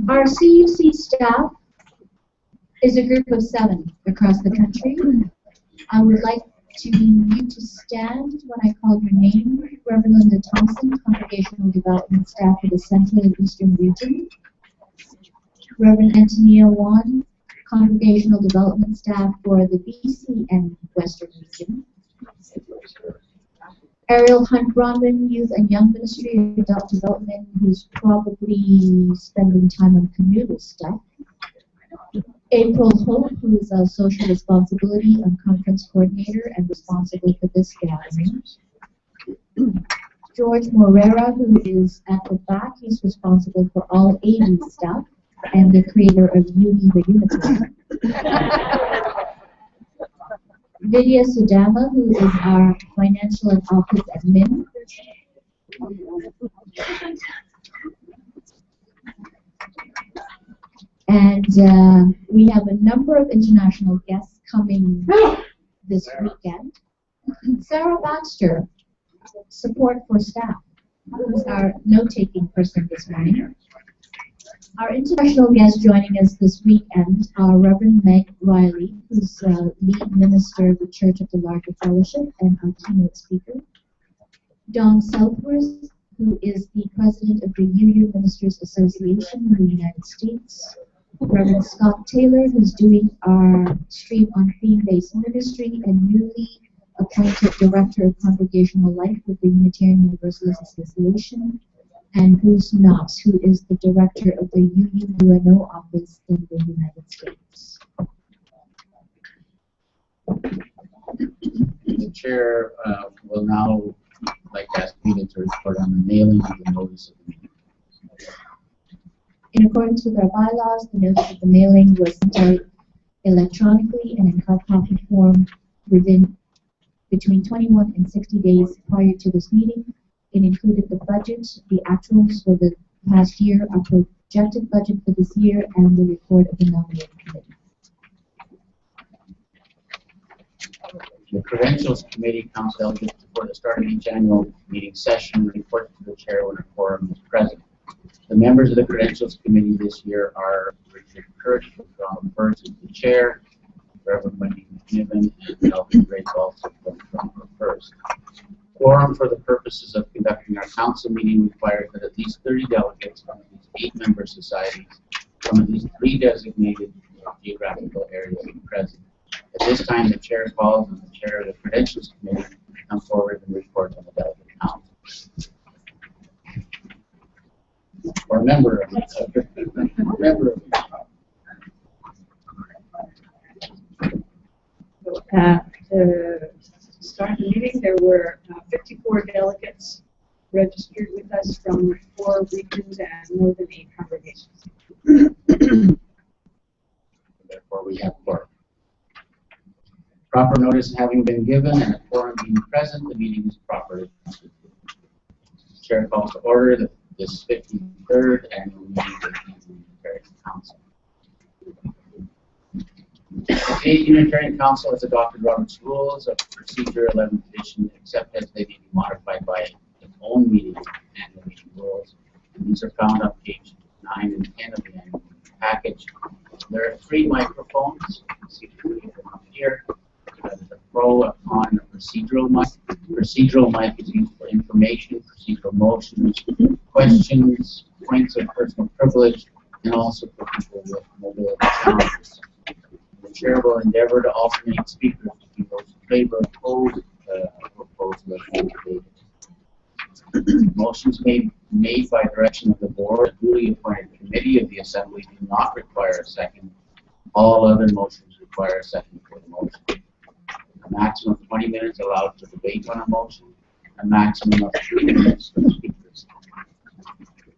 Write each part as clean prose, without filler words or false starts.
Our CUC staff is a group of 7 across the country. I would like you to stand when I call your name. Reverend Linda Thompson, Congregational Development Staff for the Central and Eastern Region. Reverend Antonia Wan, Congregational Development Staff for the BC and Western Region. Ariel Hunt Bronwyn, Youth and Young Ministry, Adult Development, who's probably spending time on communal stuff. April Hope, who is a Social Responsibility and Conference Coordinator and responsible for this gathering. George Morera, who is at the back, he's responsible for all AV stuff and the creator of Uni the Unitarian. Vidya Sudama, who is our financial and office admin. And we have a number of international guests coming this weekend. Sarah Baxter, support for staff, who's our note-taking person this morning. Our international guests joining us this weekend are Reverend Meg Riley, who's lead minister of the Church of the Larger Fellowship and our keynote speaker. Dawn Southworth, who is the president of the UU Ministers Association in the United States. Reverend Scott Taylor, who's doing our stream on theme-based ministry and newly appointed director of congregational life with the Unitarian Universalist Association. And Bruce Knopps, who is the director of the UUNO office in the United States. The chair will now like to ask Peter to report on the mailing of the notice of the meeting. In accordance with our bylaws, the notice of the mailing was sent out electronically and in hard copy form between 21 and 60 days prior to this meeting. It included the budget, the actuals for the past year, our projected budget for this year, and the report of the nominating committee. The Credentials Committee counts delegates before the start of each annual meeting session report to the chair when a quorum is present. The members of the Credentials Committee this year are Richard Kirsch from first as the chair, Reverend Wendy McNiven, and Elton Drake also from first. Quorum for the purposes of conducting our council meeting requires that at least 30 delegates from at least 8 member societies from at least 3 designated geographical areas be present. At this time, the chair calls on the chair of the Credentials Committee to come forward and report on the delegate count. Or a member of it. To start the meeting, there were 54 delegates registered with us from 4 regions and more than 8 congregations. Therefore, we have quorum. Proper notice having been given and a quorum being present, the meeting is properly constituted. The chair calls to order this 53rd annual meeting of the Unitarian Council. The Canadian Unitarian Council has adopted Robert's Rules of Procedure 11th edition, except as they may be modified by its own meeting annual meeting rules. And these are found on page 9 and 10 of the annual package. There are 3 microphones. You can see 2 of them up here. There's a pro, a con, and a procedural mic. Procedural mic is used for information, procedural motions, questions, points of personal privilege, and also for people with mobility challenges. The chair will endeavor to alternate speakers between those in favor of opposed proposal as indicated. Motions made by direction of the board, a duly appointed committee of the assembly do not require a second. All other motions require a second for the motion. A maximum of 20 minutes allowed to debate on a motion. A maximum of 3 minutes for speakers.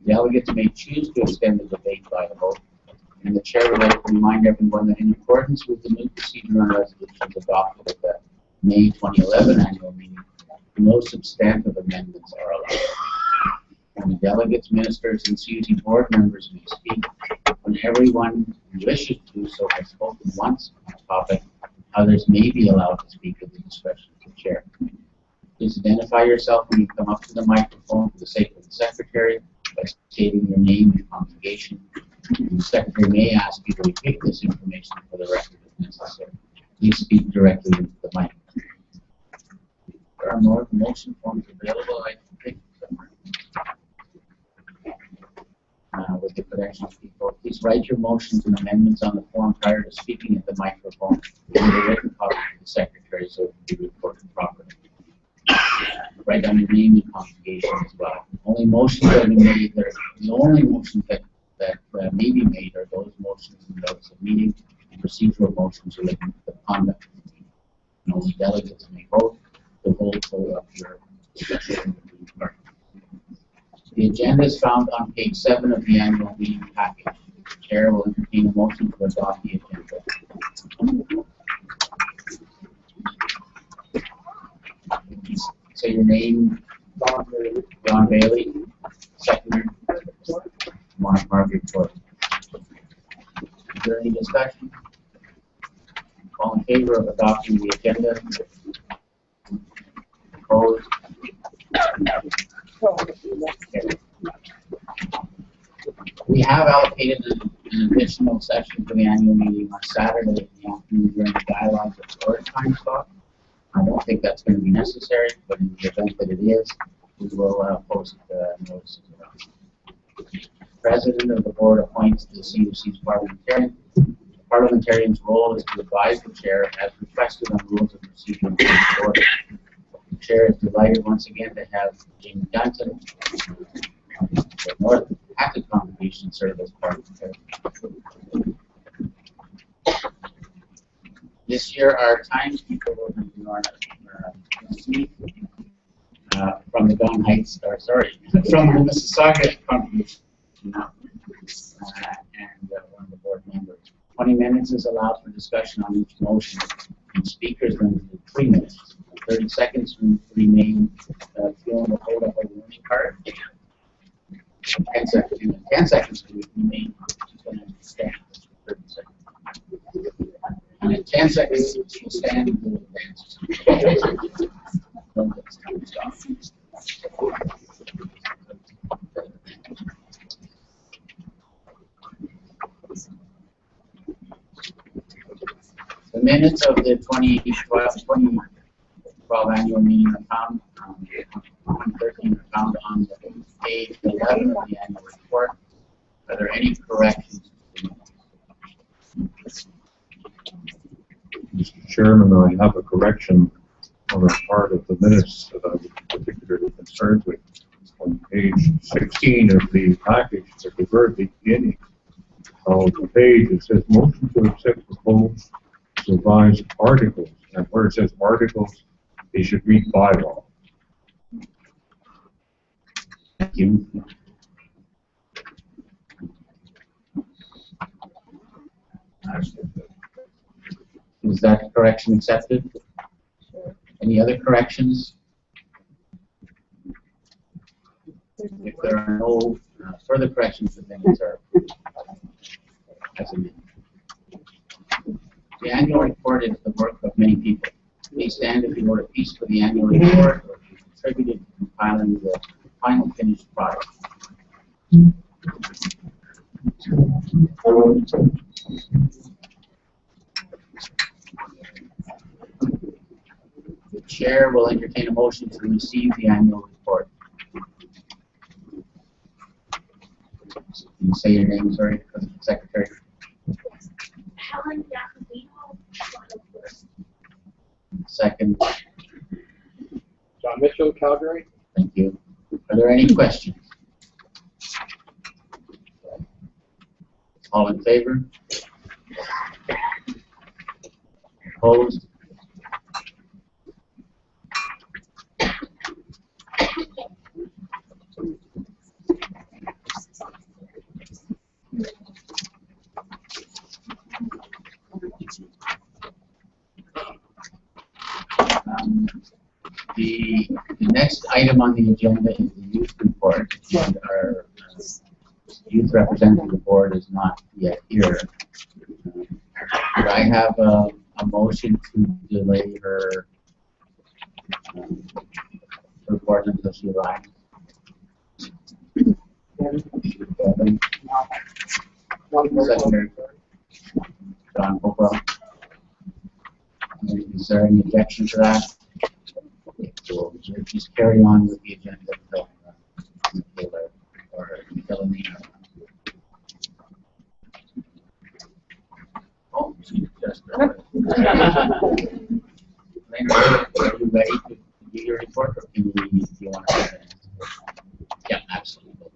Delegates may choose to extend the debate by a vote. And the chair would like to remind everyone that in accordance with the new procedure on resolutions adopted at the May 2011 annual meeting, no substantive amendments are allowed. Only delegates, ministers, and CUC board members may speak. When everyone who wishes to do so has spoken once on a topic, others may be allowed to speak at the discretion of the chair. Please identify yourself when you come up to the microphone for the sake of the secretary by stating your name and congregation. The secretary may ask you to repeat this information for the record if necessary. Please speak directly into the mic. There are more motion forms available, I think. With the credentials people, please write your motions and amendments on the form prior to speaking at the microphone with a written copy to the secretary so it can be recorded properly. Write down your name and congregation as well. Only motions that are made, the only motions that may be made are those motions in the notice of meeting and procedural motions relating to the conduct. And only delegates may vote to hold up your special card. The agenda is found on page 7 of the annual meeting package. The chair will entertain a motion to adopt the agenda. Say your name. John Bailey. Seconder. Margaret Ford. Is there any discussion? All in favor of adopting the agenda? Opposed? We have allocated an additional session for the annual meeting on Saturday in the afternoon during the dialogue with storage time slot. I don't think that's going to be necessary, but in the event that it is, we will post notices around. The President of the Board appoints the CUC's parliamentarian. The parliamentarian's role is to advise the chair as requested on rules of procedure and order. The chair is delighted once again to have Jamie Dunton, the North Catholic congregation, serve as parliamentarian. This year, our timekeeper will be Smith from the Dawn Heights, from the Mississauga congregation, and one of the board members. 20 minutes is allowed for discussion on each motion, and speakers limited to 3 minutes. 30 seconds remain feeling the hold up a warning card. 10 seconds remain going to stand for 30 seconds. And in 10 seconds, you'll stand and do the dance. The minutes of the 2012 annual meeting are found on 13 are found on page 11 of the annual report. Are there any corrections? Mr. Chairman, I have a correction on a part of the minutes that I was particularly concerned with. On page 16 of the package, at the very beginning of the page, it says motion to accept proposed revised articles. And where it says articles, they should read bylaw. Thank you. Is that correction accepted? Any other corrections? If there are no further corrections, the minutes are as amended. The annual report is the work of many people. Please stand if you wrote a piece for the annual report or if you contributed to compiling the final finished product. The chair will entertain a motion to receive the annual report. Can you say your name, sorry, for the secretary? Helen Jacobino. Second. John Mitchell, Calgary. Thank you. Are there any questions? All in favor? Opposed? The next item on the agenda is the youth report, and our youth representative of the board is not yet here. Could I have a motion to delay her report until she arrives? And Kevin. Secondary. John Hopewell. Is there any objection to that? Okay, so we'll just carry on with the agenda until Melanie. Oh, she's just Later, are you ready to give your report, or do you want to? Yeah, absolutely.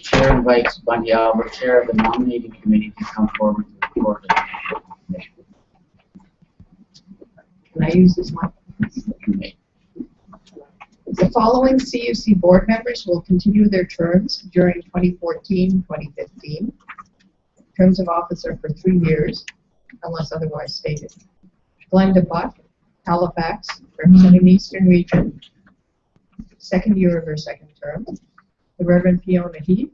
Chair invites Bundy Albert, Chair of the Nominating Committee, to come forward to report. Can I use this mic? The following CUC board members will continue their terms during 2014-2015. Terms of office are for 3 years, unless otherwise stated. Glenda Buck, Halifax, representing the Eastern Region, 2nd year of her 2nd term. The Reverend Fiona Heath,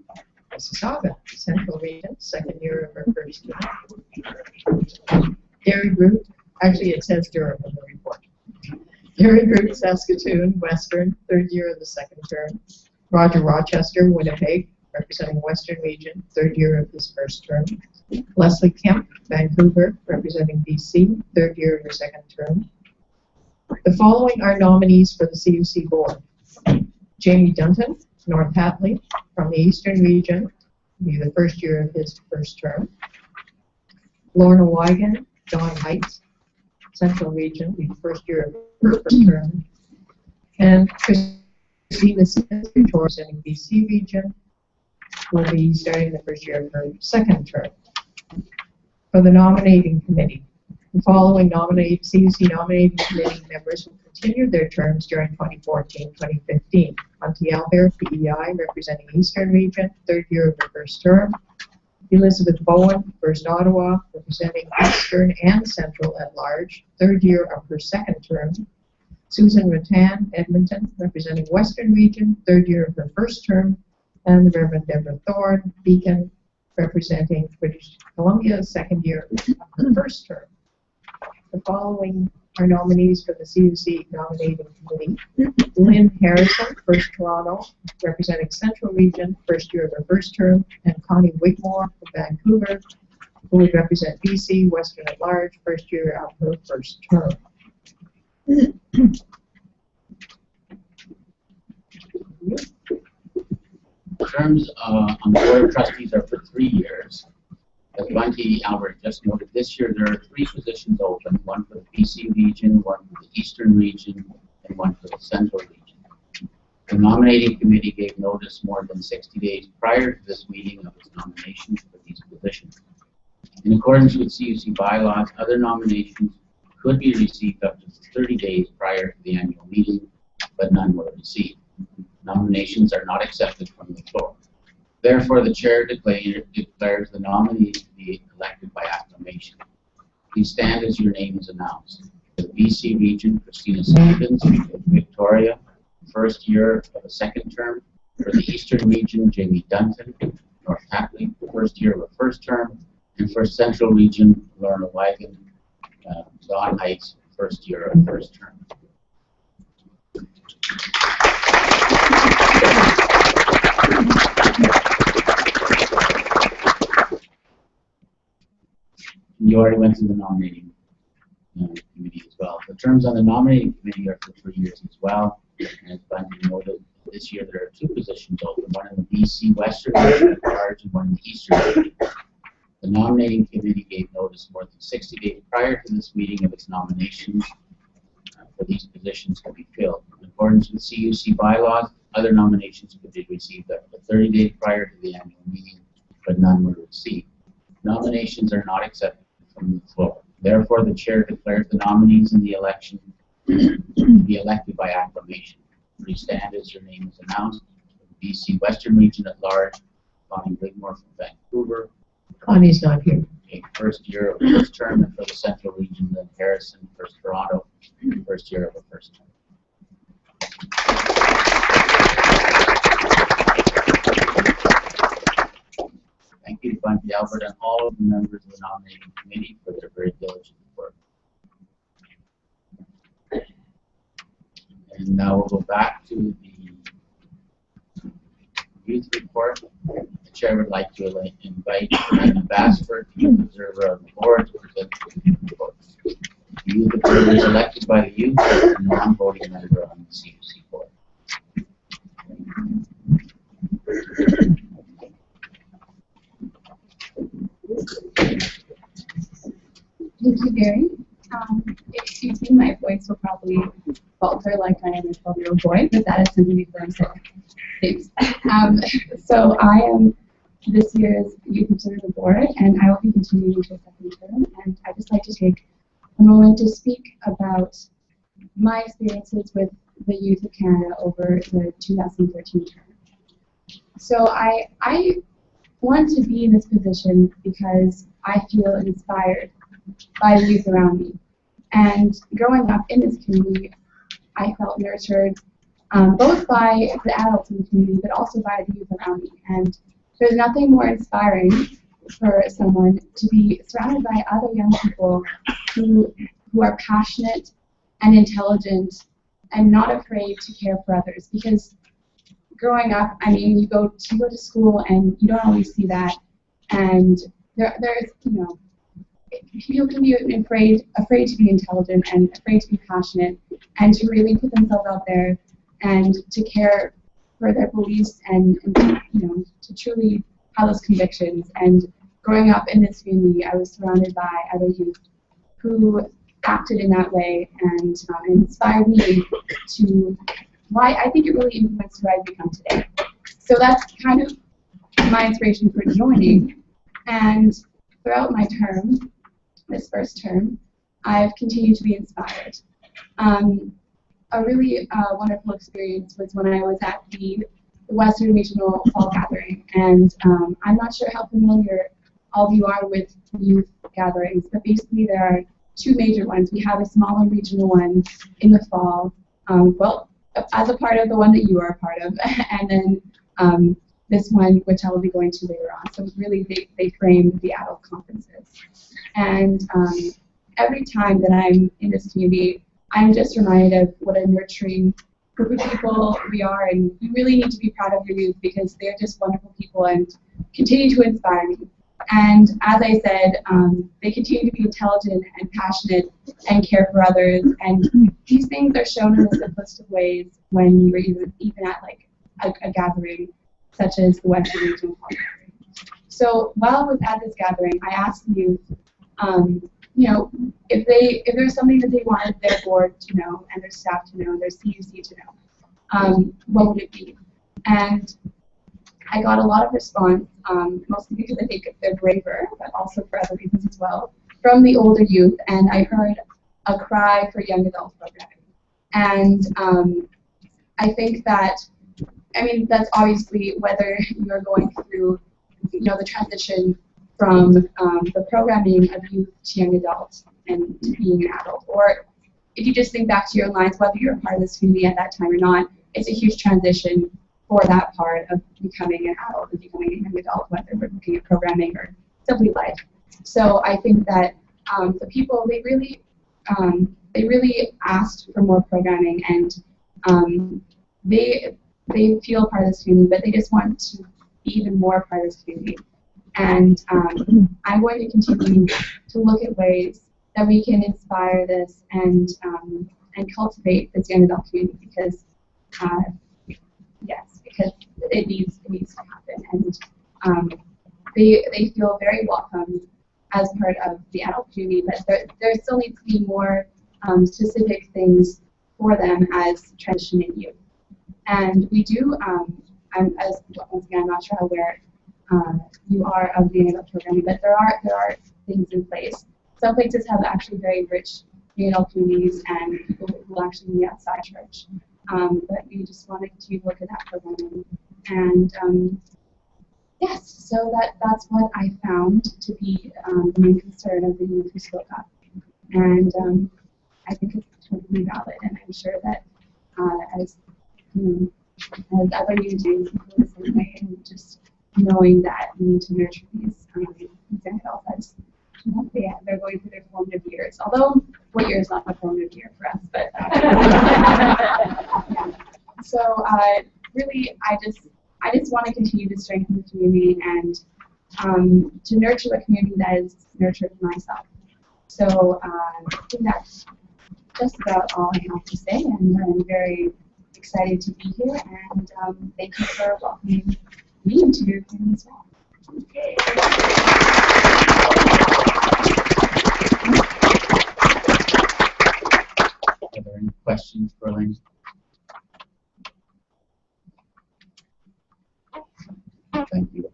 Mississauga, Central Region, 2nd year of her 1st term. Gary Root, actually it says Durham in the report. Gary Root, Saskatoon, Western, 3rd year of the 2nd term. Roger Rochester, Winnipeg, representing Western Region, 3rd year of his 1st term. Leslie Kemp, Vancouver, representing BC, 3rd year of her 2nd term. The following are nominees for the CUC board. Jamie Dunton, North Hatley, from the Eastern Region, will be the 1st year of his 1st term. Lorna Wigan, Don Heights, Central Region, will be the 1st year of her 1st term. And Christina Smith, representing BC Region, will be starting the 1st year of her 2nd term. For the nominating committee, the following CUC nominating committee members will continue their terms during 2014-2015. Monty Albert, PEI, representing Eastern Region, 3rd year of her 1st term. Elizabeth Bowen, 1st Ottawa, representing Eastern and Central at large, 3rd year of her 2nd term. Susan Rattan, Edmonton, representing Western Region, 3rd year of her 1st term. And the Reverend Deborah Thorne, Beacon, representing British Columbia, 2nd year of her 1st term. The following are nominees for the CUC nominating committee. Lynn Harrison, 1st Toronto, representing Central Region, 1st year of her 1st term, and Connie Wigmore from Vancouver, who would represent BC, Western at large, 1st year of her 1st term. Terms on the Board of Trustees are for 3 years. As Bunty Albert just noted, this year there are 3 positions open, one for the BC region, one for the Eastern region, and one for the Central region. The nominating committee gave notice more than 60 days prior to this meeting of its nominations for these positions. In accordance with CUC bylaws, other nominations could be received up to 30 days prior to the annual meeting, but none were received. Nominations are not accepted from the floor. Therefore, the chair declares the nominees to be elected by acclamation. Please stand as your name is announced. For the BC region, Christina Stevens, Victoria, 1st year of a 2nd term. For the Eastern region, Jamie Dunton, North Hatley, 1st year of a 1st term. And for Central region, Lorna Wigan, Don Heights, 1st year of 1st term. You already went through the nominating committee as well. The terms on the nominating committee are for 3 years as well. And as Bundy noted, this year there are 2 positions open, one in the BC Western region at large and one in the Eastern region. The nominating committee gave notice more than 60 days prior to this meeting of its nominations for these positions to be filled. In accordance with CUC bylaws, other nominations could be received up to 30 days prior to the annual meeting, but none were received. Nominations are not accepted from the floor. Therefore, the chair declares the nominees in the election to be elected by acclamation. Please stand as your name is announced. The BC Western region at large, Connie Wigmore from Vancouver. Connie's not here. Okay, 1st year of 1st term, and for the Central region, Lynn Harrison, 1st Toronto, 1st year of a 1st term. Thank you, Fund the Alberta and all of the members of the nominating committee for their very diligent work. And now we'll go back to the youth report. The chair would like to invite Brandon Basford, youth observer of the board, to present the report. The youth observer is elected by the youth as a non-voting member on the CUC board. Thank you, Gary. Excuse me, my voice will probably falter like I am a 12-year-old boy, but that is simply because I'm sick. Thanks. So I am this year's Youth Observer of the Board, and I will be continuing to a second term. And I'd just like to take a moment to speak about my experiences with the Youth of Canada over the 2013 term. So I want to be in this position because I feel inspired by the youth around me. And growing up in this community, I felt nurtured both by the adults in the community, but also by the youth around me. And there's nothing more inspiring for someone to be surrounded by other young people who are passionate and intelligent and not afraid to care for others. Because growing up, I mean, you go to school and you don't always see that. And there's, you know, people can be afraid to be intelligent and afraid to be passionate and to really put themselves out there and to care for their beliefs and you know, to truly have those convictions. And growing up in this community, I was surrounded by other youth who acted in that way and inspired me to why I think it really influenced who I've become today. So that's kind of my inspiration for joining. And throughout my term, this first term, I've continued to be inspired. A really wonderful experience was when I was at the Western Regional Fall Gathering. And I'm not sure how familiar all of you are with youth gatherings, but basically there are two major ones. We have a smaller regional one in the fall, well, as a part of the one that you are a part of, and then this one, which I will be going to later on. So really, they frame the adult conferences. And every time that I'm in this community, I'm just reminded of what a nurturing group of people we are, and you really need to be proud of your youth because they're just wonderful people and continue to inspire me. And as I said, they continue to be intelligent and passionate and care for others. And these things are shown in the simplest of ways when you're even at like a gathering, such as the Western Regional Fall Gathering. So while I was at this gathering, I asked the youth, you know, if there's something that they wanted their board to know and their staff to know, their CUC to know, what would it be? And I got a lot of response, mostly because I think they're braver, but also for other reasons as well, from the older youth. And I heard a cry for young adult programming. And I think that, I mean, that's obviously whether you're going through, you know, the transition from the programming of youth to young adults and to being an adult, or if you just think back to your lives, whether you're a part of this community at that time or not, it's a huge transition for that part of becoming an adult and becoming a young adult, whether we're looking at programming or simply life. So I think that the people, they really asked for more programming, and they feel part of this community, but they just want to be even more part of this community. And I'm going to continue to look at ways that we can inspire this and cultivate this young adult community because, yes, because it needs to happen. And they feel very welcome as part of the adult community, but there still needs to be more specific things for them as transition in youth. And we do, once again, I'm not sure how aware you are of the young adult programming, but there are things in place. Some places have actually very rich young adult communities and people who will actually meet outside church. But we just wanted to look at that programming. And yes, so that's what I found to be the main concern of the youth who spoke up. And I think it's totally valid, and I'm sure that as other Unitarians feel the same way, and just knowing that we need to nurture these young adults as they're going through their formative years. Although, what year is not a formative year for us, but so really, I just want to continue to strengthen the community and to nurture the community that is nurtured myself. So I think that's just about all I have to say, and I'm very excited to be here, and thank you for welcoming me into your community as well. Are there any questions for Elaine? Thank you.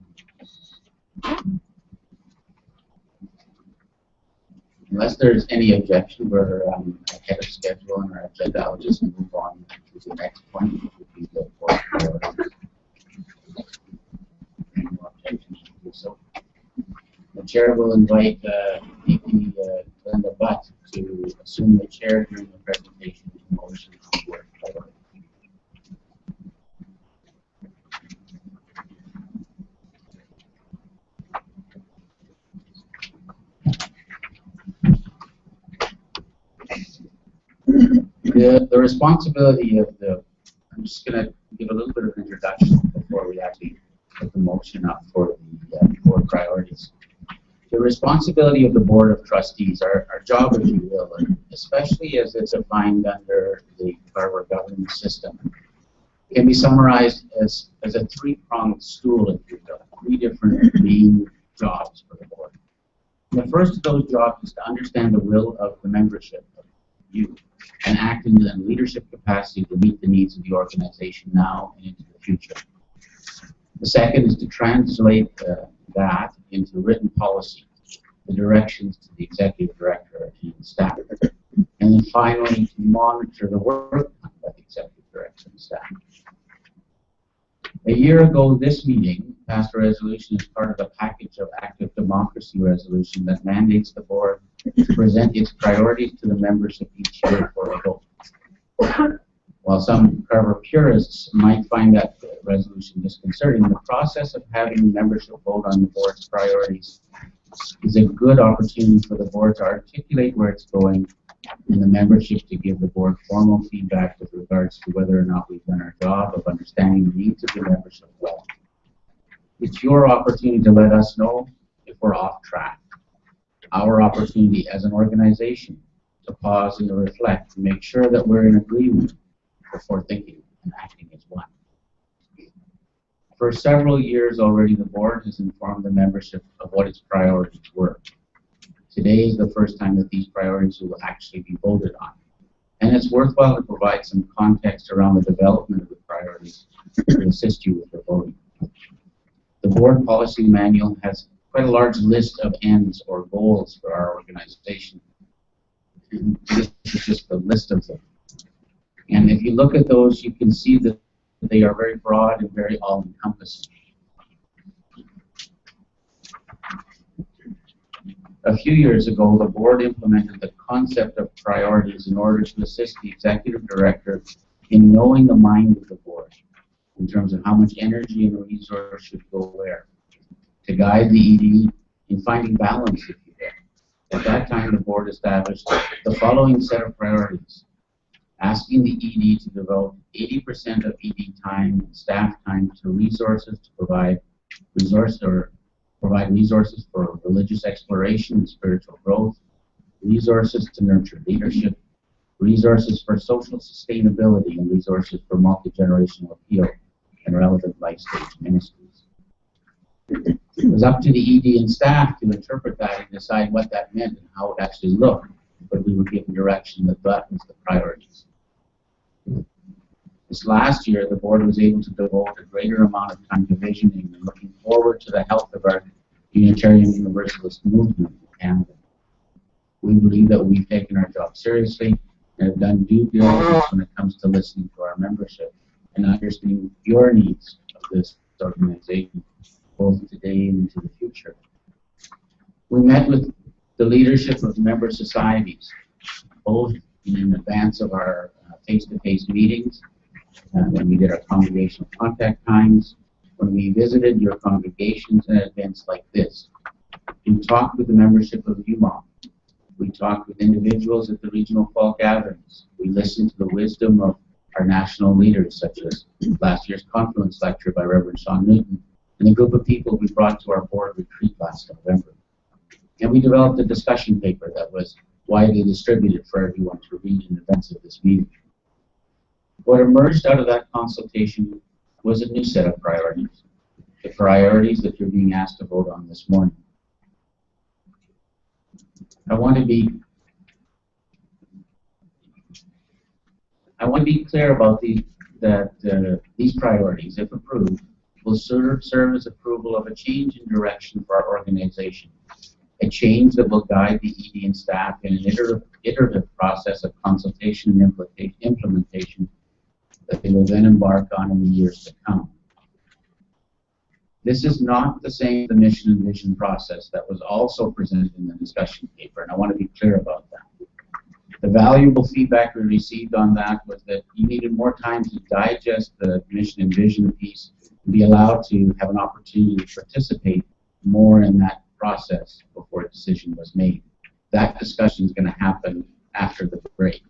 Unless there's any objection, we're ahead of schedule on our agenda. I'll just move on to the next point, which would be the board priorities. Any more objections to do so? The chair will invite VP Linda Butt to assume the chair during the presentation of the motion on board priorities. The responsibility of I'm just going to give a little bit of an introduction before we actually put the motion up for the board priorities. The responsibility of the Board of Trustees, our job, if you will, especially as it's defined under the Carver governance system, can be summarized as a three-pronged stool, if you will, three different main jobs for the board. And the first of those jobs is to understand the will of the membership, of you, and act in the leadership capacity to meet the needs of the organization now and into the future. The second is to translate that into written policy, the directions to the executive director and staff. And then finally, to monitor the work done by the executive director and staff. A year ago, this meeting passed a resolution as part of a package of active democracy resolution that mandates the board to present its priorities to the membership each year for a vote. While some Carver purists might find that resolution disconcerting, the process of having membership vote on the board's priorities is a good opportunity for the board to articulate where it's going and the membership to give the board formal feedback with regards to whether or not we've done our job of understanding the needs of the membership well. It's your opportunity to let us know if we're off track. Our opportunity as an organization to pause and to reflect to make sure that we're in agreement before thinking and acting as one. For several years already, the board has informed the membership of what its priorities were. Today is the first time that these priorities will actually be voted on. And it's worthwhile to provide some context around the development of the priorities to assist you with your voting. The board policy manual has quite a large list of ends or goals for our organization. And this is just a list of them. And if you look at those, you can see that they are very broad and very all-encompassing. A few years ago, the board implemented the concept of priorities in order to assist the executive director in knowing the mind of the board in terms of how much energy and resource should go where, to guide the ED in finding balance, if you will. At that time, the board established the following set of priorities: asking the ED to devote 80% of ED time and staff time to resources to provide resources for religious exploration and spiritual growth, resources to nurture leadership, resources for social sustainability, and resources for multi-generational appeal and relevant life stage ministries. It was up to the ED and staff to interpret that and decide what that meant and how it actually looked, but we were given direction that that was the priorities. This last year, the board was able to devote a greater amount of time to visioning and looking forward to the health of our Unitarian Universalist movement in Canada. We believe that we've taken our job seriously and have done due diligence when it comes to listening to our membership and understanding your needs of this organization, both today and into the future. We met with the leadership of member societies, both in advance of our face-to-face meetings, when we did our congregational contact times, when we visited your congregations and events like this. We talked with the membership of UMOM. We talked with individuals at the regional fall gatherings. We listened to the wisdom of our national leaders, such as last year's Confluence lecture by Reverend Sean Newton, and the group of people we brought to our board retreat last November. And we developed a discussion paper that was widely distributed for everyone to read in advance of this meeting. What emerged out of that consultation was a new set of priorities, the priorities that you're being asked to vote on this morning. I want to be clear about these priorities, if approved, will serve as approval of a change in direction for our organization, a change that will guide the ED and staff in an iterative process of consultation and implementation that they will then embark on in the years to come. This is not the same as the mission and vision process that was also presented in the discussion paper, and I want to be clear about that. The valuable feedback we received on that was that you needed more time to digest the mission and vision piece and be allowed to have an opportunity to participate more in that process before a decision was made. That discussion is going to happen after the break.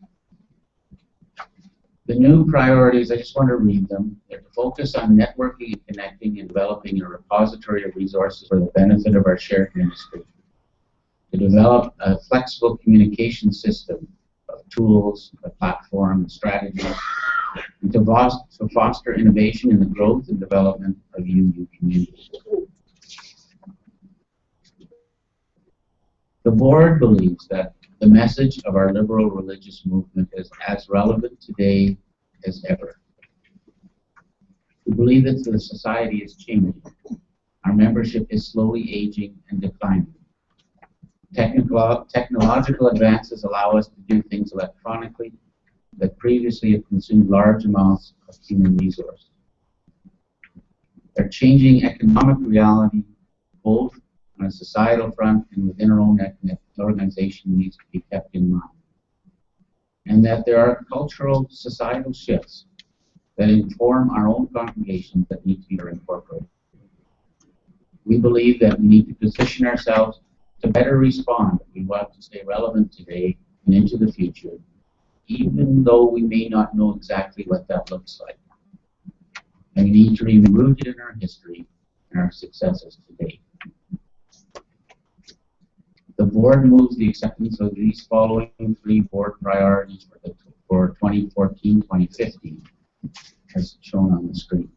The new priorities, I just want to read them. They're to focus on networking and connecting and developing a repository of resources for the benefit of our shared ministry. To develop a flexible communication system of tools, a platform, and strategies, and to foster innovation in the growth and development of UU communities. The board believes that the message of our liberal religious movement is as relevant today as ever. We believe that the society is changing. Our membership is slowly aging and declining. Technological advances allow us to do things electronically that previously have consumed large amounts of human resources. They're changing economic reality, both on a societal front and within our own organization, needs to be kept in mind. And that there are cultural, societal shifts that inform our own congregations that need to be incorporated. We believe that we need to position ourselves to better respond if we want to stay relevant today and into the future, even though we may not know exactly what that looks like. And we need to remain rooted in our history and our successes today. The board moves the acceptance of these following three board priorities for 2014-2015, as shown on the screen.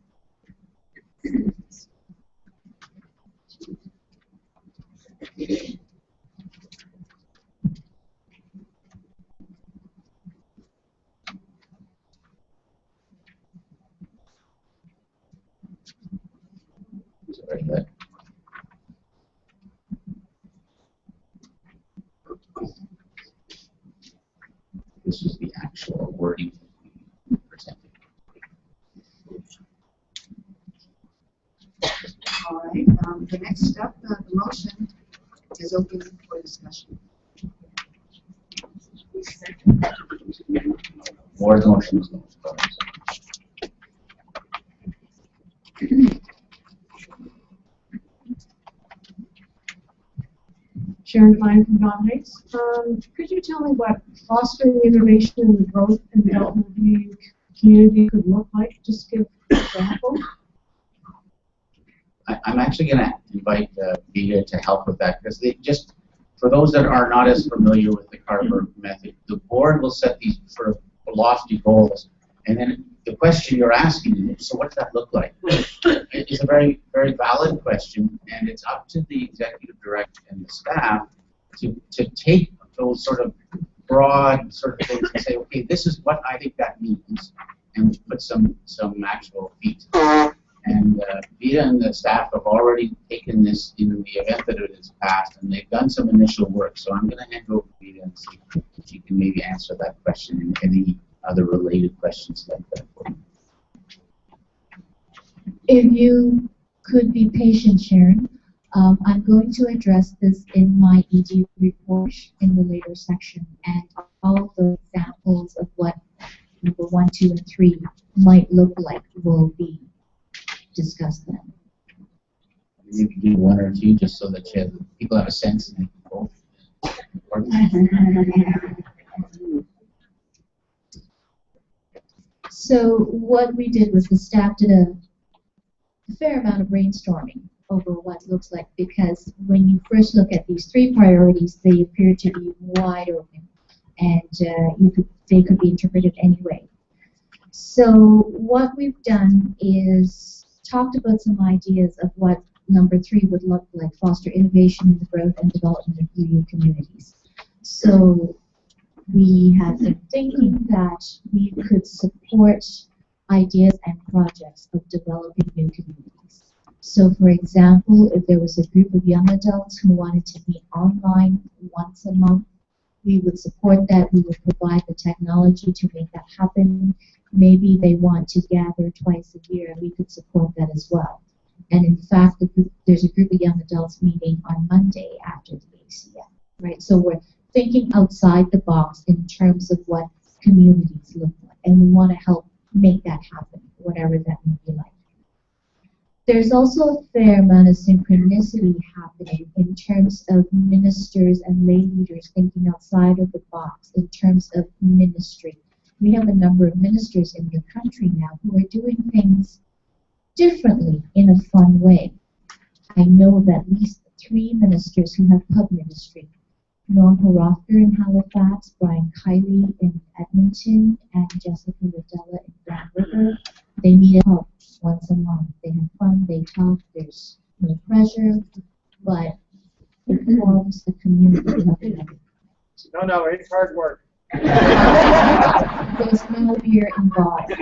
Very good. This is the actual wording presented. All right, the next step, the motion is open for discussion. Board motions. Sharon Klein from Don Heights. Could you tell me what fostering innovation and growth and development of the community could look like? Just give an example. I'm actually going to invite Vita to help with that, because just for those that are not as familiar with the Carver method, the board will set these sort of lofty goals, and then the question you're asking, so what does that look like? It's a very, very valid question, and it's up to the executive director and the staff to take those sort of broad sort of things and say, okay, this is what I think that means, and put some actual feet. And Vita and the staff have already taken this in the event that it is passed, and they've done some initial work. So I'm going to hand over to Vita and see if she can maybe answer that question and any other related questions like that for you. If you could be patient, Sharon, I'm going to address this in my ED report in the later section, and all the examples of what number 1, 2, and 3 might look like will be discuss them. Maybe do one or two just so that people have a sense and they can vote. So what we did was the staff did a fair amount of brainstorming over what it looks like, because when you first look at these three priorities, they appear to be wide open, and they could be interpreted anyway. So what we've done is talked about some ideas of what number 3 would look like: foster innovation in the growth and development of UU communities. So we have been thinking that we could support ideas and projects of developing new communities. So for example, if there was a group of young adults who wanted to meet online once a month, we would support that. We would provide the technology to make that happen. Maybe they want to gather twice a year, and we could support that as well. And in fact, there's a group of young adults meeting on Monday after the AGM, right? So we're thinking outside the box in terms of what communities look like, and we want to help make that happen, whatever that may be like. There's also a fair amount of synchronicity happening in terms of ministers and lay leaders thinking outside of the box in terms of ministry. We have a number of ministers in the country now who are doing things differently in a fun way. I know of at least 3 ministers who have pub ministry. Norm Horofker in Halifax, Brian Kiley in Edmonton, and Jessica Rodella in Grand River. They meet at pub once a month. They have fun, they talk, there's no pressure, but it forms a community. No, it's hard work. There's no beer involved.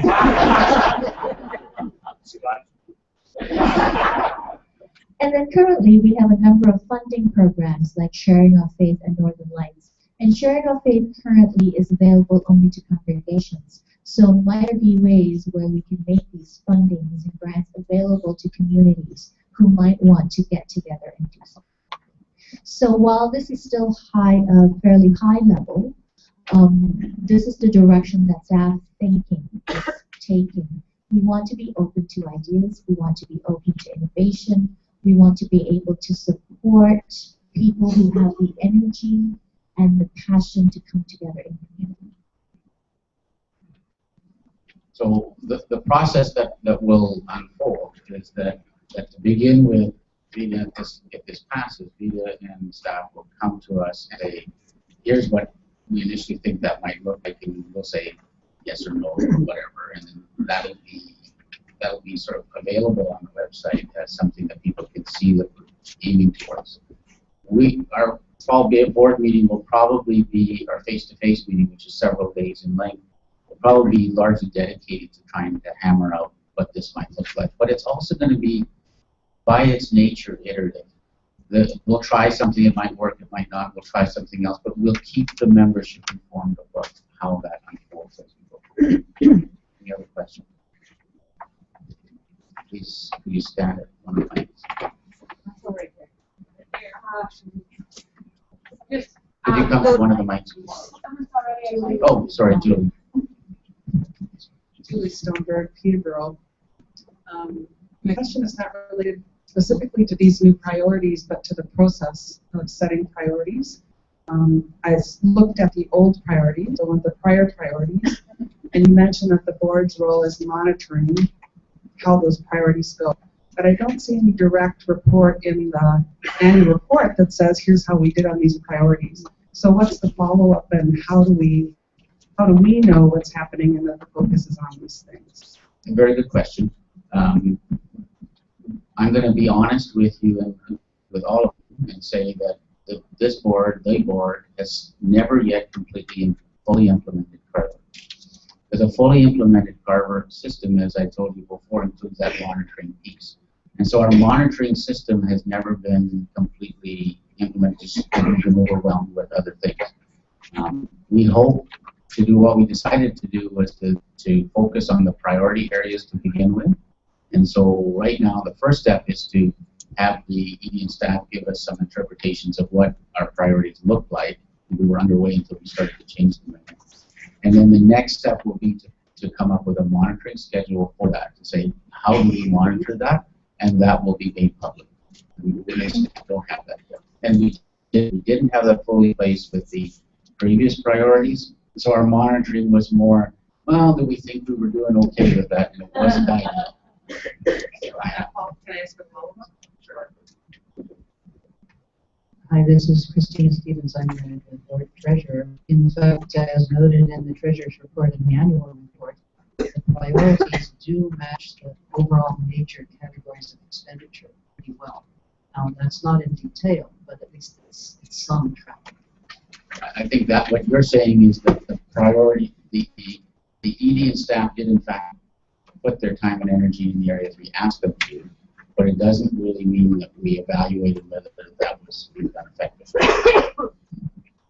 And then currently we have a number of funding programs like Sharing Our Faith and Northern Lights. And Sharing Our Faith currently is available only to congregations. So might there be ways where we can make these fundings and grants available to communities who might want to get together and do something. So while this is still fairly high level, this is the direction that staff thinking is taking. We want to be open to ideas. We want to be open to innovation. We want to be able to support people who have the energy and the passion to come together in community. So the process that will unfold is that to begin with, Vida, if this passes, Vida and staff will come to us and say, here's what we initially think that might look like, and we'll say yes or no or whatever, and then that'll be sort of available on the website as something that people can see that we're aiming towards. Our fall board meeting will probably be our face-to-face meeting, which is several days in length. Will probably be largely dedicated to trying to hammer out what this might look like. But it's also going to be, by its nature, iterative. We'll try something, it might work, it might not. We'll try something else, but we'll keep the membership informed about how that unfolds as we go forward. Any other questions? Please, could you stand at one of the mics? Could you come to one of the mics? Oh, sorry, Julie. Julie Stoneberg, Peterborough. My question is not related specifically to these new priorities, but to the process of setting priorities. I looked at the old priorities, so the prior priorities, and you mentioned that the board's role is monitoring how those priorities go. But I don't see any direct report in the annual report that says, here's how we did on these priorities. So what's the follow-up, and how do we know what's happening and that the focus is on these things? Very good question. I'm going to be honest with you and with all of you and say that this board, the board, has never yet completely and fully implemented Carver. Because a fully implemented Carver system, as I told you before, includes that monitoring piece. And so our monitoring system has never been completely implemented, just been overwhelmed with other things. We hope to do what we decided to do was to focus on the priority areas to begin with. And so right now, the first step is to have the ED staff give us some interpretations of what our priorities look like. We were underway until we started to change them. And then the next step will be to to come up with a monitoring schedule for that, to say, how do we monitor that? And that will be made public. We don't have that yet. And we didn't have that fully placed with the previous priorities, so our monitoring was more, well, do we think we were doing okay with that? And it wasn't that. Can I ask a follow-up? Sure. Hi, this is Christina Stevens. I'm the board treasurer. In fact, as noted in the treasurer's report and the annual report, the priorities do match the overall major categories of expenditure pretty well. Now, that's not in detail, but at least it's some track. I think that what you're saying is that the priority, the ED and staff did in fact put their time and energy in the areas we asked them to, but it doesn't really mean that we evaluated whether that was effective.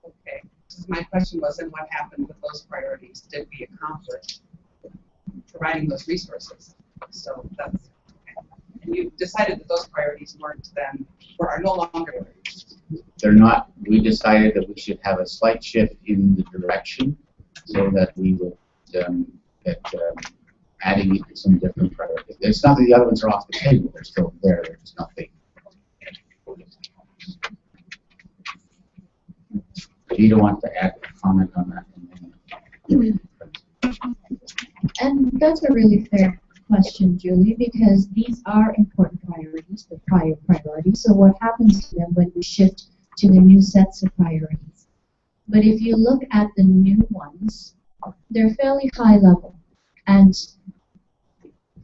Okay. My question was, and what happened with those priorities? Did we accomplish providing those resources? So that's okay. And you decided that those priorities weren't then, or are no longer priorities. They're not. We decided that we should have a slight shift in the direction so that we would adding some different priorities. It's not that the other ones are off the table. They're still there. They're just not big. Vita wants to add a comment on that. And that's a really fair question, Julie, because these are important priorities, the prior priorities. So what happens to them when we shift to the new sets of priorities? But if you look at the new ones, they're fairly high level. And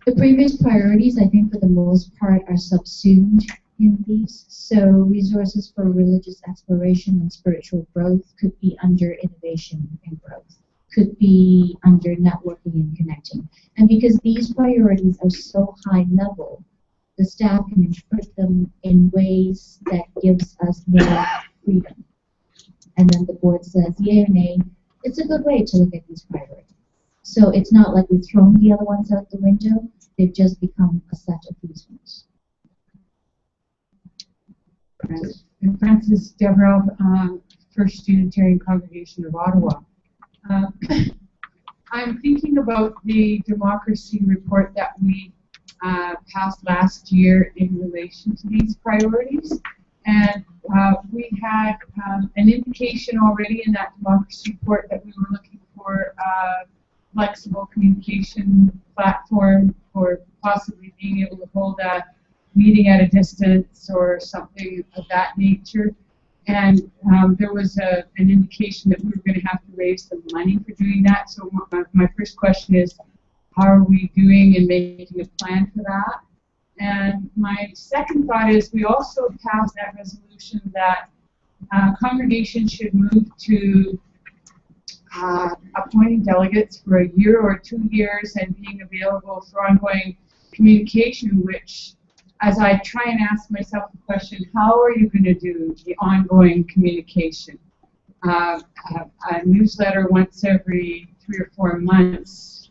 the previous priorities, I think for the most part, are subsumed in these. So resources for religious exploration and spiritual growth could be under innovation and growth, could be under networking and connecting. And because these priorities are so high level, the staff can interpret them in ways that gives us more freedom. And then the board says, yay or nay, it's a good way to look at these priorities. So it's not like we've thrown the other ones out the window, they've just become a set of these ones. And Francis Deverell, First Unitarian Congregation of Ottawa. I'm thinking about the democracy report that we passed last year in relation to these priorities. And we had an indication already in that democracy report that we were looking for a flexible communication platform for possibly being able to hold a meeting at a distance or something of that nature. And there was an indication that we were going to have to raise some money for doing that. So my first question is, how are we doing in making a plan for that? And my second thought is, we also passed that resolution that congregations should move to appointing delegates for a year or 2 years and being available for ongoing communication, which, as I try and ask myself the question, how are you going to do the ongoing communication? A newsletter once every 3 or 4 months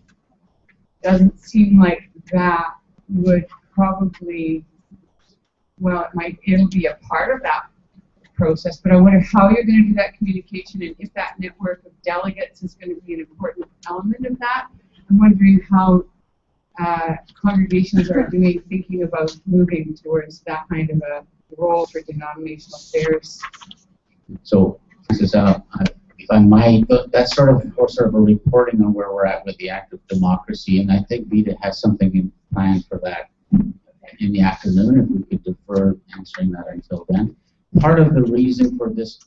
doesn't seem like that would probably, well, it'll be a part of that process, but I wonder how you're going to do that communication and if that network of delegates is going to be an important element of that. I'm wondering how congregations are doing, thinking about moving towards that kind of a role for denominational affairs. So, this is, if I might, that's sort of a reporting on where we're at with the active democracy, and I think Vita has something in plan for that in the afternoon, if we could defer answering that until then. Part of the reason for this,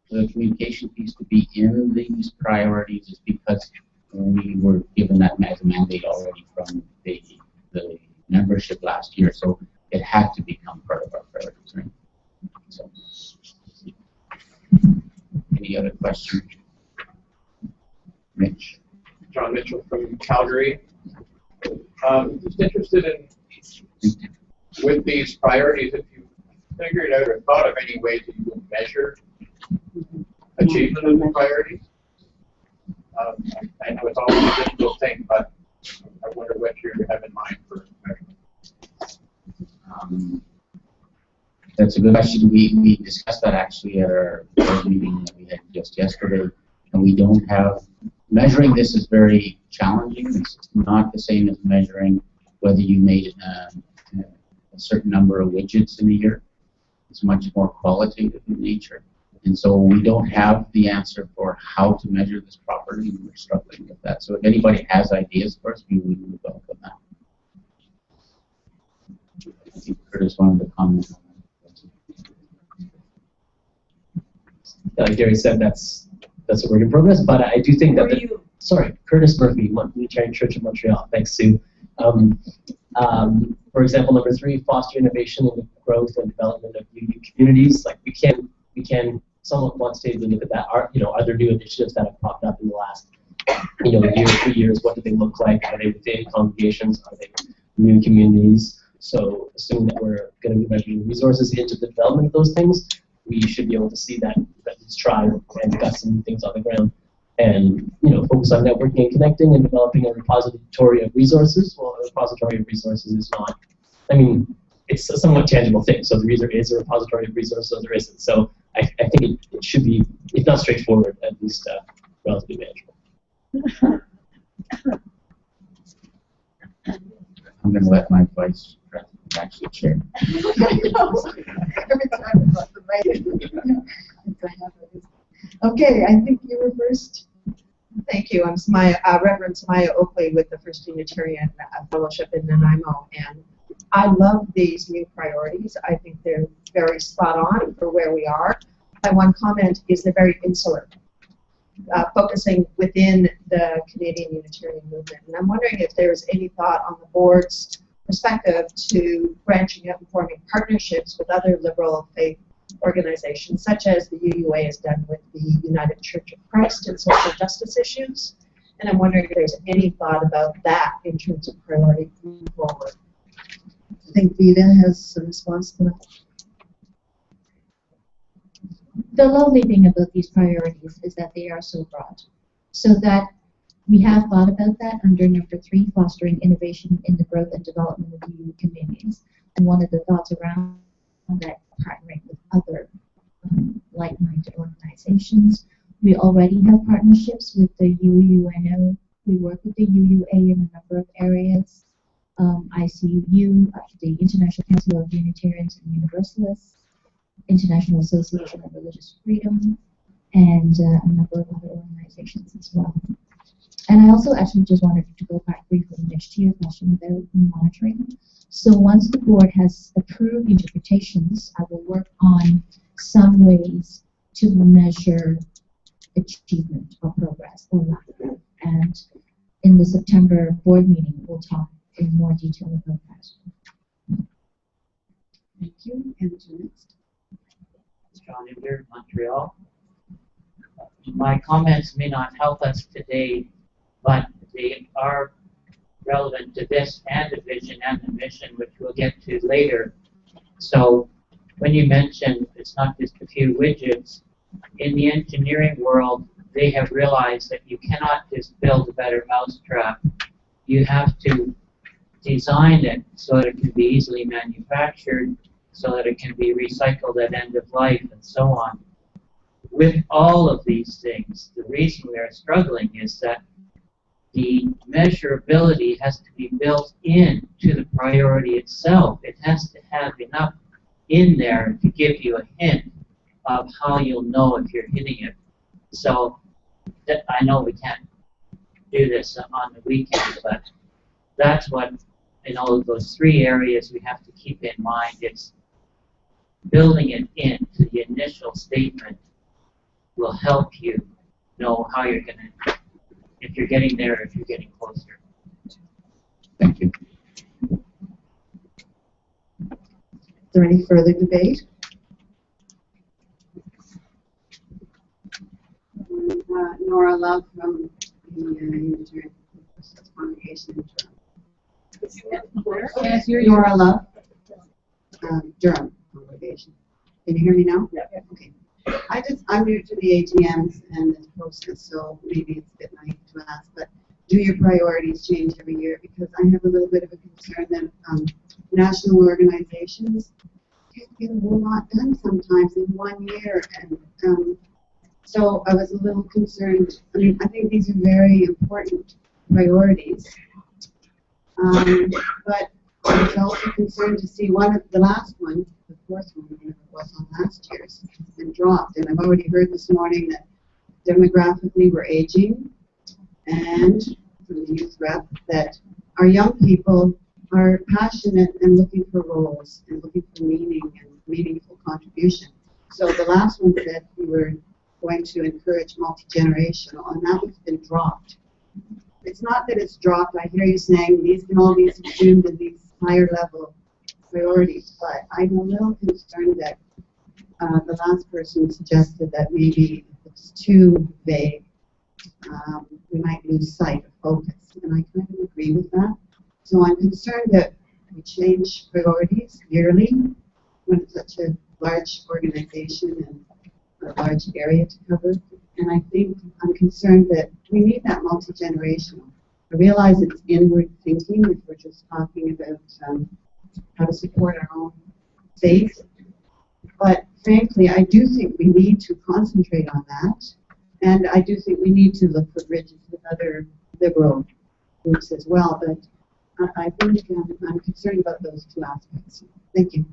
the communication piece to be in these priorities is because we were given that as a mandate already from the membership last year, so it had to become part of our priorities, right? So, any other questions? Mitch? John Mitchell from Calgary. Just interested in, with these priorities, if you figured out or thought of any ways that you would measure achievement of the priorities. I know it's always a difficult thing, but I wonder what you have in mind for measurement. That's a good question. We discussed that actually at our board meeting that we had just yesterday, and we don't have Measuring this is very challenging. It's not the same as measuring whether you made a certain number of widgets in a year. It's much more qualitative in nature. And so we don't have the answer for how to measure this properly, and we're struggling with that. So if anybody has ideas for us, we would welcome that. I think Curtis wanted to comment on that. Like Gary said, that's a work in progress, but I do think that sorry, Curtis Murphy, Unitarian Church of Montreal. Thanks, Sue. For example, number 3, foster innovation in the growth and development of UU communities. Like we can somewhat quantitatively look at that. Are there new initiatives that have popped up in the last year or 2 years? What do they look like? Are they within congregations? Are they new communities? So assuming that we're going to be measuring resources into the development of those things, we should be able to see that let's try and got some things on the ground. And focus on networking and connecting and developing a repository of resources. Well, a repository of resources is not, it's a somewhat tangible thing. So there either is a repository of resources or there isn't. So I think it should be, if not straightforward, at least relatively manageable. I'm going to let my vice president actually chair. Okay, I think you were first. Thank you. I'm Reverend Samaya Oakley with the First Unitarian Fellowship in Nanaimo, and I love these new priorities. I think they're very spot on for where we are. My one comment is they're very insular, focusing within the Canadian Unitarian movement. And I'm wondering if there's any thought on the board's perspective to branching out and forming partnerships with other liberal faith organizations, such as the UUA has done with the United Church of Christ and social justice issues. And I'm wondering if there's any thought about that in terms of priority moving forward. I think Vida has some response to that. The lovely thing about these priorities is that they are so broad. So that we have thought about that under number 3, fostering innovation in the growth and development of UU communities. And one of the thoughts around that, partnering with other like-minded organizations. We already have partnerships with the UUNO. We work with the UUA in a number of areas. ICUU, the International Council of Unitarians and Universalists, International Association of Religious Freedom, and a number of other organizations as well. And I also actually just wanted to go back briefly, Mitch, to your question about monitoring. So once the board has approved interpretations, I will work on some ways to measure achievement or progress or lack of. And in the September board meeting, we'll talk in more detail about that. Thank you. And next. John Inder, Montreal. My comments may not help us today, but they are relevant to this and the vision and the mission, which we'll get to later. So when you mention it's not just a few widgets, in the engineering world, they have realized that you cannot just build a better mousetrap. You have to design it so that it can be easily manufactured, so that it can be recycled at end of life, and so on. With all of these things, the reason we are struggling is that the measurability has to be built into the priority itself. It has to have enough in there to give you a hint of how you'll know if you're hitting it. So I know we can't do this on the weekend, but that's what, in all of those 3 areas we have to keep in mind. It's building it into the initial statement will help you know how you're going to, if you're getting there, if you're getting closer. Thank you. Is there any further debate? Nora Love from the Unitarian Congregation in Durham. Yes, you're Nora Love, Durham Congregation. Can you hear me now? Yeah. Okay. I'm new to the AGMs and this process, so maybe it's a bit naive to ask, but do your priorities change every year? Because I have a little bit of a concern that national organizations can't get a whole lot done sometimes in 1 year, and So I was a little concerned. I mean, I think these are very important priorities. But I was also concerned to see one of the last one, the fourth one, whatever it was on last year's, has been dropped. And I've already heard this morning that demographically we're aging, and from the youth rep that our young people are passionate and looking for roles and looking for meaning and meaningful contribution. So the last one said we were going to encourage multi-generational, and that one's been dropped. It's not that it's dropped. I hear you saying these can all be subsumed in these higher level priorities, but I'm a little concerned that the last person suggested that maybe if it's too vague, we might lose sight of focus, and I kind of agree with that. So I'm concerned that we change priorities yearly when it's such a large organization and a large area to cover. And I think I'm concerned that we need that multi-generational. I realize it's inward thinking if we're just talking about how to support our own faith. But frankly, I do think we need to concentrate on that. And I do think we need to look for bridges with other liberal groups as well. But I think I'm concerned about those two aspects. Thank you.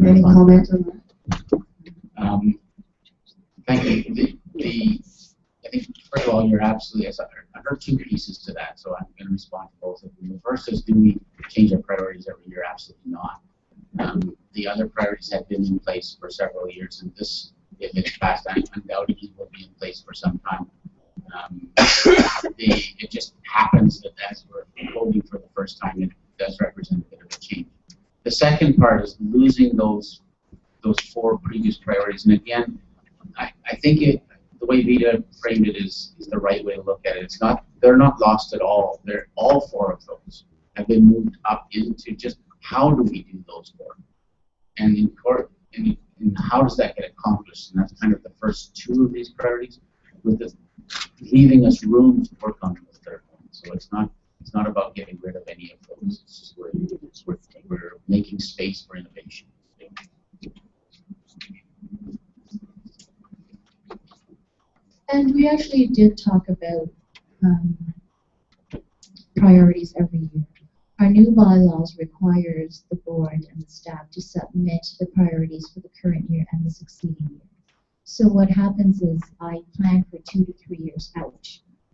Any comment on that? Thank you. I think, first of all, you're absolutely, I heard two pieces to that, so I'm going to respond to both of them. The first is, do we change our priorities every year? Absolutely not. The other priorities have been in place for several years, and this, if it's passed, undoubtedly will be in place for some time. It just happens that as we're voting for the first time, it does represent a bit of a change. The second part is losing those four previous priorities, and again, I think the way Vita framed it is the right way to look at it. It's not, they're not lost at all. They're all four of those have been moved up into just how do we do those four, and in how does that get accomplished? And that's kind of the first two of these priorities, with this leaving us room to work on the third one. So it's not about getting rid of any of those. It's just we're making space for innovation. And we actually did talk about priorities every year. Our new bylaws requires the board and the staff to submit the priorities for the current year and the succeeding year. So what happens is I plan for 2 to 3 years out.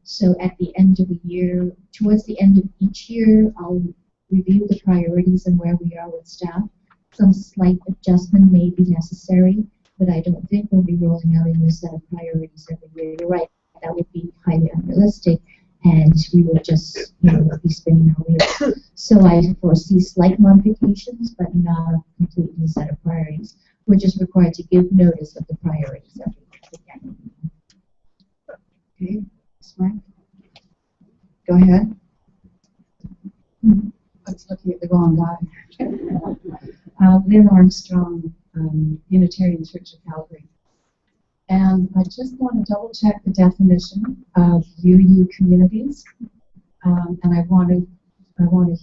So at the end of the year, towards the end of each year, I'll review the priorities and where we are with staff. Some slight adjustment may be necessary, but I don't think we'll be rolling out a new set of priorities every year. You're right, that would be highly unrealistic, and we would just be spinning our wheels. So I foresee slight modifications, but not a complete new set of priorities. We're just required to give notice of the priorities every year. Okay, Mike. Go ahead. I was looking at the wrong guy. Lynn Armstrong, Unitarian Church of Calgary. And I just want to double check the definition of UU communities. And I want to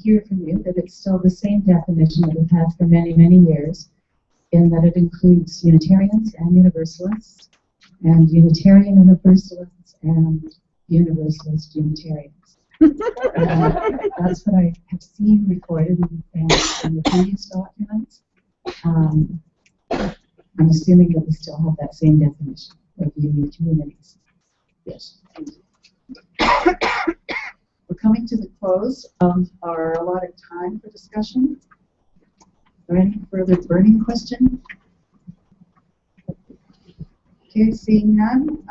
hear from you that it's still the same definition that we've had for many, many years, in that it includes Unitarians and Universalists, and Unitarian Universalists, and Universalist Unitarians. That's what I have seen recorded in the previous documents. I'm assuming that we still have that same definition of UU communities. Yes. We're coming to the close of our allotted time for discussion. Are there any further burning questions? Okay, seeing none,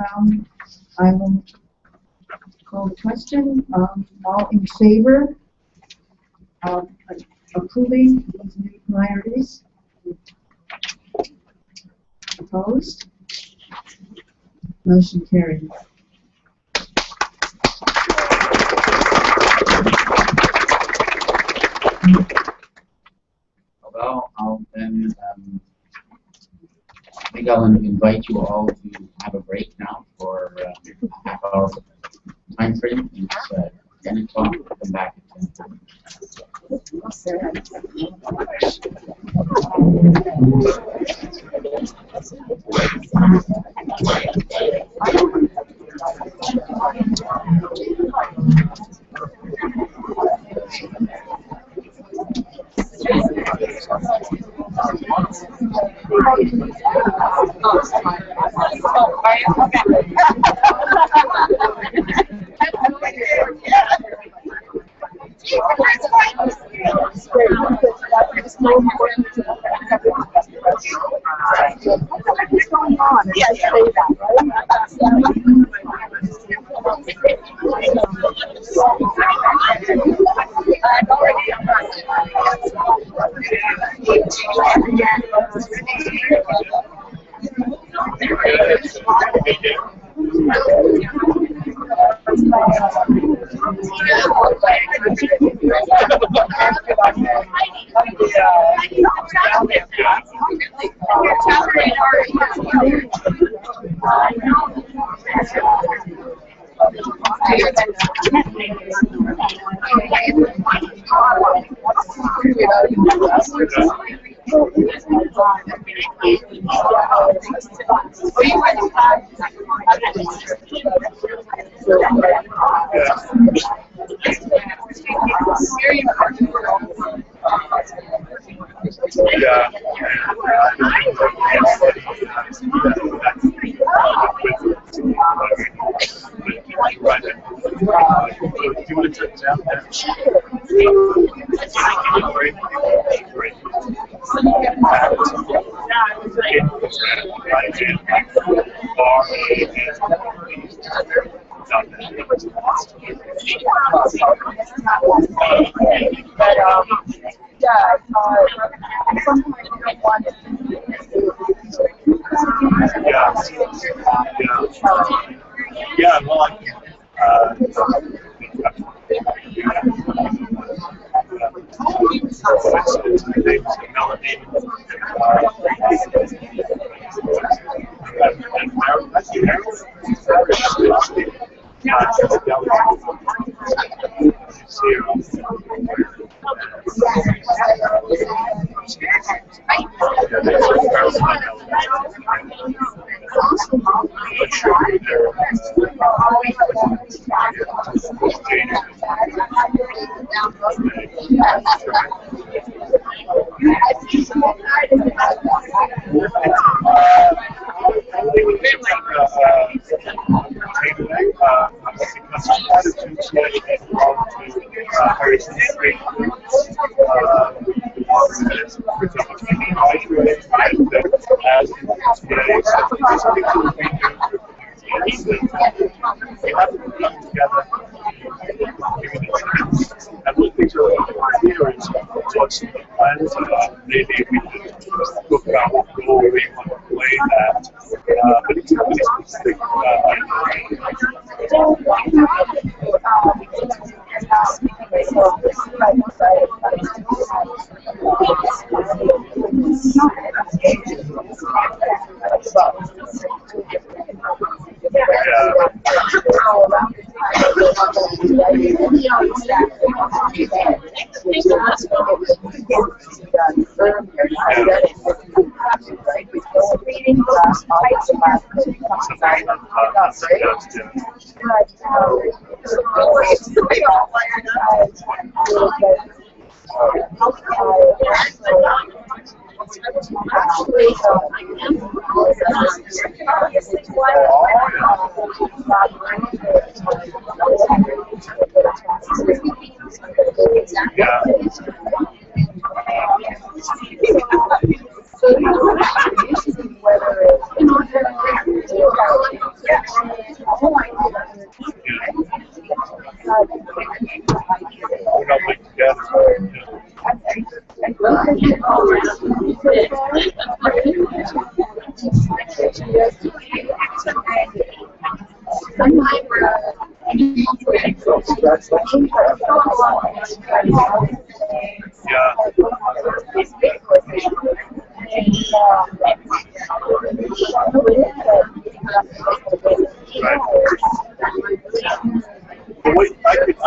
I will call the question. All in favor of approving these new priorities? Opposed? Motion carried. Well, I'll then I think I'll invite you all to have a break now for a half-hour time frame. It's 10 o'clock. We'll come back at 10:30.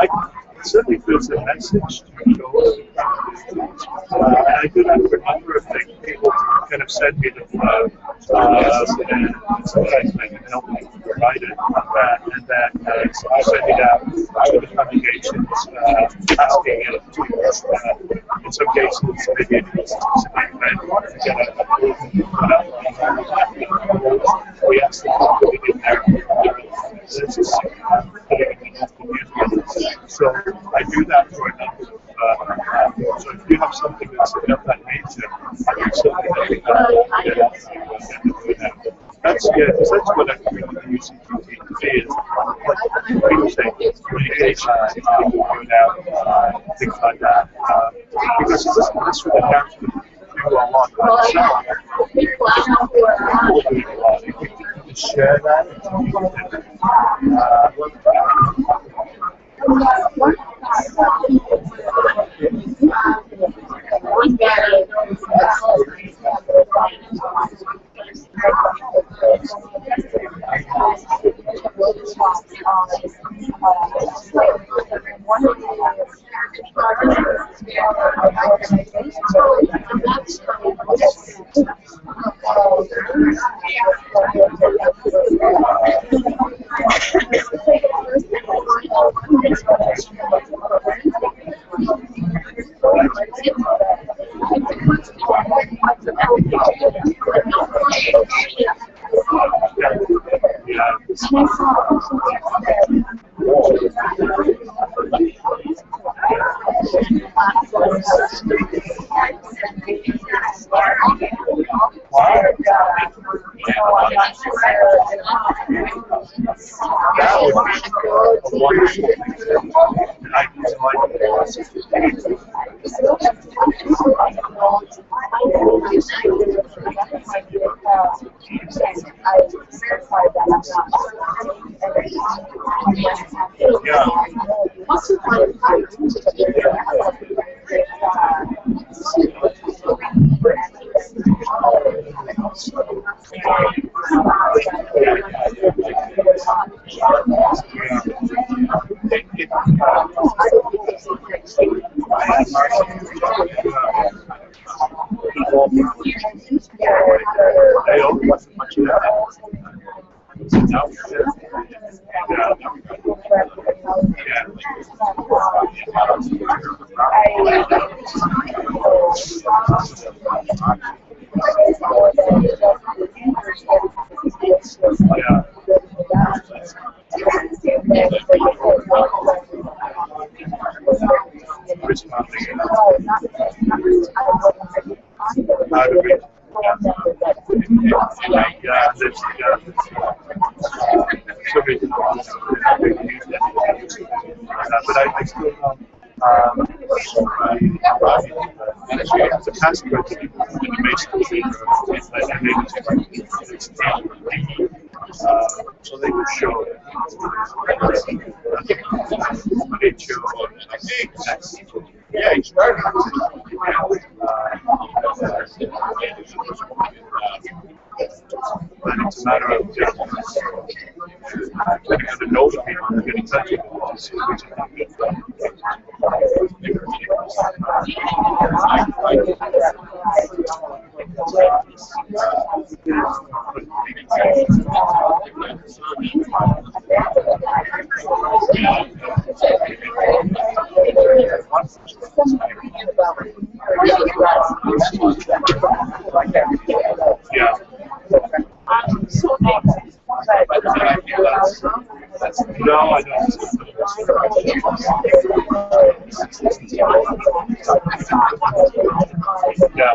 I certainly feel the message to those send me the and sometimes I can help you provide it, and then send it out to the congregations, asking if in some cases maybe it needs a specific event to get a we ask them to put it in there. So I do that for a number of so if you have something that's of that nature, I can certainly that's because that's what I really use CTT is. Like people say, communication, going out, things like that. Because this really helps to do a lot. Share that. But I still know the password to the basic so they would show yeah, he started. But it's a matter of getting to know the people and getting in touch with them to see which is not good. Yeah. No, I don't. Yeah.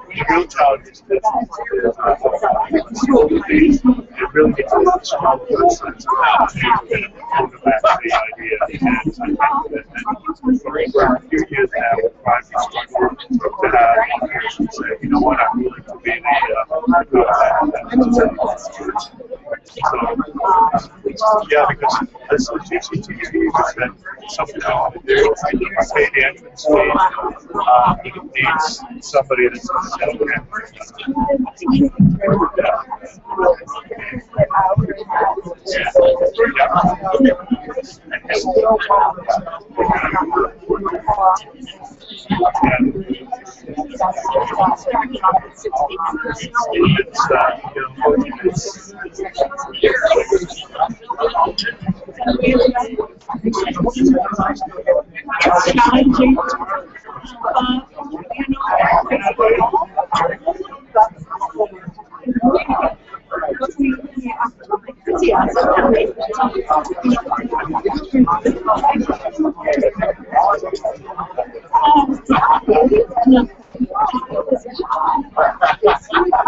The real challenge is that it really gets a strong sense of how to go back to the idea. And I think that for a few years now, we're finally struggling to have leaders who say, you know what, I'm willing to be yeah, because as the GCTV said, something I want to do. I pay the entrance fee. It needs somebody that's going to sell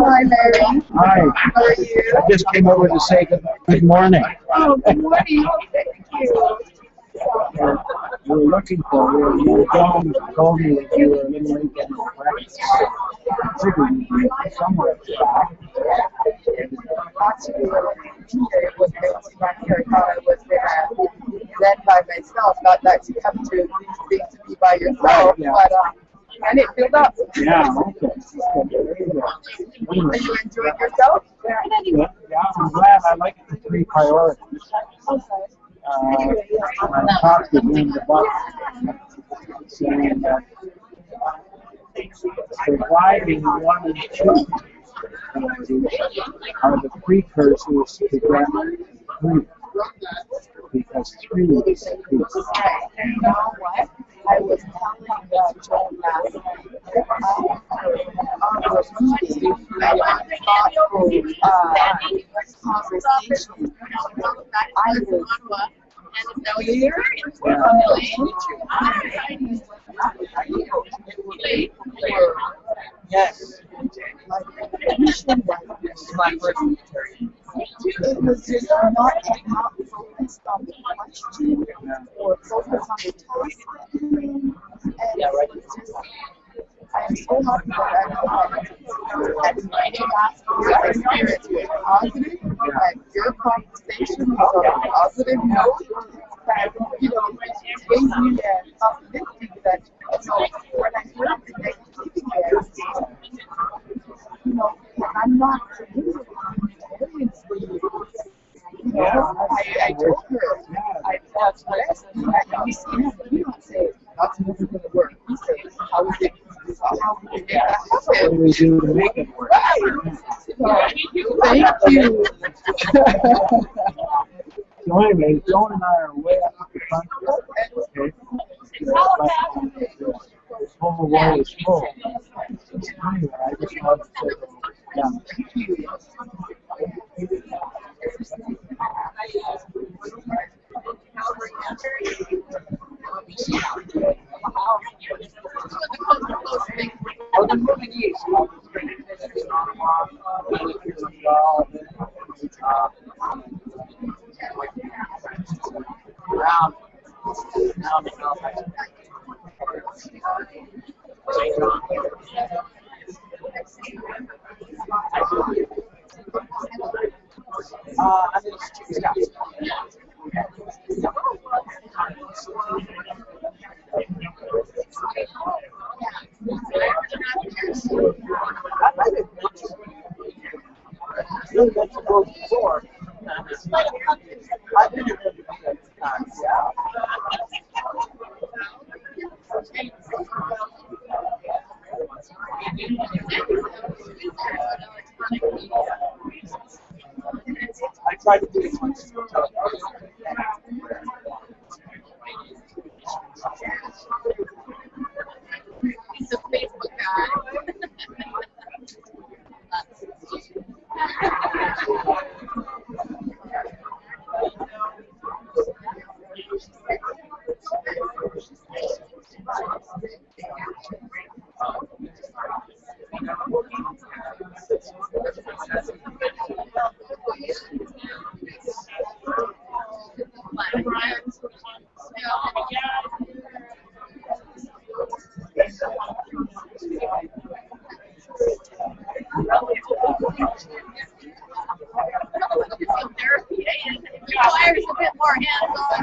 Hi, Mary. Hi. How are you? I just came over to say good morning. Oh, good morning. Thank you. We were looking for you. You told me that you were a little late getting to practice. I figured you'd be somewhere back. Actually, when I was back here, I thought I was there then by myself, not that you come to these things to be by yourself, Yeah. but and it filled up. Yeah, okay. Very good. Are you enjoying yourself? Yeah, I'm glad. I like the 3 priorities. I talked to Linda Buck saying that surviving 1 and 2 are the precursors to get 3. Because 3 is peace. You know what? I was telling Joan last night on the meeting, I had a thoughtful conversation. I was Yes. It was just not focused on the question or focused on the task at hand. And it was just, I'm so happy that at the end of last year, my experience was positive, and your conversation was on a positive note. And, you know, it gave me an uplifting that, you know, when I heard the negativity there, you know, I'm not experienced with you. You know, I told her I felt blessed, and you see him, you don't say, that's never going to work. You say, how we make that happen? What do we do to make it work? Right. Thank you. So anyway, Joan and I are way up the front. Okay. This whole wall is full. Anyway, I just wanted to say yeah. I tried to do it once. He's a Facebook guy. Requires a bit more hands-on.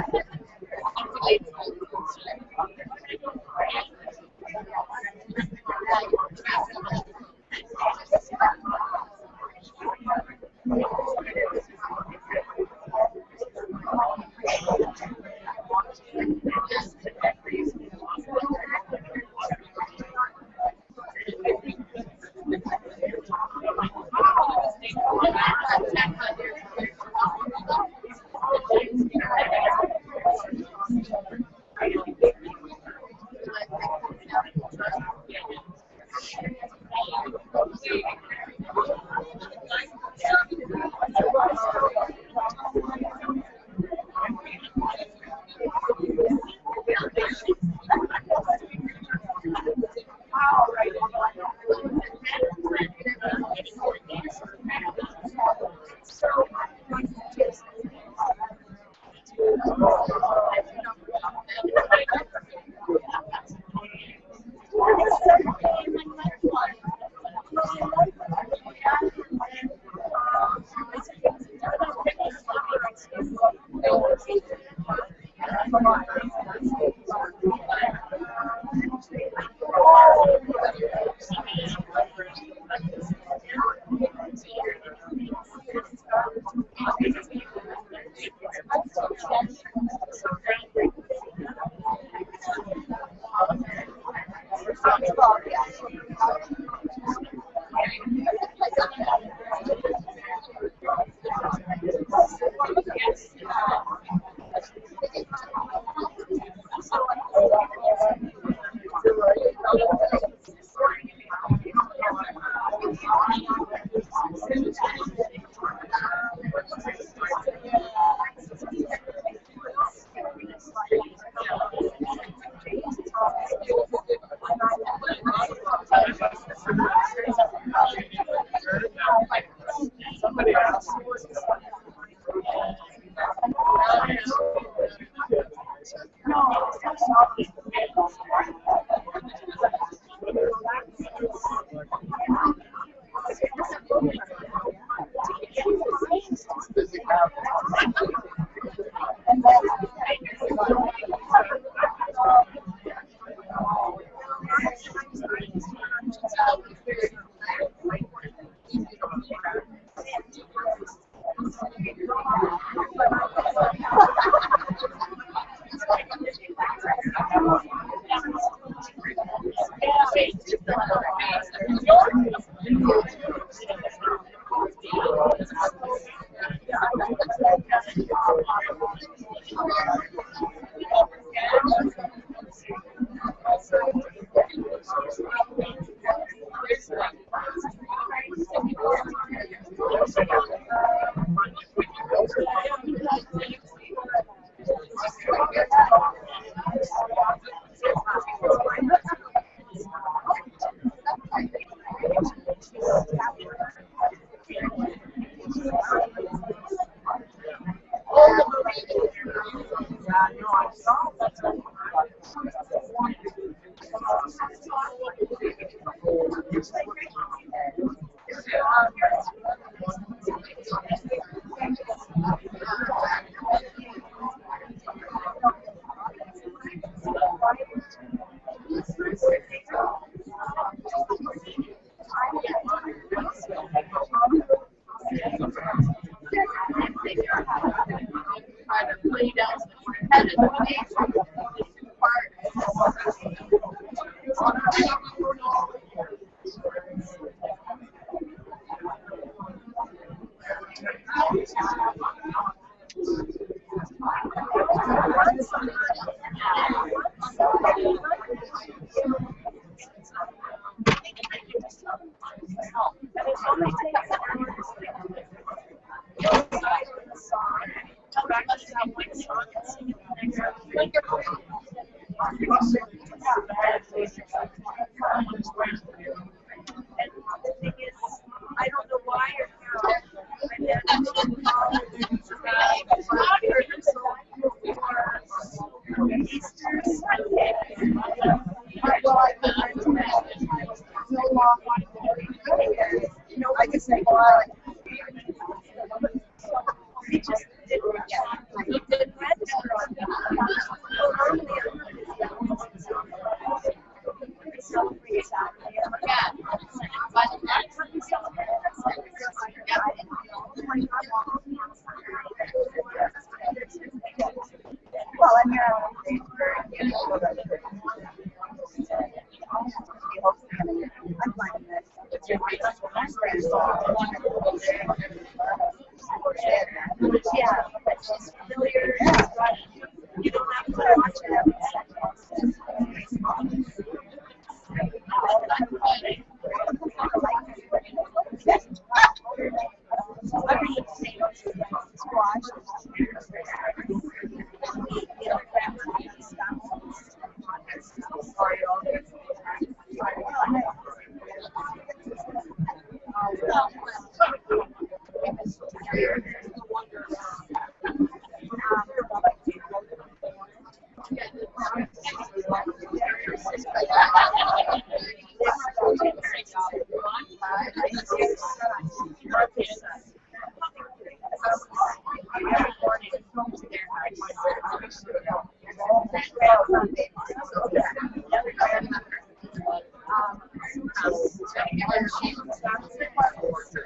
And she was not required to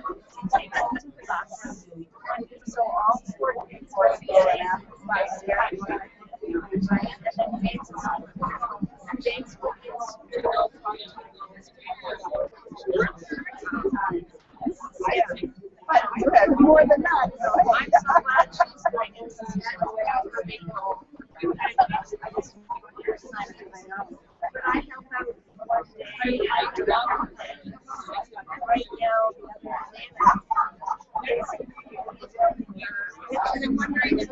take it to the doctor. And so all four days were last year. And James was on. James was but you had more than that. So I'm so glad she's going to be but I help out one day. Right now, and I'm wondering if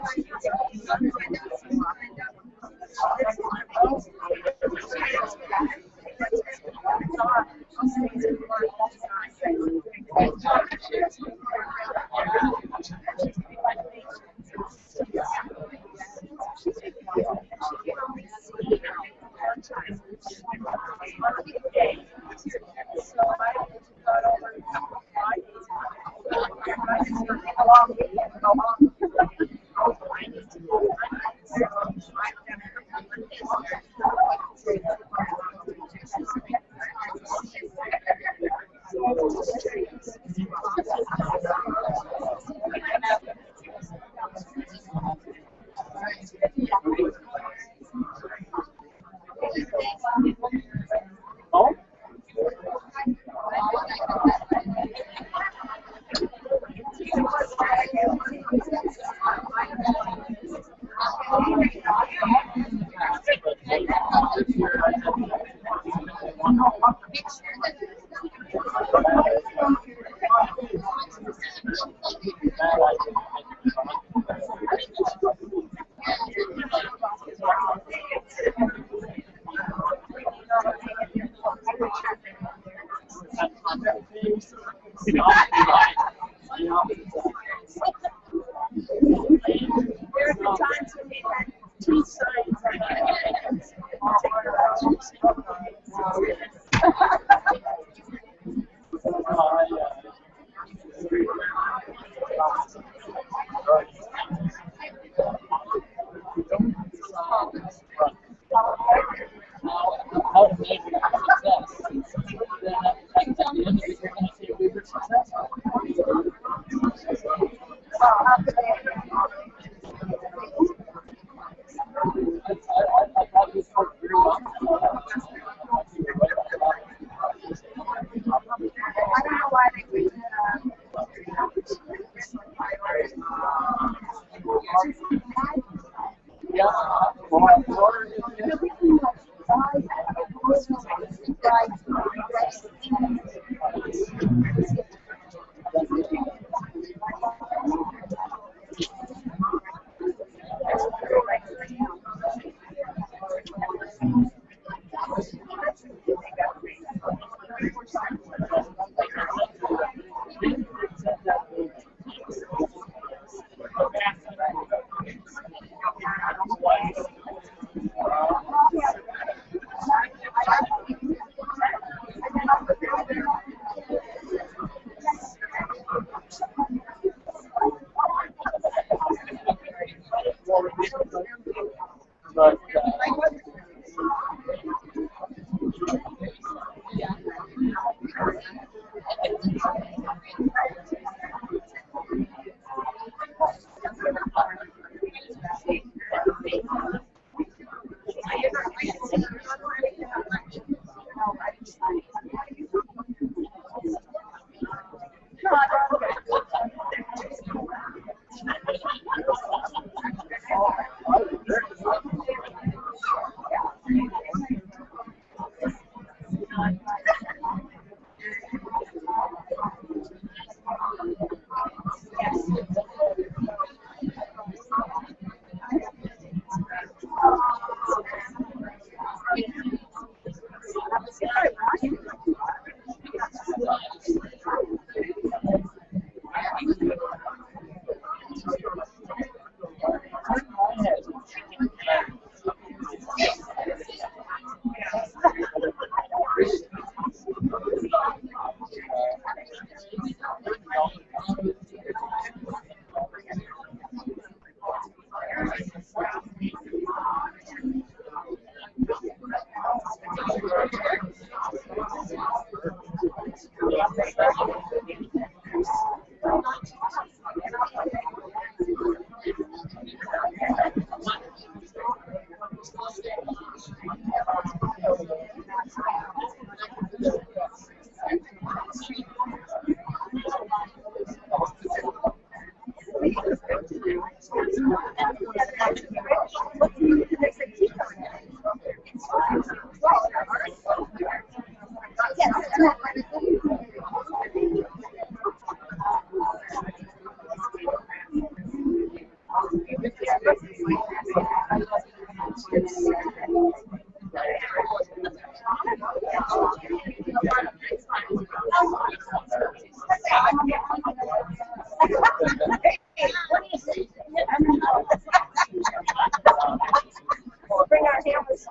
Bring our cameras.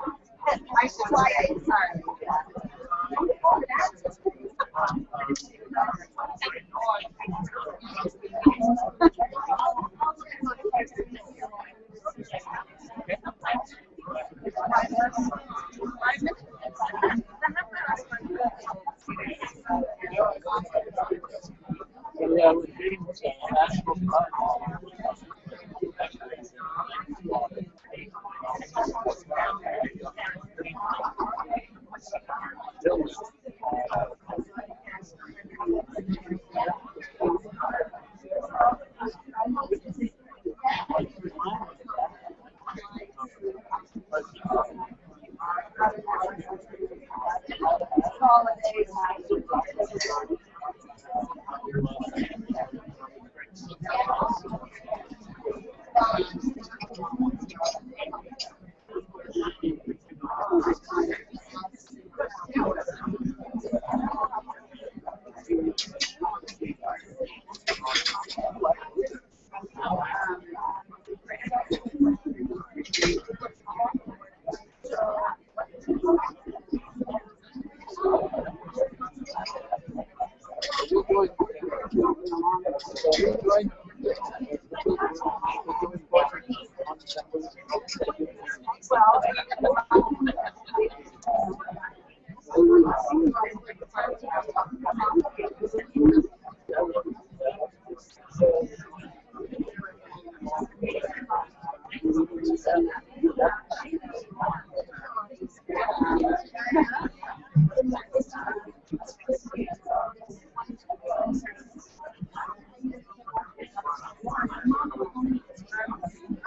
I should fly it. Sorry.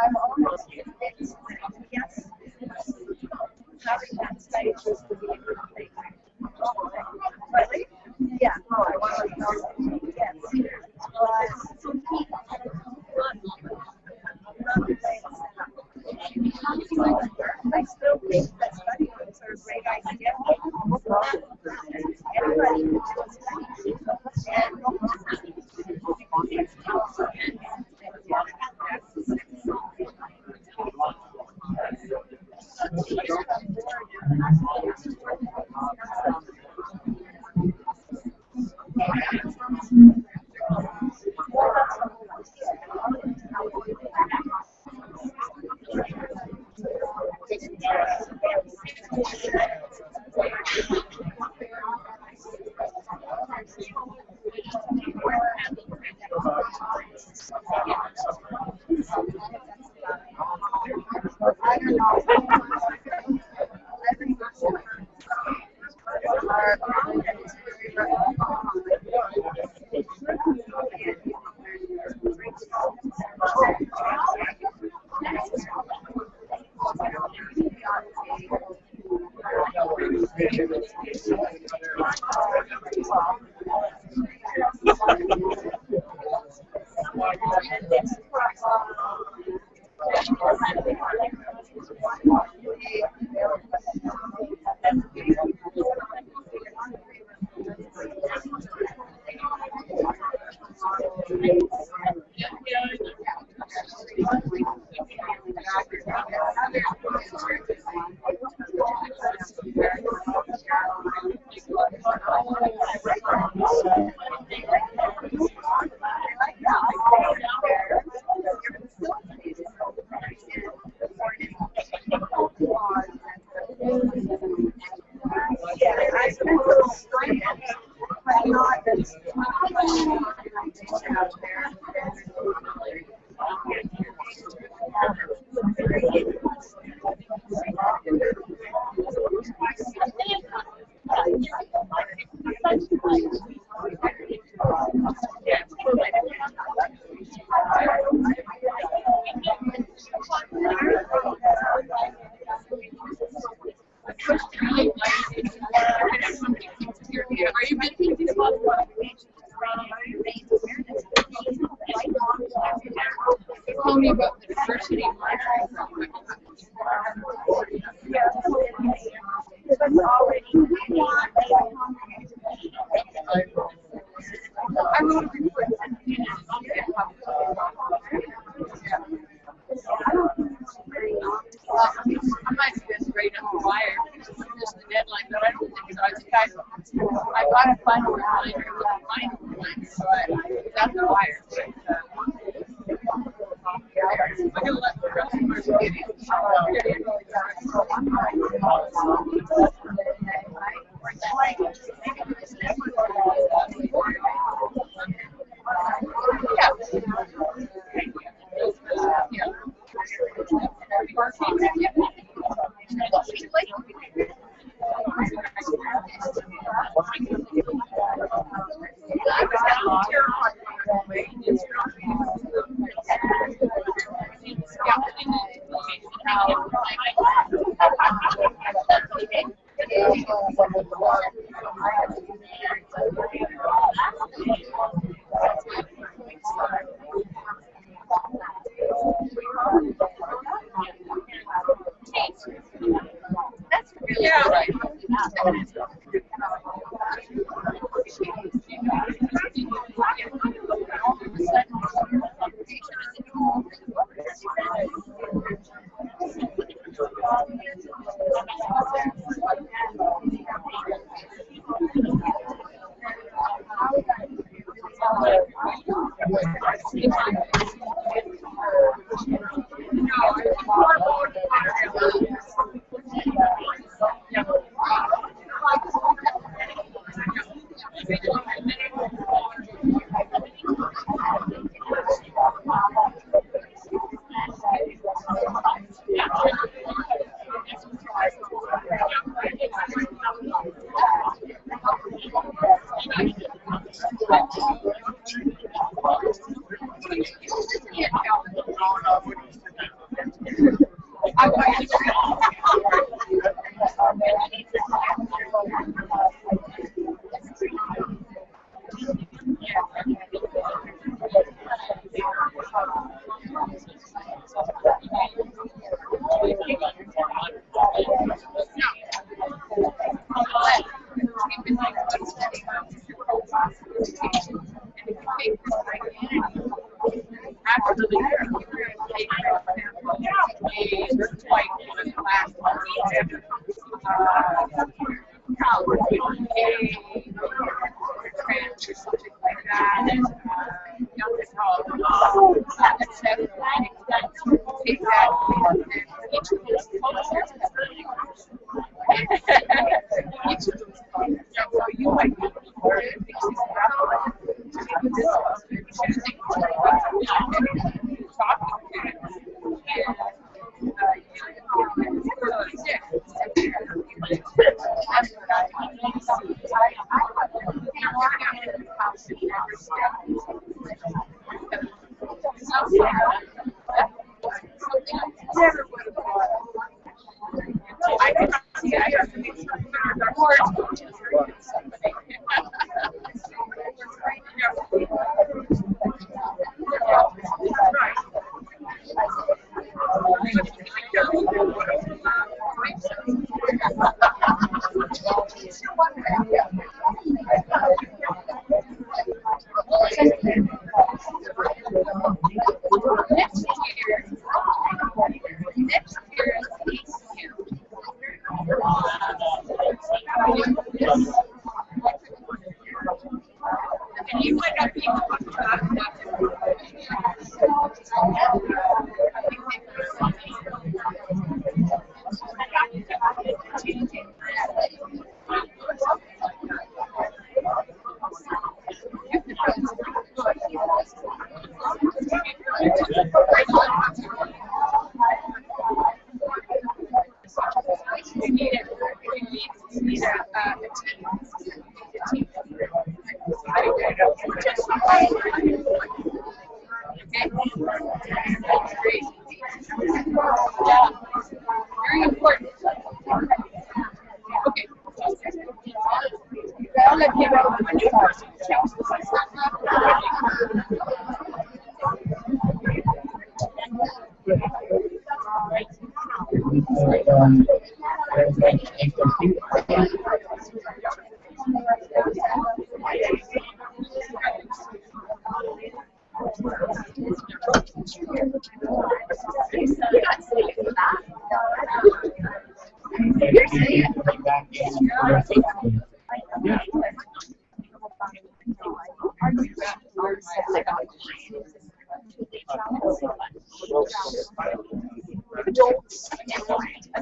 I'm almost convinced. Yes. Really? Yeah. Oh, I want to know. Yes. I still think that study groups are a great idea. Everybody can do a study. Tell me about the diversity. Because already I got a final reminder, so that's the wire. I'm gonna let the customers get in. That's really right.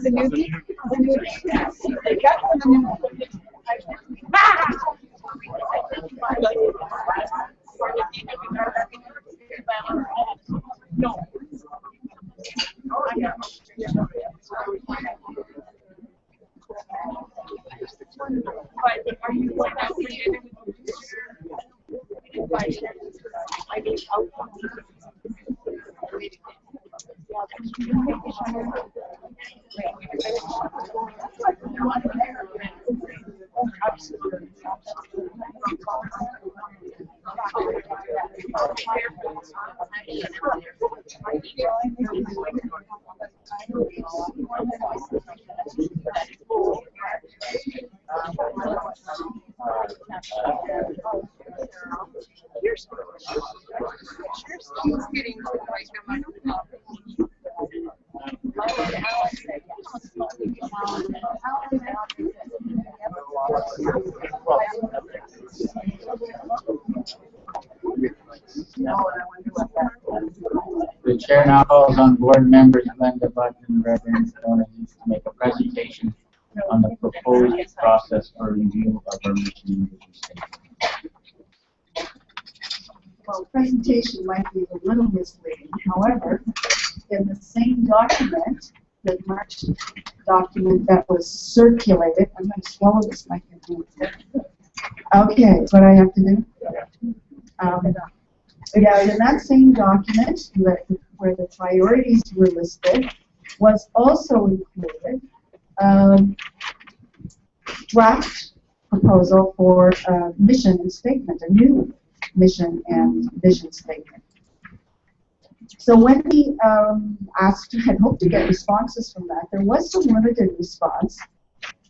the newbie? The newbie? Yes. They got one, the newbie. No. But are you going to be The chair now calls on board members Glenda Button and Reverend Fiona Heath to make a presentation on the proposed process for review of our mission and vision statement. Well, presentation might be a little misleading. However, in the same document, the March document that was circulated, I'm going to swallow this microphone. Okay, that's what I have to do. Yeah, in that same document where the priorities were listed was also included draft proposal for a mission statement, a new mission and vision statement. So when we had hoped to get responses from that, there was some limited response,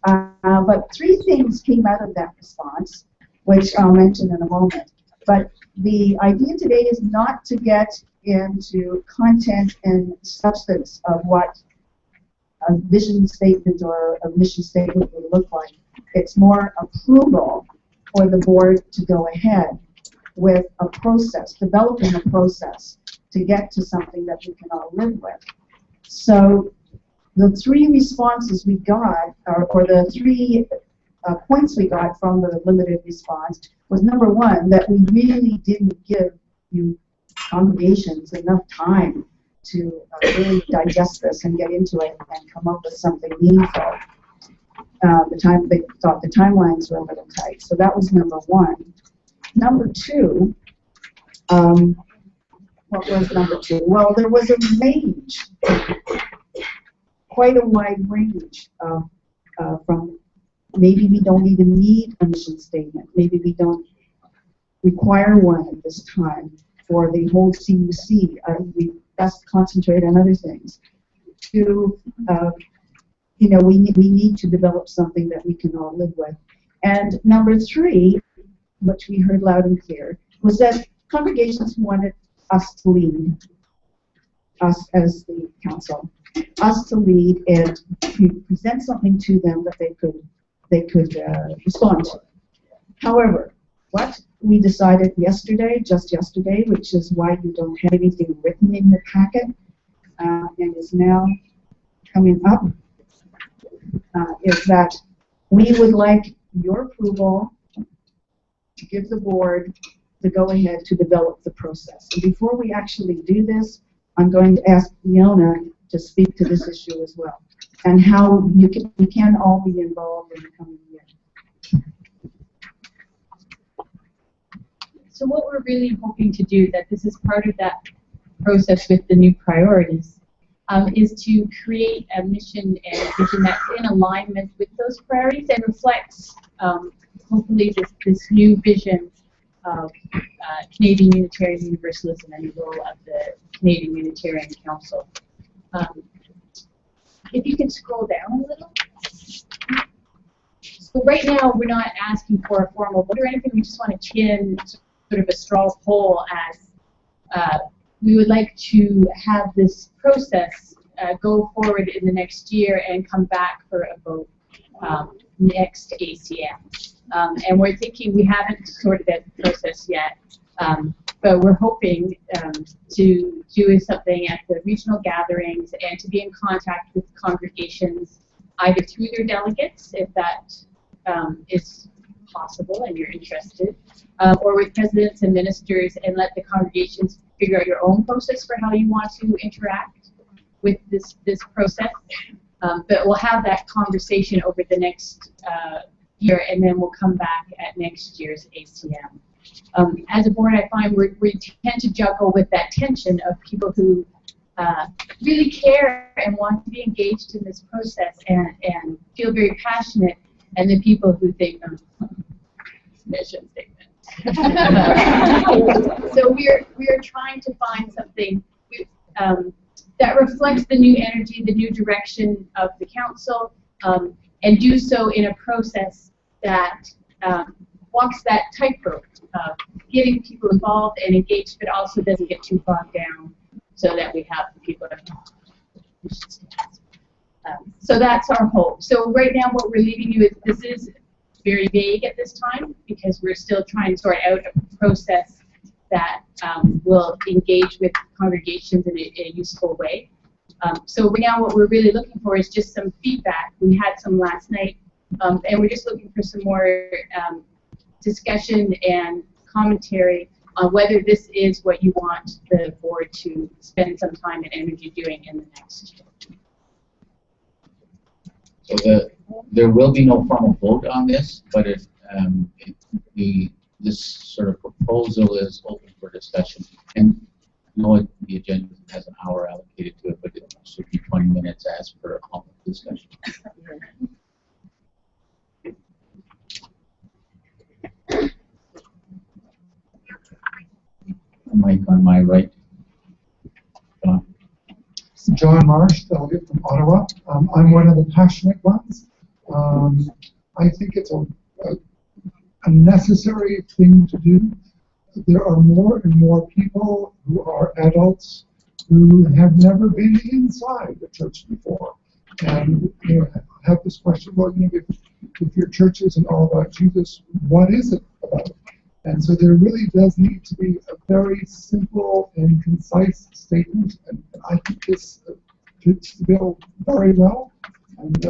but three things came out of that response, which I'll mention in a moment. But the idea today is not to get into content and substance of what a vision statement or a mission statement would look like. It's more approval for the board to go ahead with a process, developing a process to get to something that we can all live with. So the three responses we got, or the three points we got from the limited response was, number one, that we really didn't give you congregations enough time to really digest this and get into it and come up with something meaningful. They thought the timelines were a little tight, so that was number one. Number two, what was number two? Well, there was a range, quite a wide range from maybe we don't even need a mission statement, maybe we don't require one at this time for the whole CUC, we best concentrate on other things, to we need to develop something that we can all live with. And number three, which we heard loud and clear, was that congregations wanted us to lead, us as the council, us to lead and to present something to them that they could respond to. However, what we decided just yesterday, which is why you don't have anything written in your packet, and is now coming up, is that we would like your approval to give the board the go-ahead to develop the process. And before we actually do this, I'm going to ask Fiona to speak to this issue as well, and how we can all be involved in the coming year. So what we're really hoping to do, that this is part of that process with the new priorities, is to create a mission and vision that's in alignment with those priorities and reflects, hopefully, this new vision of Canadian Unitarian Universalism and the role of the Canadian Unitarian Council. If you can scroll down a little. So right now, we're not asking for a formal vote or anything. We just want to pin sort of a straw poll as we would like to have this process go forward in the next year and come back for a vote next ACM. And we're thinking, we haven't sorted out the process yet, but we're hoping to do something at the regional gatherings and to be in contact with congregations either through their delegates, if that is possible and you're interested, or with presidents and ministers, and let the congregations figure out your own process for how you want to interact with this process. But we'll have that conversation over the next year, and then we'll come back at next year's ACM. As a board, I find we tend to juggle with that tension of people who really care and want to be engaged in this process and feel very passionate, and the people who think, mission statement. So we're trying to find something that reflects the new energy, the new direction of the council, and do so in a process that walks that tightrope of getting people involved and engaged, but also doesn't get too bogged down, so that we have the people that so that's our hope. So right now what we're leaving you with, this is very vague at this time because we're still trying to sort out a process that will engage with congregations in a useful way. So right now what we're really looking for is just some feedback. We had some last night, and we're just looking for some more discussion and commentary on whether this is what you want the board to spend some time and energy doing in the next year. So there will be no formal vote on this, but this sort of proposal is open for discussion. And I know the agenda has an hour allocated to it, but it should be 20 minutes as per discussion. Mic on my right. John Marsh, delegate from Ottawa. I'm one of the passionate ones. I think it's a necessary thing to do. There are more and more people who are adults who have never been inside the church before. And have this question, well, if your church isn't all about Jesus, what is it about? And so there really does need to be a very simple and concise statement, and I think this fits the bill very well, and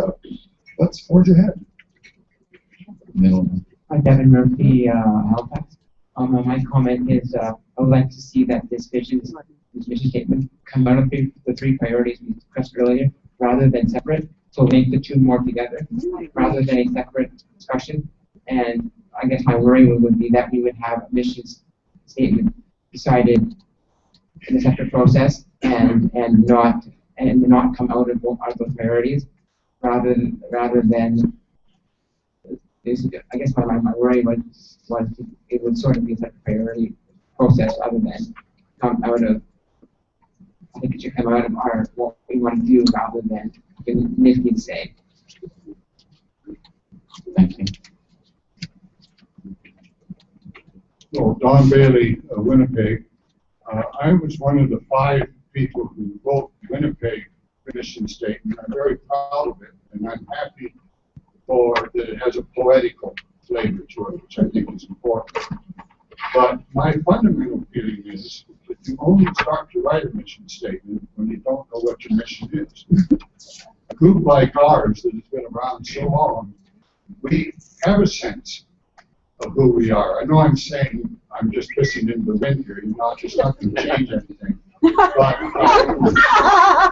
let's forge ahead. Hi, Devin Murphy, Halifax. My comment is I would like to see that this mission statement come out of the three priorities we discussed earlier, rather than separate, so make the two more together, rather than a separate discussion. And I guess my worry would be that we would have a mission statement decided in a separate process and not come out of those priorities, rather than I guess my worry was it would sort of be a separate priority process rather than come out of. I think it should come out of what we want to do rather than making the same. Thank you. So, Don Bailey, Winnipeg. I was one of the 5 people who wrote Winnipeg mission statement. I'm very proud of it, and I'm happy that it has a poetical flavor to it, which I think is important. But my fundamental feeling is that you only start to write a mission statement when you don't know what your mission is. A group like ours that has been around so long, we have a sense of who we are. I know I'm saying I'm just pissing in the wind here, it's not going to change anything. But I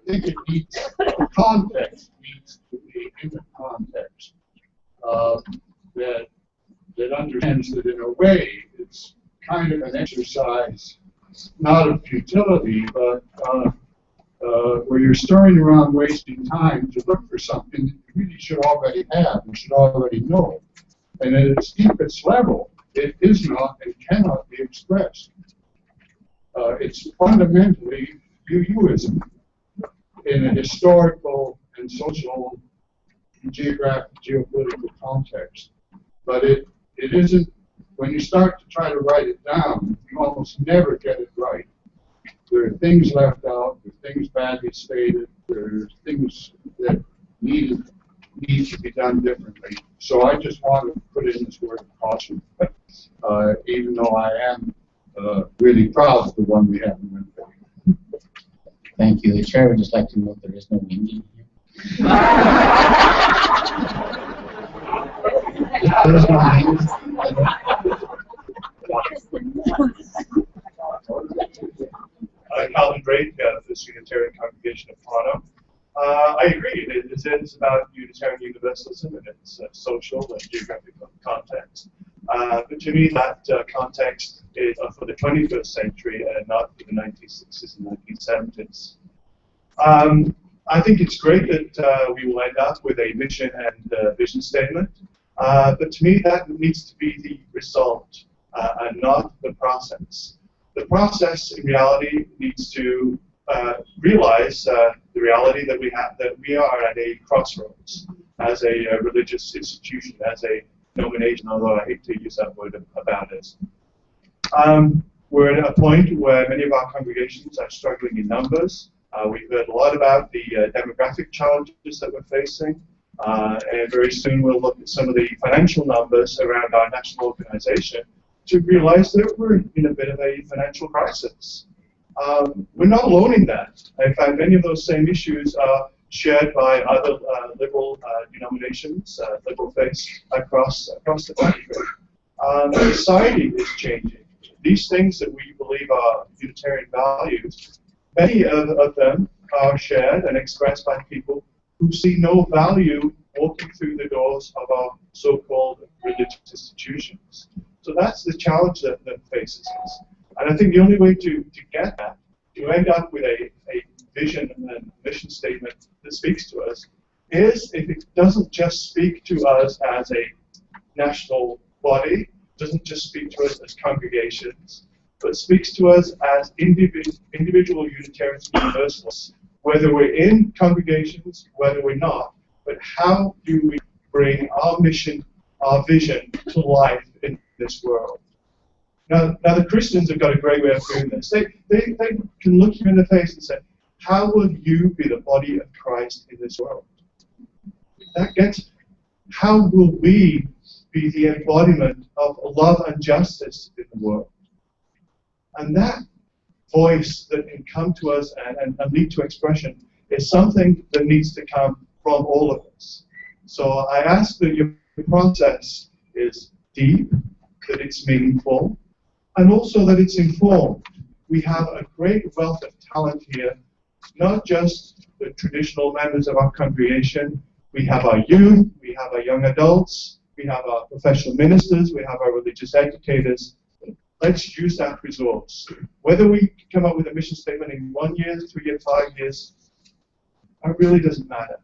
think it needs, the context needs to be in the context that understands that in a way it's kind of an exercise, not of futility, but where you're stirring around wasting time to look for something that you really should already have and should already know. And at its deepest level, it is not and cannot be expressed. It's fundamentally UUism in a historical and social and geographic, geopolitical context. But it isn't, when you start to try to write it down, you almost never get it right. There are things left out, there are things badly stated, there's things that need to be done differently. So I just want to put in this word of caution, even though I am really proud of the one we have in Winnipeg. Thank you. The chair would just like to note there is no Indian here. There's my Calvin Drake, this Unitarian Congregation of Toronto. I agree. It is about Unitarian Universalism and its social and geographical context. But to me, that context is for the 21st century and not for the 1960s and 1970s. I think it's great that we will end up with a mission and vision statement. But to me, that needs to be the result and not the process. The process, in reality, needs to realize the reality that we have, that we are at a crossroads as a religious institution, as a denomination, although I hate to use that word about it. We're at a point where many of our congregations are struggling in numbers. We've heard a lot about the demographic challenges that we're facing, and very soon we'll look at some of the financial numbers around our national organization to realize that we're in a bit of a financial crisis. We're not alone in that. In fact, many of those same issues are shared by other liberal denominations, liberal faiths across the country. Society is changing. These things that we believe are Unitarian values, many of them are shared and expressed by people who see no value walking through the doors of our so-called religious institutions. So that's the challenge that faces us. And I think the only way to get that, to end up with a vision and mission statement that speaks to us, is if it doesn't just speak to us as a national body, doesn't just speak to us as congregations, but speaks to us as individual Unitarians and Universalists, whether we're in congregations, whether we're not, but how do we bring our mission, our vision to life in this world? Now the Christians have got a great way of doing this. They can look you in the face and say, how will you be the body of Christ in this world? That gets, how will we be the embodiment of love and justice in the world? And that voice that can come to us and lead to expression is something that needs to come from all of us. So I ask that your process is deep, that it's meaningful, and also that it's informed. We have a great wealth of talent here, not just the traditional members of our congregation. We have our youth, we have our young adults, we have our professional ministers, we have our religious educators. Let's use that resource. Whether we come up with a mission statement in 1 year, 3 years, 5 years, it really doesn't matter.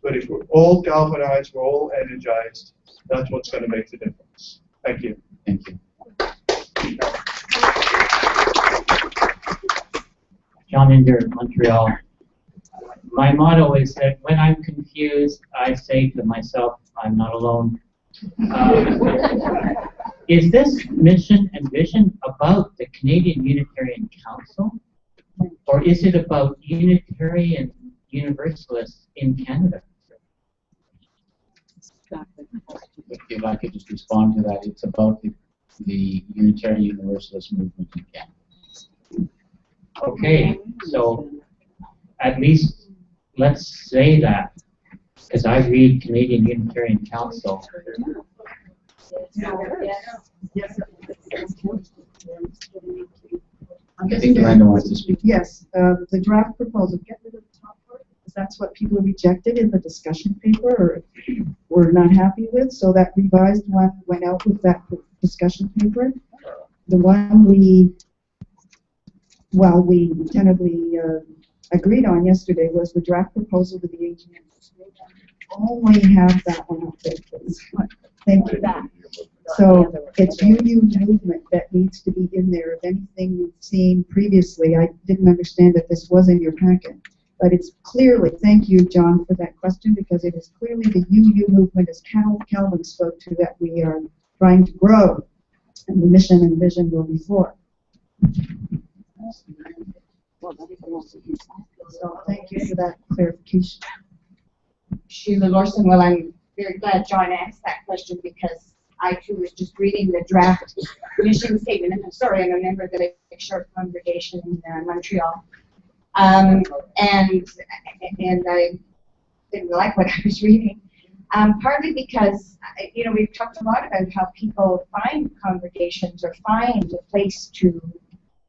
But if we're all galvanized, we're all energized, that's what's going to make the difference. Thank you. Thank you. John Ender, Montreal. My motto is that when I'm confused, I say to myself, I'm not alone. Is this mission and vision about the Canadian Unitarian Council, or is it about Unitarian Universalists in Canada? If I could just respond to that, it's about the Unitarian Universalist movement in Canada. Okay, so at least let's say that, because I read Canadian Unitarian Council. I think Miranda wants to speak. Yes, the draft proposal, get rid of the top part, because that's what people rejected in the discussion paper or were not happy with, so that revised one went out with that discussion paper. The one we tentatively agreed on yesterday was the draft proposal to the AGM. Only have that one up there, please. Thank you. So it's UU movement that needs to be in there. If anything you've seen previously, I didn't understand that this was in your packet. But it's clearly, thank you, John, for that question, because it is clearly the UU movement, as Calvin spoke to, that we are trying to grow. And the mission and vision go before. So thank you for that clarification. Sheila Lorson, well, I'm very glad John asked that question because I too was just reading the draft mission statement. And I'm sorry, I'm a member of the Lake Shore congregation in Montreal. And I didn't like what I was reading. Partly because, we've talked a lot about how people find congregations or find a place to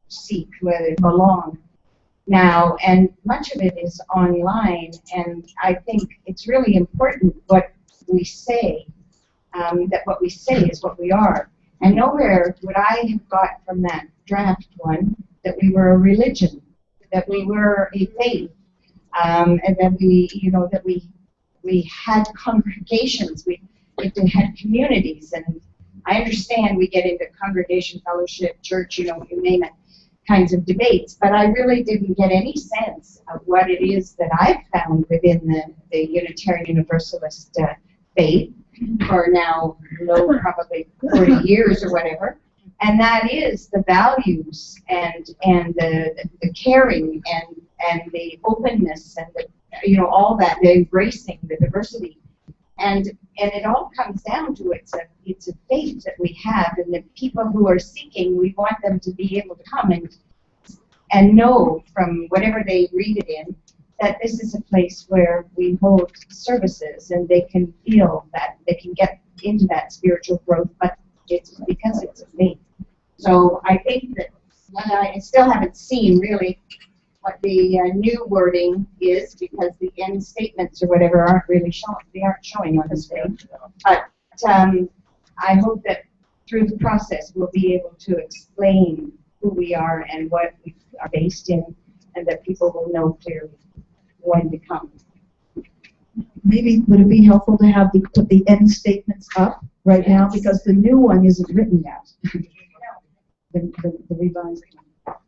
seek, whether they belong now, and much of it is online, and I think it's really important what we say, that what we say is what we are. And nowhere would I have got from that draft one that we were a religion, that we were a faith, and that we had congregations, we had communities, and I understand we get into congregation, fellowship, church, you name it, kinds of debates, but I really didn't get any sense of what it is that I've found within the Unitarian Universalist faith for now, probably 40 years or whatever, and that is the values and the caring and the openness and the, all that, the embracing the diversity. And it all comes down to it's a faith that we have, and the people who are seeking, we want them to be able to come and know from whatever they read it in that this is a place where we hold services and they can feel that they can get into that spiritual growth, but it's because it's a faith. So I think that I still haven't seen really what the new wording is, because the end statements or whatever aren't really showing. They aren't showing on this page. But I hope that through the process we'll be able to explain who we are and what we are based in, and that people will know clearly when to come. Maybe would it be helpful to have put the end statements up right now, because the new one isn't written yet. the revised one.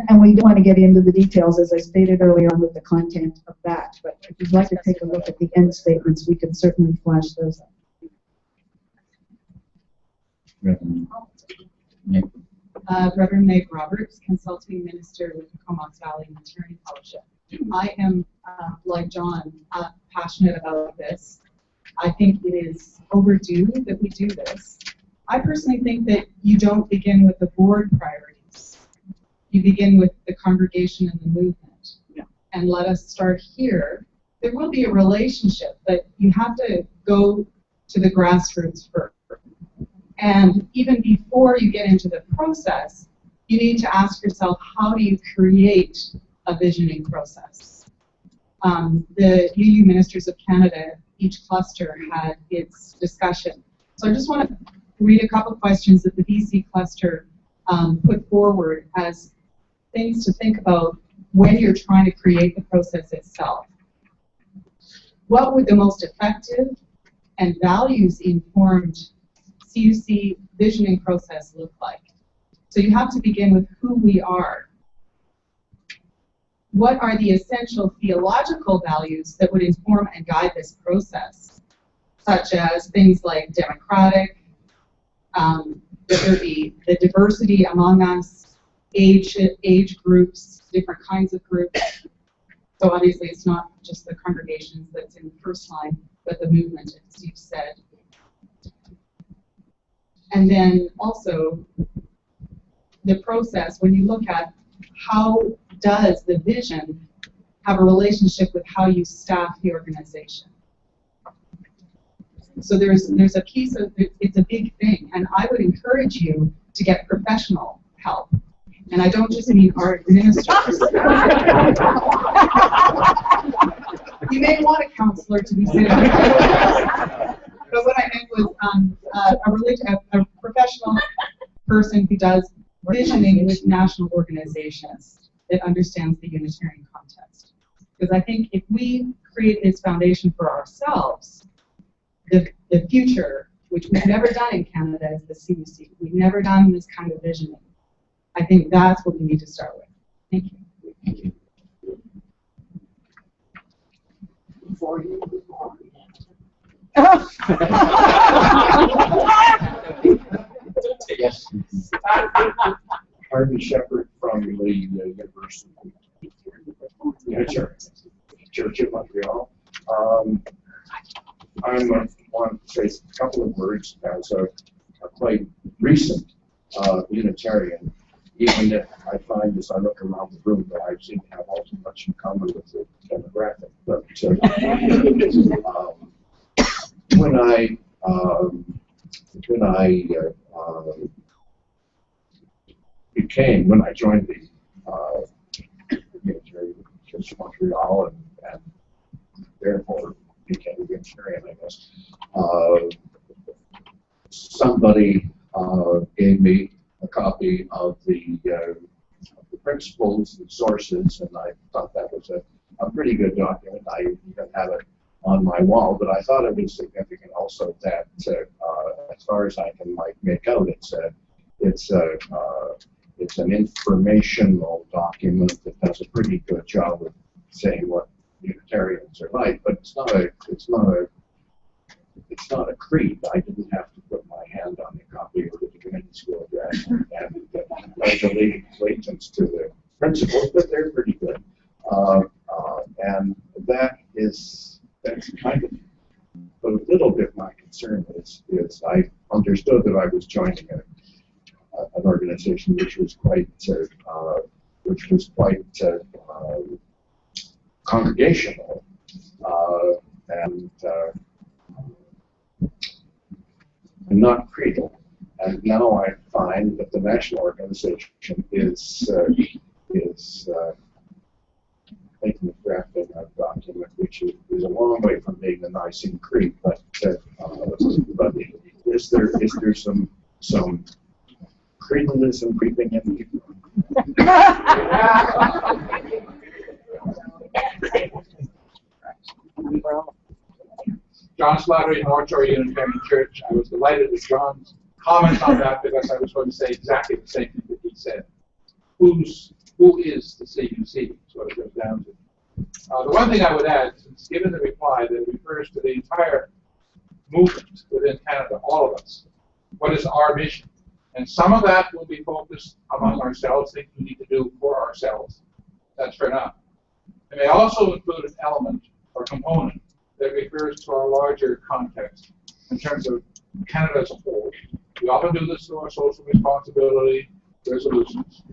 And we don't want to get into the details, as I stated earlier on, with the content of that. But if you'd like to take a look at the end statements, we can certainly flash those up. Reverend Meg Roberts, Consulting Minister with the Comox Valley Unitarian Fellowship. I am, like John, passionate about this. I think it is overdue that we do this. I personally think that you don't begin with the board priorities. You begin with the congregation and the movement. Yeah. And let us start here. There will be a relationship, but you have to go to the grassroots first. And even before you get into the process, you need to ask yourself, how do you create a visioning process? The UU Ministers of Canada, each cluster had its discussion. So I just want to read a couple questions that the BC cluster put forward as things to think about when you're trying to create the process itself. What would the most effective and values-informed CUC visioning process look like? So you have to begin with who we are. What are the essential theological values that would inform and guide this process, such as things like democratic, that there be the diversity among us, age groups, different kinds of groups. So obviously it's not just the congregations that's in the first line, but the movement, as you've said. And then also the process, when you look at how does the vision have a relationship with how you staff the organization. So there's a piece of, it's a big thing, and I would encourage you to get professional help. And I don't just mean our ministers. You may want a counselor to be sitting there. But what I meant was a professional person who does visioning with national organizations that understands the Unitarian context. Because I think if we create this foundation for ourselves, the future, which we've never done in Canada as the CUC, we've never done this kind of visioning. I think that's what we need to start with. Thank you. Thank you. Before you move on. Yes. Harvey Shepherd from the University Church of Montreal. I want to say a couple of words as a quite recent Unitarian, even if I find as I look around the room that I seem to have all too much in common with the demographic. But when I joined the Unitarian Church of Montreal and therefore became a Unitarian, I guess, somebody gave me a copy of the principles and sources, and I thought that was a pretty good document. I even have it on my wall, but I thought it was significant also that as far as I can make out, it's an informational document that does a pretty good job of saying what Unitarians are like, but it's not a creed. I didn't have to put my hand on a copy of the divinity school address and pledge allegiance to the principles, but they're pretty good. And that's kind of a little bit my concern is I understood that I was joining an organization which was quite congregational and not creedal. And now I find that the national organization is making a drafting a document which is a long way from being the Nicene Creed, but is there some creedalism creeping in here? John Slattery, North Shore Unitarian Church. I was delighted with John's comments on that because I was going to say exactly the same thing that he said. Who is the CUC? Is what it goes down to. The one thing I would add, since given the reply that refers to the entire movement within Canada, all of us, what is our mission? And some of that will be focused among ourselves, things we need to do for ourselves. That's fair enough. It may also include an element or component that refers to our larger context in terms of Canada as a whole. We often do this through our social responsibility resolutions.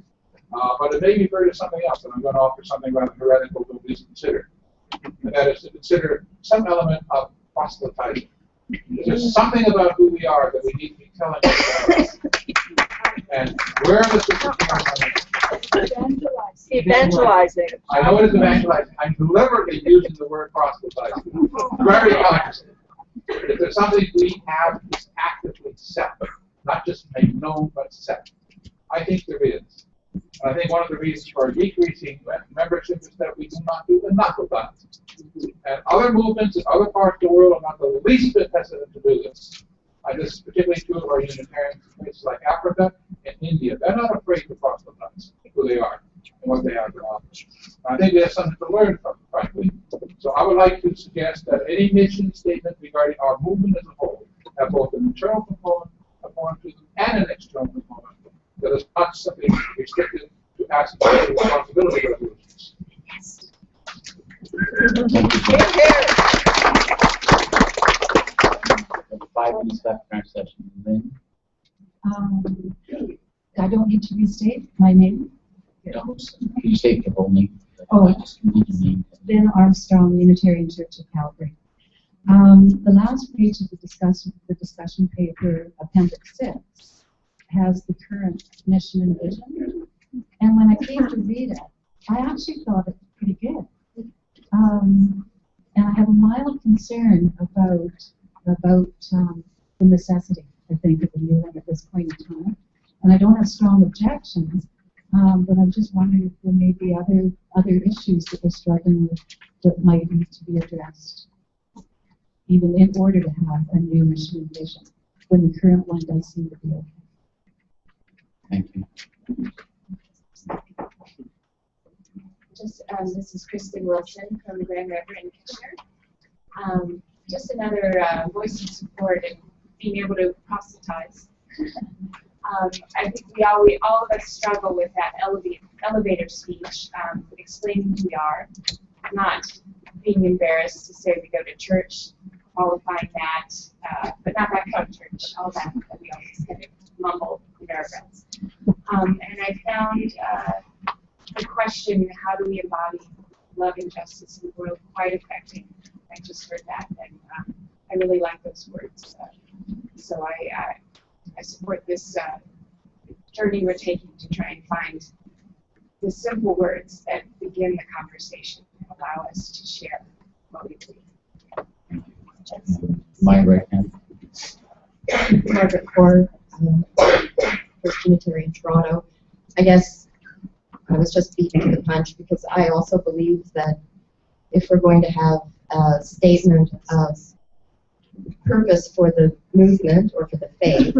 But it may refer to something else, and I'm going to offer something rather heretical to at least consider. And that is to consider some element of proselytizing. There's something about who we are that we need to be telling people. And where the Evangelizing. I know it is evangelizing. I'm deliberately using the word proselytizing. Very consciously. If there's something we have to actively set, not just make known, but set. I think there is. And I think one of the reasons for decreasing membership is that we do not do enough of that. And other movements in other parts of the world are not the least bit hesitant to do this. This is particularly true of our Unitarians in places like Africa and India. They're not afraid to proselytize who they are and what they have to offer. I think we have something to learn from, frankly. So I would like to suggest that any mission statement regarding our movement as a whole have both an internal component and an external component that is not simply restricted to asking responsibility resolutions. Five minutes left in our session. Lynn? I don't need to restate my name. No. Can you state your whole name? Oh, Lynn Armstrong, Unitarian Church of Calgary. The last page of the discussion paper, Appendix 6, has the current mission and vision. And when I came to read it, I actually thought it was pretty good. And I have a mild concern about the necessity, I think, of a new one at this point in time. And I don't have strong objections, but I'm just wondering if there may be other issues that we're struggling with that might need to be addressed, even in order to have a new mission and vision, when the current one does seem to be okay. Thank you. This is Kristen Wilson from the Grand River in Kitchener. Just another voice of support in being able to proselytize. I think all of us struggle with that elevator speech, explaining who we are, not being embarrassed to say we go to church, qualifying that, but not that kind of church, all that we always kind of mumble in our breaths. And I found the question, how do we embody love and justice in the world, quite affecting. I just heard that, and I really like those words. So I support this journey we're taking to try and find the simple words that begin the conversation and allow us to share what we believe. My right hand. Margaret Core, First Unitarian Toronto. I guess I was just beating to the punch because I also believe that if we're going to have a statement of purpose for the movement or for the faith,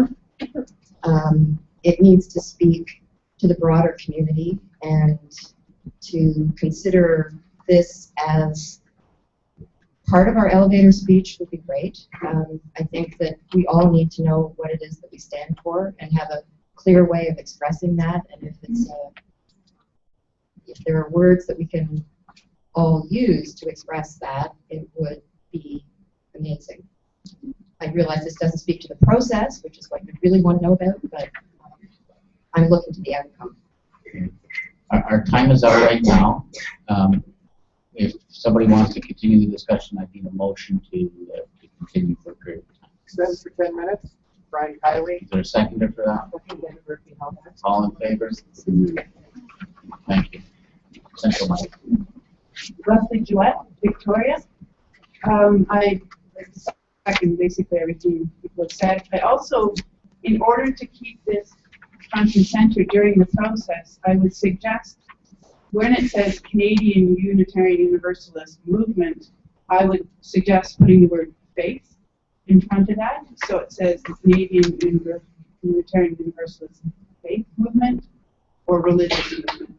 it needs to speak to the broader community, and to consider this as part of our elevator speech would be great. I think that we all need to know what it is that we stand for and have a clear way of expressing that, and if there are words that we can all use to express that, it would be amazing. I realize this doesn't speak to the process, which is what you really want to know about, but I'm looking to the outcome. Our time is up right now. If somebody wants to continue the discussion, I need a motion to continue for a period of time. Extend for 10 minutes. Brian Kiley. Is there a seconder for that? All in favor? Thank you. Central Mike. Leslie Jewett, Victoria. I second basically everything people have said. I also, in order to keep this front and center during the process, I would suggest when it says Canadian Unitarian Universalist Movement, I would suggest putting the word faith in front of that. So it says the Canadian Unitarian Universalist Faith Movement or Religious Movement.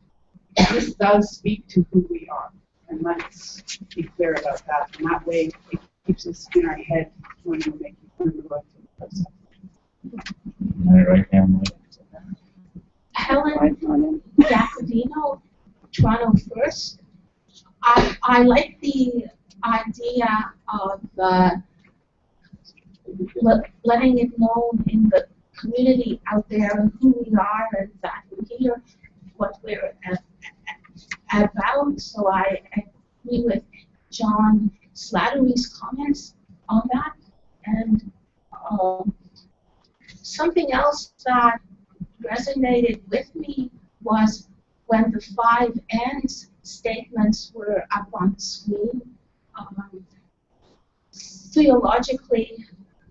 This does speak to who we are, and let's be clear about that. And that way it keeps us in our head when we're going through the process. My right hand. Helen Jacobino, Toronto First. I like the idea of letting it known in the community out there who we are and that we're here, what we're about. So I agree with John Slattery's comments on that. And something else that resonated with me was when the 5 ends statements were up on the screen. Theologically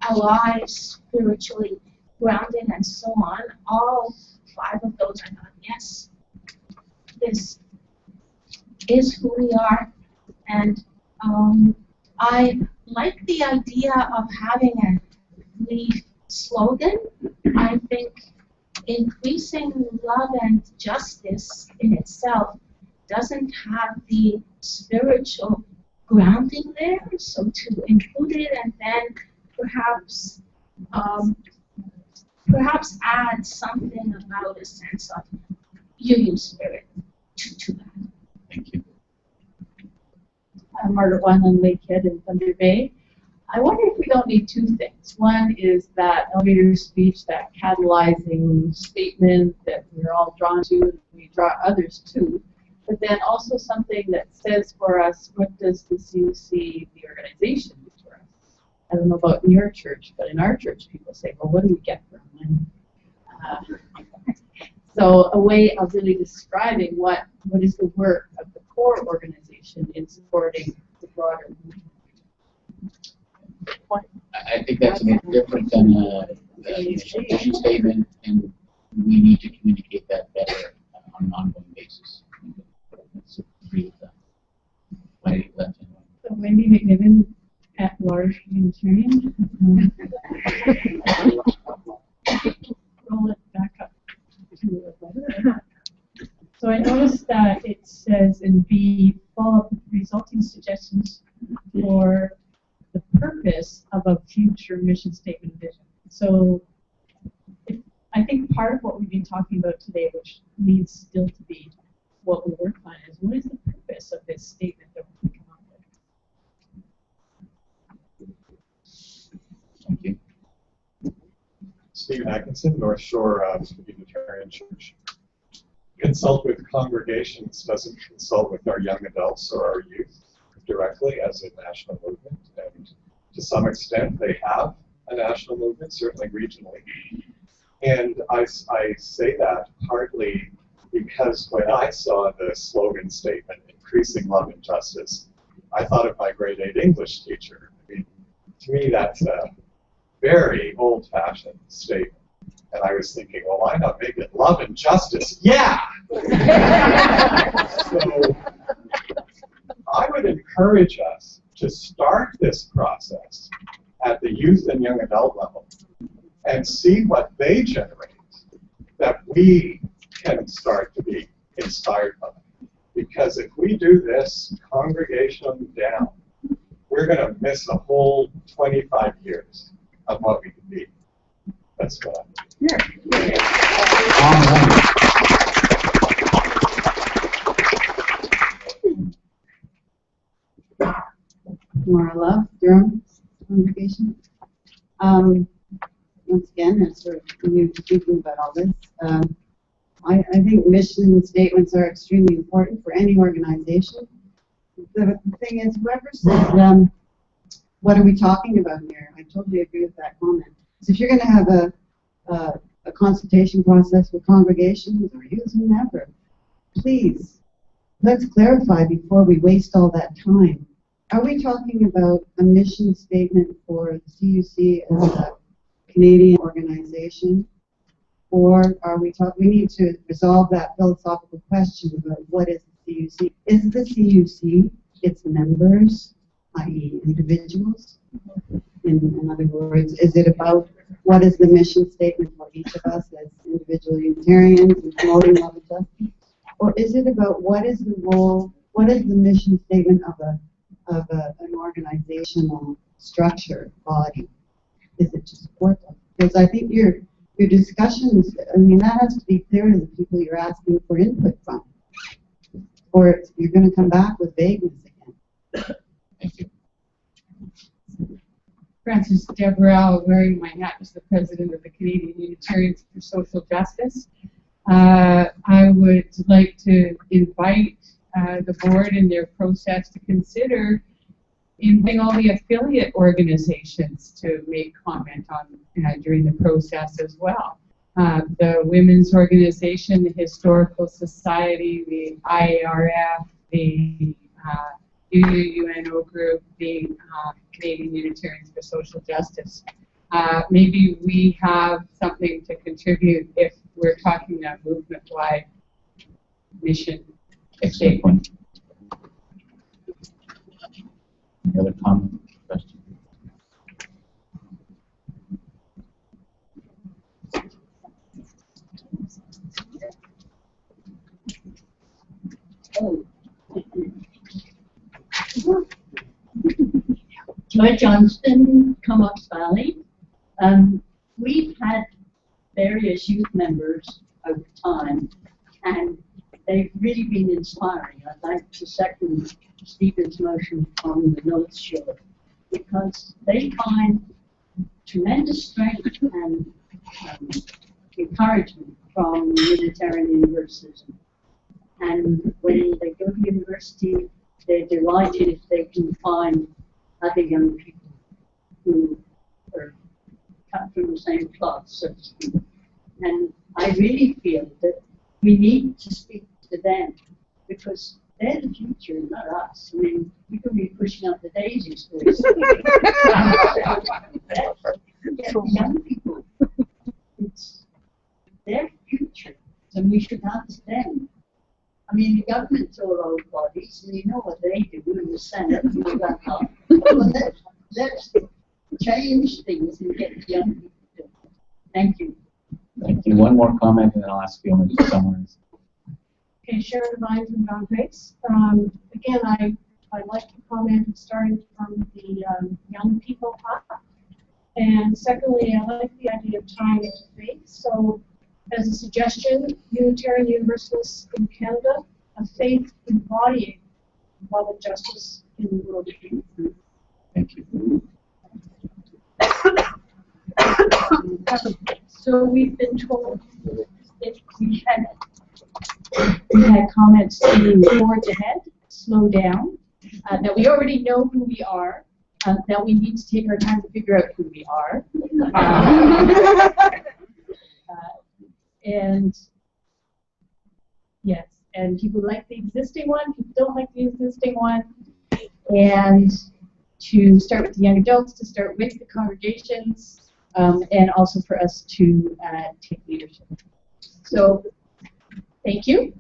alive, spiritually grounded, and so on. All 5 of those are not yes. This is who we are, and I like the idea of having a brief slogan. I think increasing love and justice in itself doesn't have the spiritual grounding there, so to include it and then perhaps add something about a sense of union spirit to that. Thank you. I'm Margaret Wineland Lakehead in Thunder Bay. I wonder if we don't need 2 things. One is that elevator speech, that catalyzing statement that we're all drawn to and we draw others to, but then also something that says for us, what does the CUC, the organization, do for us? I don't know about in your church, but in our church people say, well, what do we get for our money? So a way of really describing what is the work of the core organization in supporting the broader movement. I think that's a bit different than a vision statement, and we need to communicate that better on an ongoing basis. Let's agree with that. Why left hand? So Wendy McNiven at large Unitarian. Roll it back up to the letter. So I noticed that it says in B, follow up with resulting suggestions for the purpose of a future mission statement vision. So I think part of what we've been talking about today, which needs still to be what we work on, is what is the purpose of this statement that we come up Thank you. Steve Atkinson, North Shore Unitarian Church. Consult with congregations doesn't consult with our young adults or our youth directly as a national movement, and to some extent they have a national movement, certainly regionally. And I say that partly because when I saw the slogan statement, increasing love and justice, I thought of my grade 8 English teacher. I mean, to me that's a very old-fashioned statement. And I was thinking, well, why not make it love and justice? Yeah! So I would encourage us to start this process at the youth and young adult level and see what they generate that we can start to be inspired by. Because if we do this congregation down, we're going to miss a whole 25 years of what we can be. That's what Marla, Durham congregation. Once again, as we're new to thinking about all this, I think mission statements are extremely important for any organization. The thing is, whoever says, what are we talking about here? I totally agree with that comment. So if you're going to have a consultation process with congregations or youth, whomever, please, let's clarify before we waste all that time. Are we talking about a mission statement for the CUC as a Canadian organization? Or are we talking, we need to resolve that philosophical question about what is the CUC? Is the CUC its members, i.e. individuals? In other words, is it about what is the mission statement for each of us as individual Unitarians in promoting love and justice? Or is it about what is the role, what is the mission statement of an organizational structure, body? Is it to support them? Because I think your discussions, I mean, that has to be clear to the people you're asking for input from. Or you're going to come back with vagueness again. Thank you. Francis Deverell, wearing my hat as the president of the Canadian Unitarians for Social Justice. I would like to invite the board in their process to consider inviting all the affiliate organizations to make comment on during the process as well. The Women's Organization, the Historical Society, the IARF, the UNO group, the Canadian Unitarians for Social Justice. Maybe we have something to contribute if we're talking a movement-wide mission statement. Any other comment, question? Joy Johnston, Comox Valley. We've had various youth members over time, and they've really been inspiring. I'd like to second Stephen's motion on the North Shore, because they find tremendous strength and encouragement from Unitarian Universalism. And when they go to university, they're delighted if they can find other young people who are cut from the same cloth, so to speak. And I really feel that we need to speak to them, because they're the future, not us. I mean, we could be pushing up the daisies for this. Young people, it's their future, and we should ask them. I mean, the government's all old bodies, and you know what they do in the Senate and all that stuff. Well, let's change things and get the young people to it. Thank you. Thank you. One more comment, and then I'll ask Fiona to summarize. Okay, Sharon Vines from Don Grace. Again, I like the comment of starting from the young people up. And secondly, I like the idea of tying it to faith. So, as a suggestion, Unitarian Universalists in Canada, a faith embodying love and justice in the world. Thank you. So we've been told if we had comments to forge ahead, slow down, that we already know who we are, that we need to take our time to figure out who we are. And yes, and people like the existing one, people don't like the existing one, and to start with the young adults, to start with the congregations, and also for us to take leadership. So, thank you.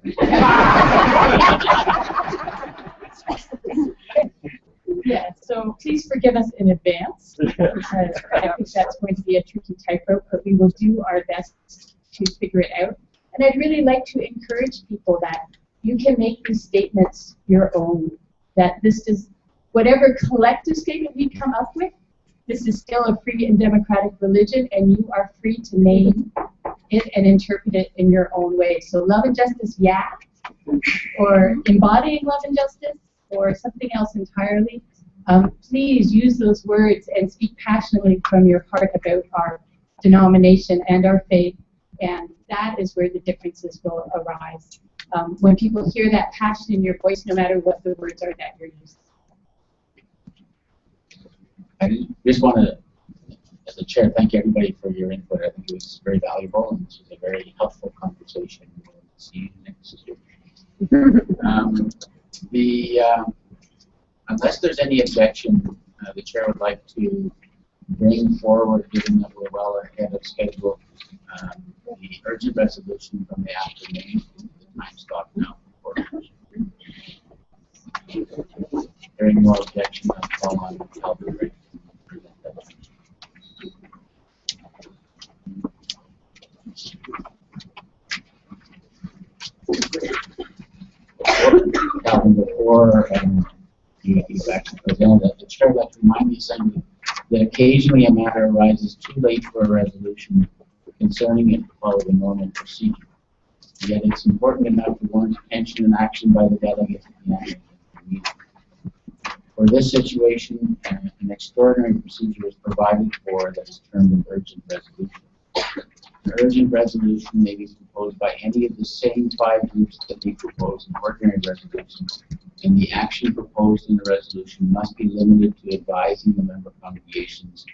Yeah, so please forgive us in advance, because I think that's going to be a tricky tightrope, but we will do our best to figure it out. And I'd really like to encourage people that you can make these statements your own, that this is, whatever collective statement we come up with, this is still a free and democratic religion, and you are free to name it and interpret it in your own way. So love and justice, yeah, or embodying love and justice, or something else entirely. Please use those words and speak passionately from your heart about our denomination and our faith, and that is where the differences will arise. When people hear that passion in your voice, no matter what the words are that you're using. I just want to, as a chair, thank everybody for your input. I think it was very valuable, and this was a very helpful conversation. We'll see you next year. Unless there's any objection, the chair would like to bring forward, given that we're well ahead of schedule, the urgent resolution from the afternoon. The time stop now. Hearing no objection, I'll call on Calvary. Before you actually present it, the chair would like to remind the Assembly that occasionally a matter arises too late for a resolution concerning it to follow the normal procedure. Yet it's important enough to warrant attention and action by the delegates at the end of the meeting. For this situation, an extraordinary procedure is provided for that is termed an urgent resolution. An urgent resolution may be proposed by any of the same 5 groups that we propose an ordinary resolution, and the action proposed in the resolution must be limited to advising the member congregations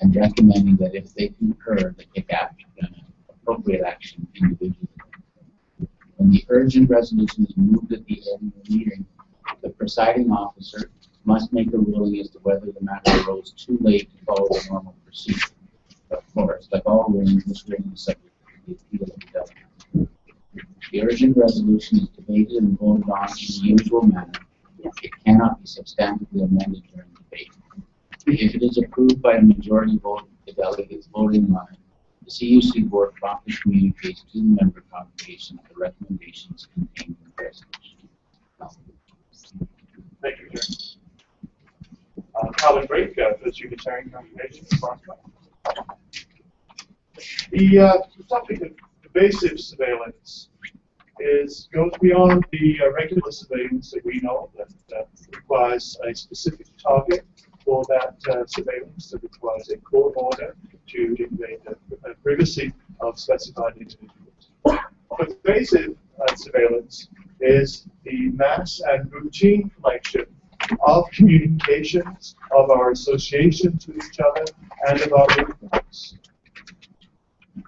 and recommending that if they concur, they take action, appropriate action individually. When the urgent resolution is moved at the end of the meeting, the presiding officer must make a ruling as to whether the matter arose too late to follow the normal procedure. Of course, like all rulings, this ruling is subject to the appeal of the delegate. The urgent resolution is debated and voted on in the usual manner. It cannot be substantively amended during debate. If it is approved by a majority vote of the delegates voting on it, the CUC board promptly communicates to the member congregation the recommendations contained in the resolution. Thank you, Chair. Colin Brake, first Unitarian congregation in Boston. The topic of invasive surveillance goes beyond the regular surveillance that we know that requires a specific target for that surveillance, that requires a court order to invade the privacy of specified individuals. But invasive surveillance is the mass and routine collection of communications, of our associations with each other, and of our movements.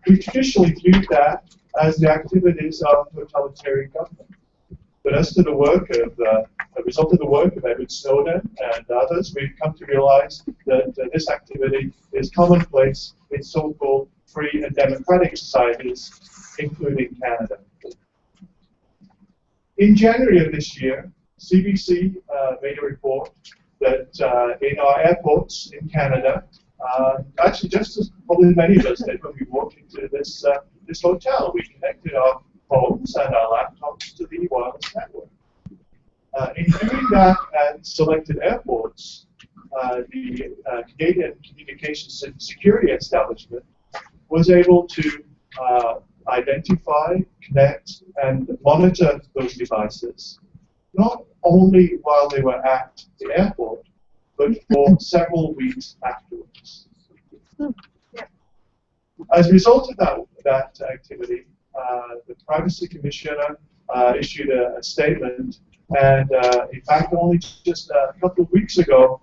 We traditionally viewed that as the activities of totalitarian government. But as to the work of, the result of the work of Edward Snowden and others, we've come to realize that this activity is commonplace in so-called free and democratic societies, including Canada. In January of this year, CBC made a report that in our airports in Canada, actually just as probably many of us did when we walked into this hotel, we connected our phones and our laptops to the wireless network. In doing that at selected airports, the Canadian Communications and Security Establishment was able to identify, connect, and monitor those devices, not only while they were at the airport, but for several weeks afterwards. As a result of that activity, the Privacy Commissioner issued a statement, and in fact, only just a couple of weeks ago,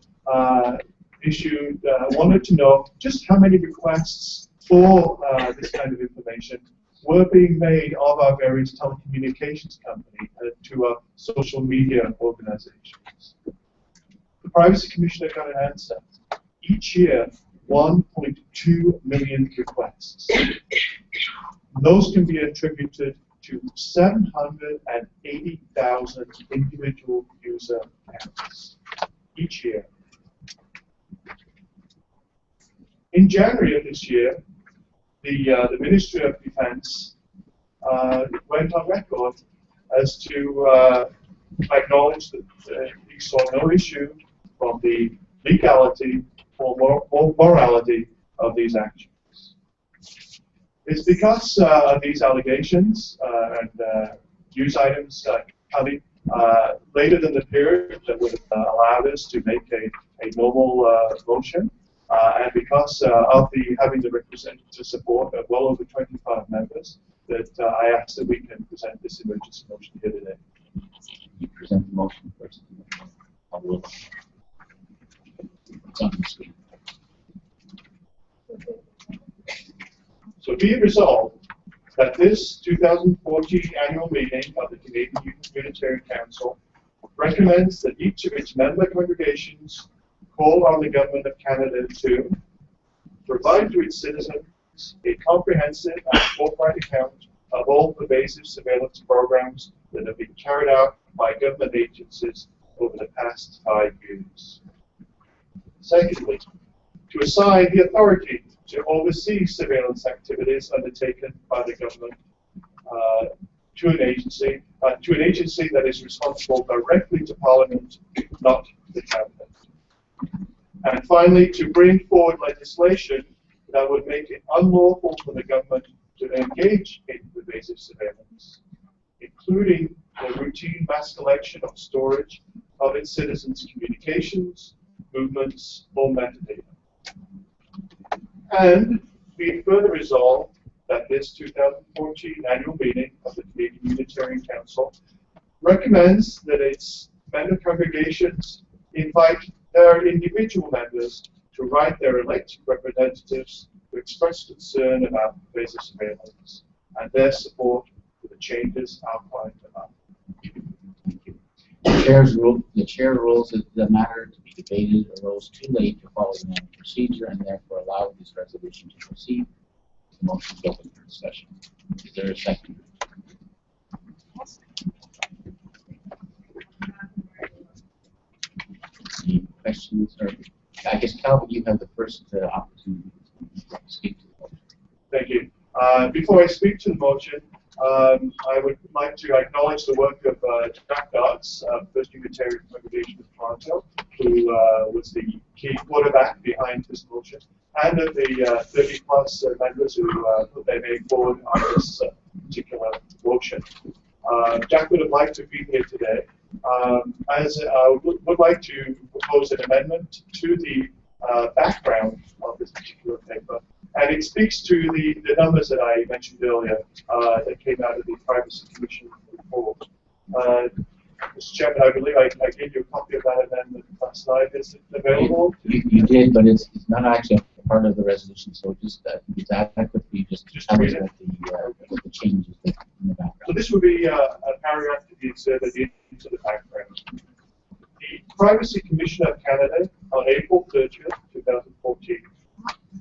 wanted to know just how many requests for this kind of information were being made of our various telecommunications companies to our social media organizations. The Privacy Commissioner got an answer. Each year, 1.2 million requests. Those can be attributed to 780,000 individual user accounts each year. In January of this year, the Ministry of Defense went on record as to acknowledge that he saw no issue from the legality or morality of these actions. It's because of these allegations and news items coming later than the period that would have allowed us to make a normal motion. And because of having the representative support of well over 25 members, that I asked that we can present this emergency motion here today. You present the motion first. I will. It's on the screen. So be it resolved that this 2014 annual meeting of the Canadian Unitarian Council recommends that each of its member congregations call on the Government of Canada to provide to its citizens a comprehensive and forthright account of all pervasive surveillance programs that have been carried out by government agencies over the past 5 years. Secondly, to assign the authority to oversee surveillance activities undertaken by the government to an agency that is responsible directly to Parliament, not the Cabinet. And finally, to bring forward legislation that would make it unlawful for the government to engage in pervasive surveillance, including the routine mass collection or storage of its citizens' communications, movements, or metadata. And be it further resolved that this 2014 annual meeting of the Canadian Unitarian Council recommends that its member congregations invite their individual members to write their elected representatives to express concern about pervasive surveillance and their support for the changes outlined above. The chair rules that the matter to be debated arose too late to follow the normal procedure and therefore allowed this resolution to proceed. The motion is open for discussion. Is there a second? Any questions? Or I guess, Calvin, you have the first opportunity to speak to the motion. Thank you. Before I speak to the motion, I would like to acknowledge the work of Jack Dodds, First Unitarian Congregation of Toronto, who was the key quarterback behind this motion, and of the 30-plus members who put their name forward on this particular motion. Jack would have liked to be here today. As I would like to propose an amendment to the background of this particular paper, and it speaks to the numbers that I mentioned earlier that came out of the Privacy Commission report. Mr. Chairman, I believe I gave you a copy of that amendment last night. Is it available? You did, but it's not actually a part of the resolution, so just it's adequate for you just tell us what the changes in the background. So this would be a paragraph to be inserted into the background. The Privacy Commission of Canada on April 30th, 2014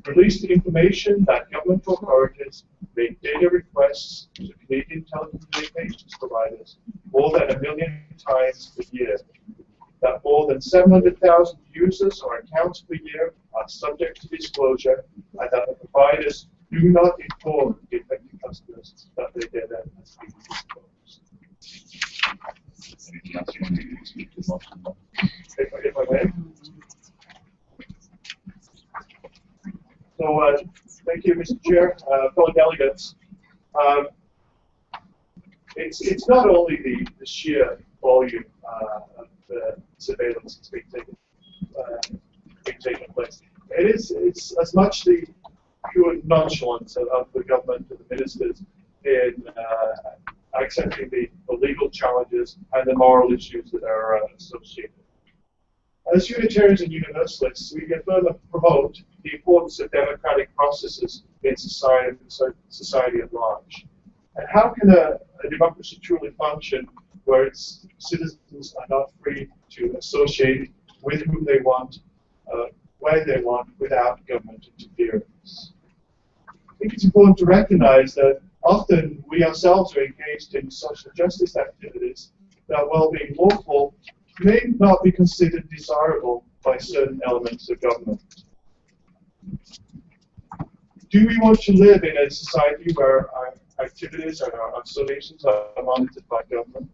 released information that government authorities make data requests to Canadian telecommunications providers more than 1 million times per year, that more than 700,000 users or accounts per year are subject to disclosure, and that the providers do not inform the affected customers that their data has been disclosed. Anything else you want to speak to the motion? If I may. So, thank you, Mr. Chair, fellow delegates. It's not only the sheer volume of the surveillance that's being taken place. It's as much the pure nonchalance of the government and the ministers in accepting the legal challenges and the moral issues that are associated. As Unitarians and Universalists, we can further promote the importance of democratic processes in society at large. And how can a democracy truly function where its citizens are not free to associate with whom they want, where they want, without government interference? I think it's important to recognize that often we ourselves are engaged in social justice activities that, while being lawful, may not be considered desirable by certain elements of government. Do we want to live in a society where our activities and our observations are monitored by government?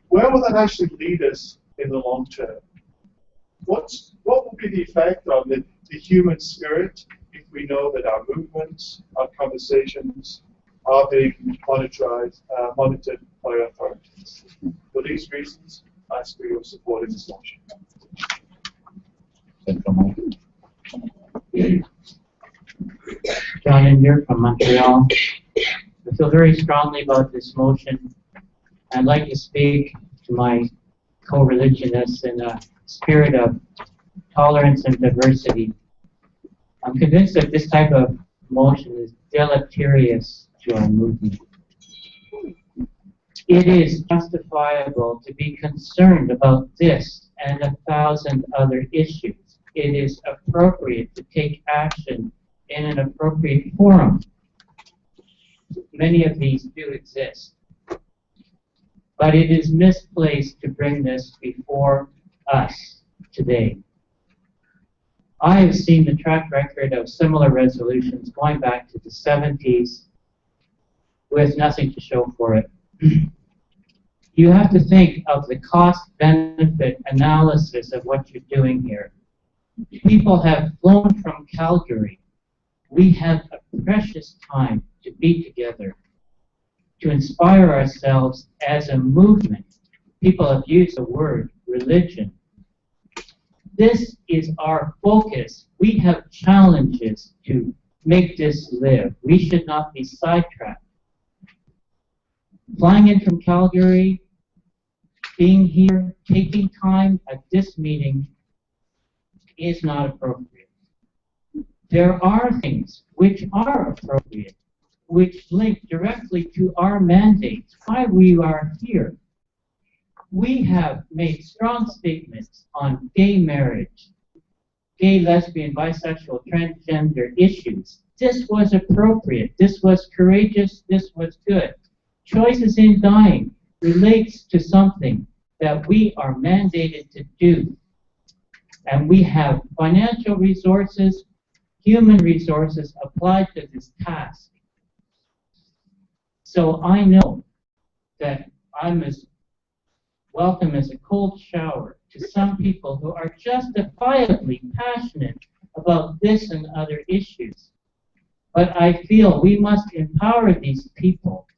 Where will that actually lead us in the long term? What will be the effect on the human spirit if we know that our movements, our conversations are being monitored by authorities? For these reasons, I ask for your support in this motion. John Inder from Montreal. I feel very strongly about this motion. I'd like to speak to my co-religionists in a spirit of tolerance and diversity. I'm convinced that this type of motion is deleterious to our movement. It is justifiable to be concerned about this and 1,000 other issues. It is appropriate to take action in an appropriate forum. Many of these do exist. But it is misplaced to bring this before us today. I have seen the track record of similar resolutions going back to the 70s with nothing to show for it. You have to think of the cost-benefit analysis of what you're doing here. People have flown from Calgary. We have a precious time to be together, to inspire ourselves as a movement. People have used the word religion. This is our focus. We have challenges to make this live. We should not be sidetracked. Flying in from Calgary, being here, taking time at this meeting is not appropriate. There are things which are appropriate, which link directly to our mandates, why we are here. We have made strong statements on gay marriage, gay, lesbian, bisexual, transgender issues. This was appropriate. This was courageous. This was good. Choices in dying relates to something that we are mandated to do. And we have financial resources, human resources applied to this task. So I know that I'm as welcome as a cold shower to some people who are justifiably passionate about this and other issues. But I feel we must empower these people.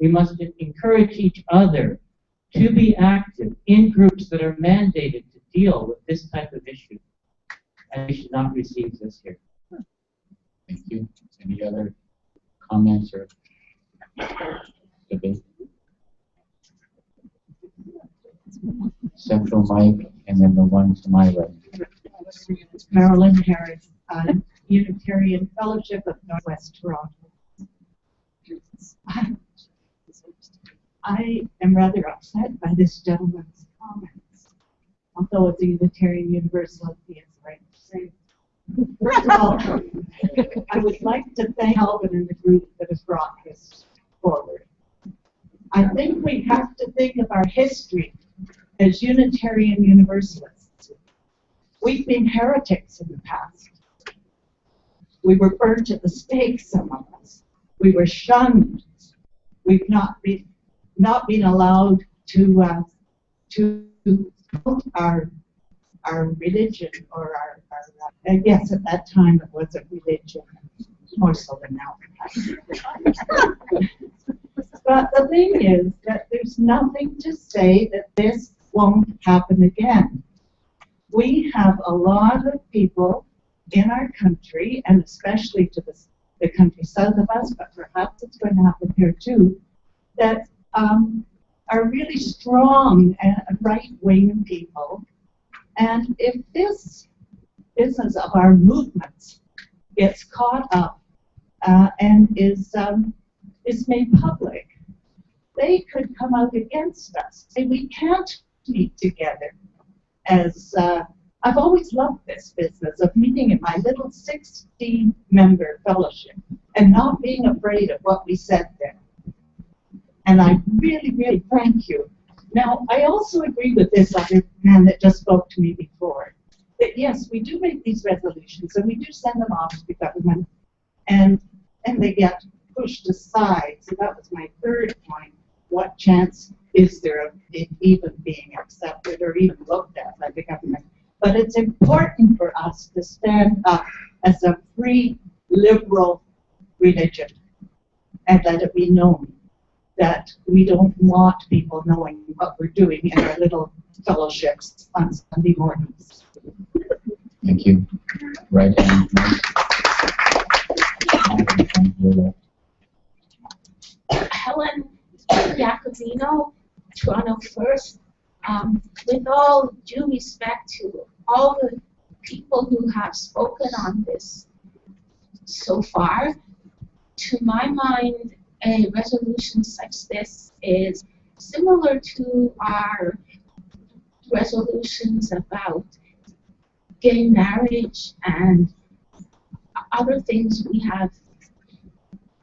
We must encourage each other to be active in groups that are mandated to deal with this type of issue. And we should not receive this here. Thank you. Any other comments or debate? Central mic, and then the one to my right. Marilyn Harris, Unitarian Fellowship of Northwest Toronto. I am rather upset by this gentleman's comments, although as a Unitarian Universalist, he has the right to say. First of all, I would like to thank Alvin and the group that has brought this forward. I think we have to think of our history as Unitarian Universalists. We've been heretics in the past. We were burned at the stake, some of us. We were shunned. We've not been allowed to our religion or our yes, at that time it was a religion, more so than now. But the thing is that there's nothing to say that this won't happen again. We have a lot of people in our country, and especially to the country south of us, but perhaps it's going to happen here too, that are really strong and right-wing people. And if this business of our movements gets caught up and is made public, they could come out against us. Say we can't meet together. As I've always loved this business of meeting in my little 16-member fellowship and not being afraid of what we said there. And I really, really thank you. Now, I also agree with this other man that just spoke to me before, that yes, we do make these resolutions and we do send them off to the government, and they get pushed aside. So that was my third point. What chance is there of it even being accepted or even looked at by the government? But it's important for us to stand up as a free, liberal religion and let it be known that we don't want people knowing what we're doing in our little fellowships on Sunday mornings. Thank you. Right hand. Helen Jacobino, Toronto First. With all due respect to all the people who have spoken on this so far, to my mind, a resolution such this is similar to our resolutions about gay marriage and other things we have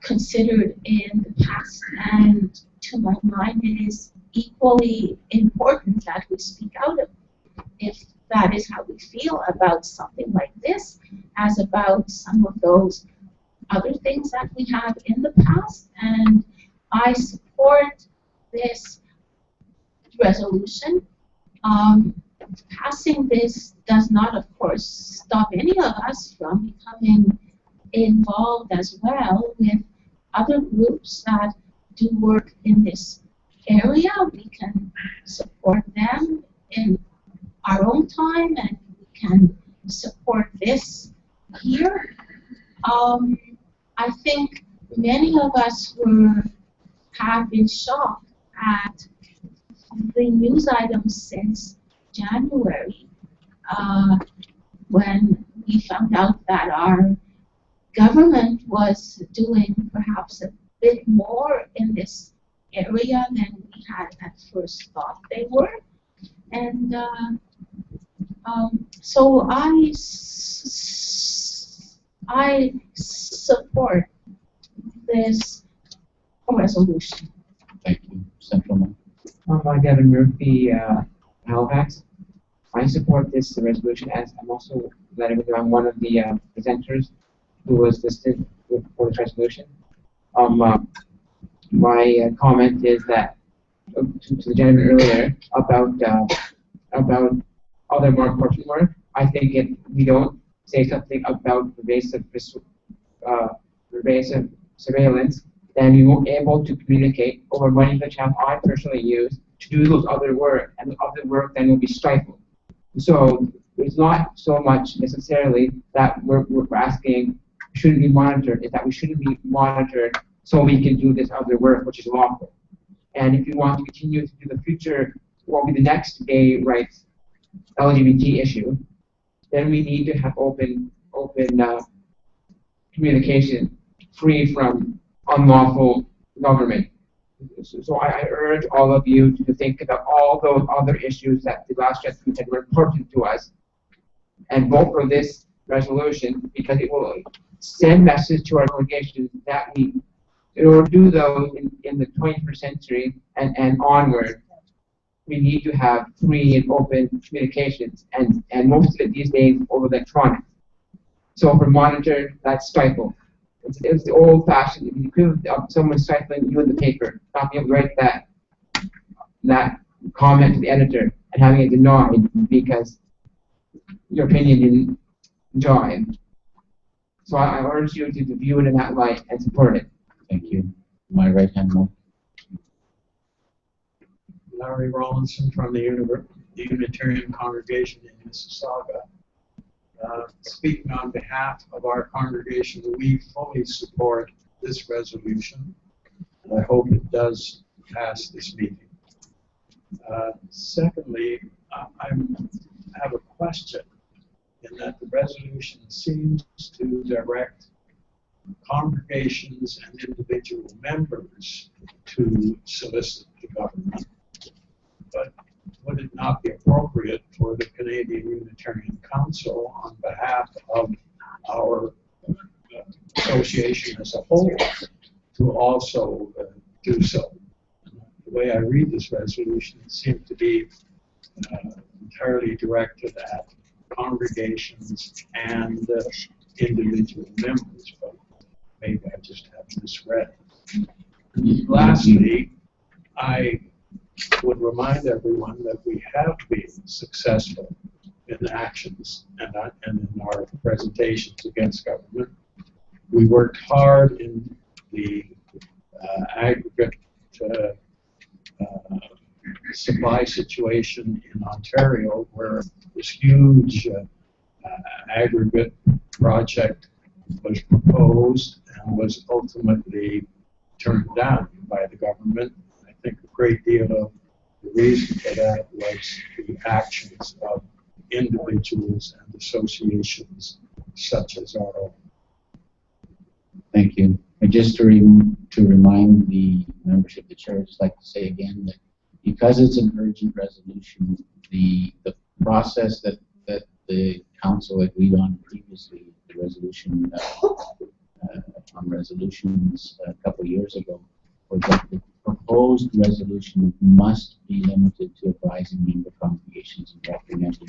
considered in the past, and to my mind it is equally important that we speak out if that is how we feel about something like this as about some of those other things that we have in the past. And I support this resolution. Passing this does not, of course, stop any of us from becoming involved as well with other groups that do work in this area. We can support them in our own time, and we can support this here. I think many of us have been shocked at the news items since January, when we found out that our government was doing perhaps a bit more in this area than we had at first thought they were. And so I support this resolution. Thank you. Central. I'm Devin Murphy, Halifax. I support this resolution, as I'm also glad I'm one of the presenters who was listed for this resolution. My comment is that to the gentleman earlier about other more important work. I think if we don't say something about pervasive surveillance, then we won't be able to communicate over money which I personally use to do those other work, and the other work then will be stifled. So it's not so much necessarily that we're asking shouldn't be monitored, it's that we shouldn't be monitored so we can do this other work which is lawful. And if you want to continue to do the future, what will be the next gay rights LGBT issue, then we need to have open communication free from unlawful government. So I urge all of you to think about all those other issues that the last gentleman said were important to us and vote for this resolution, because it will send message to our congregation that we, in order to do those in the 21st century and onward, we need to have free and open communications, and most of it these days over electronics. So for monitor, that's stifled. It's the old-fashioned, the equivalent of someone stifling you in the paper, not being able to write that comment to the editor and having it denied because your opinion didn't join. So I urge you to view it in that light and support it. Thank you. My right hand man. Larry Rawlinson from the Unitarian congregation in Mississauga. speaking on behalf of our congregation, we fully support this resolution. And I hope it does pass this meeting. Secondly, I have a question in that the resolution seems to direct congregations and individual members to solicit the government. But would it not be appropriate for the Canadian Unitarian Council, on behalf of our association as a whole, to also do so? The way I read this resolution, it seems to be entirely directed at congregations and individual members, but maybe I just have misread. Lastly, I would remind everyone that we have been successful in actions and in our presentations against government. We worked hard in the aggregate supply situation in Ontario, where this huge aggregate project was proposed and was ultimately turned down by the government. I think a great deal of the reason for that was the actions of individuals and associations such as our own. Thank you. And just to remind the membership of the church, I'd like to say again that because it's an urgent resolution, the process that the council agreed on previously, the resolution on resolutions a couple of years ago, was that the proposed resolution must be limited to advising member congregations and recommending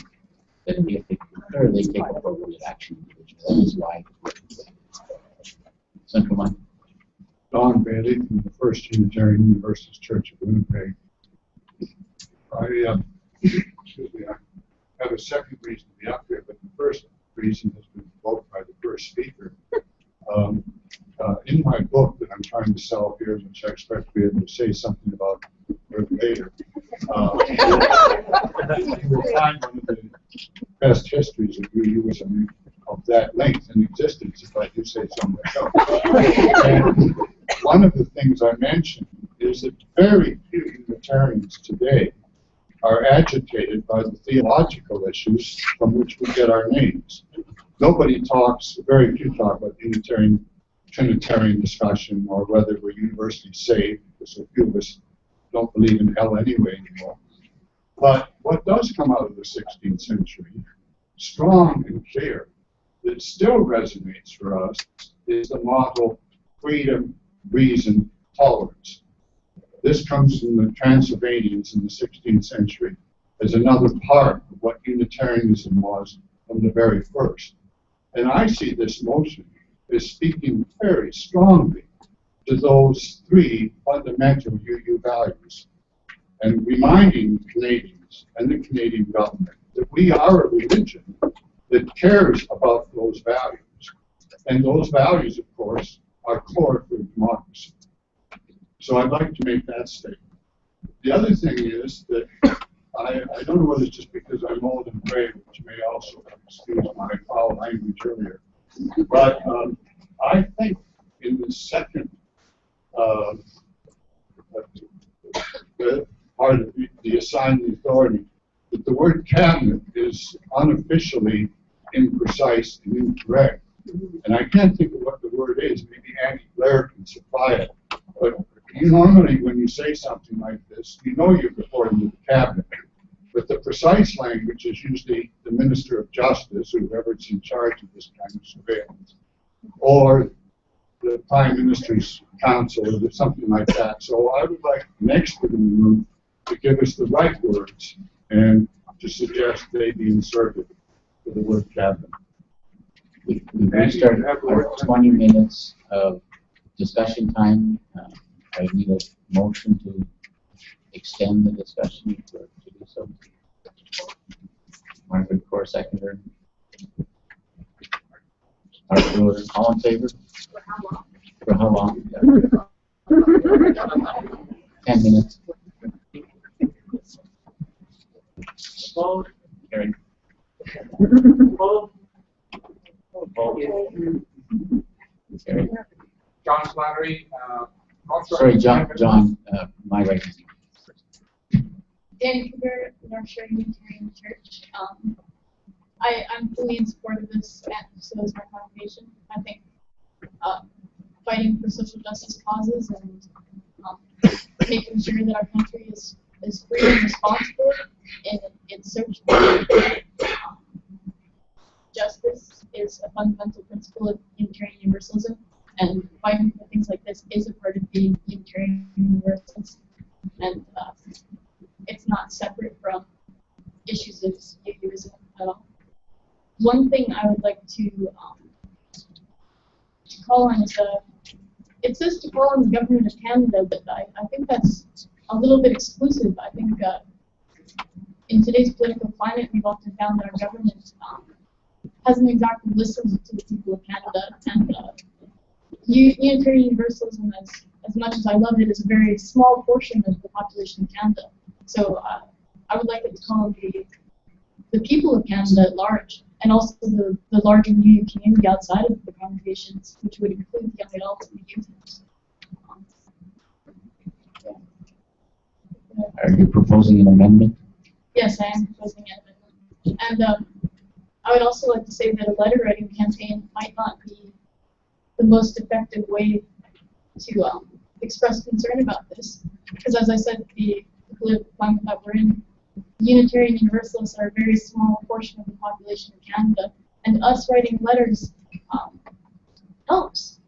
that if they concur, they take appropriate action individually. That is why Central Line. Don Bailey from the First Unitarian Universalist Church of Winnipeg. I have a second reason to be up here, but the first reason has been invoked by the first speaker. In my book that I'm trying to sell here, which I expect to be able to say something about later, you will find one of the best histories of UUism of that length in existence, if I do say so myself. And one of the things I mentioned is that very few Unitarians today are agitated by the theological issues from which we get our names. Nobody talks, very few talk about Unitarian, Trinitarian discussion, or whether we're universally saved, because a few of us don't believe in hell anyway anymore. But what does come out of the 16th century, strong and clear, that still resonates for us, is the motto, freedom, reason, tolerance. This comes from the Transylvanians in the 16th century as another part of what Unitarianism was from the very first. And I see this motion as speaking very strongly to those three fundamental UU values and reminding Canadians and the Canadian government that we are a religion that cares about those values. And those values, of course, are core for democracy. So I'd like to make that statement. The other thing is that I don't know whether it's just because I'm old and gray, which may also excuse my foul language earlier, but I think in the second part of the assigned authority, that the word cabinet is unofficially imprecise and incorrect. And I can't think of what the word is. Maybe Andy Blair can supply it. But you normally, when you say something like this, you know you're reporting to the cabinet. But the precise language is usually the Minister of Justice, or whoever's in charge of this kind of surveillance, or the Prime Minister's Council, or something like that. So I would like an expert in the room to give us the right words and to suggest they be inserted for the word cabinet. We've reached our 20 minutes of discussion time. I need a motion to extend the discussion to do so. Margaret Core, seconder. All in favor? For how long? 10 minutes. Vote. Carried. Vote. John Slattery, North Shore Sorry, Unitarian John, my right. Dan Cougar, North Shore Unitarian Church. I'm fully in support of this, and so is my congregation. I think fighting for social justice causes and making sure that our country is free and responsible in its search for justice is a fundamental principle of Unitarian Universalism, and fighting for things like this is a part of being Unitarian Universalist, and it's not separate from issues of UUism at all. One thing I would like to call on is it says to call on the government of Canada, but I think that's a little bit exclusive. I think in today's political climate, we've often found that our government hasn't exactly listened to the people of Canada, and Unitarian Universalism, as much as I love it, is a very small portion of the population of Canada. So I would like it to call on the people of Canada at large, and also the larger UU community outside of the congregations, which would include the young adults and the youth. Are you proposing an amendment? Yes, I am proposing an amendment. And I would also like to say that a letter writing campaign might not be the most effective way to express concern about this. Because as I said, the political climate that we're in, Unitarian Universalists are a very small portion of the population of Canada, and us writing letters helps.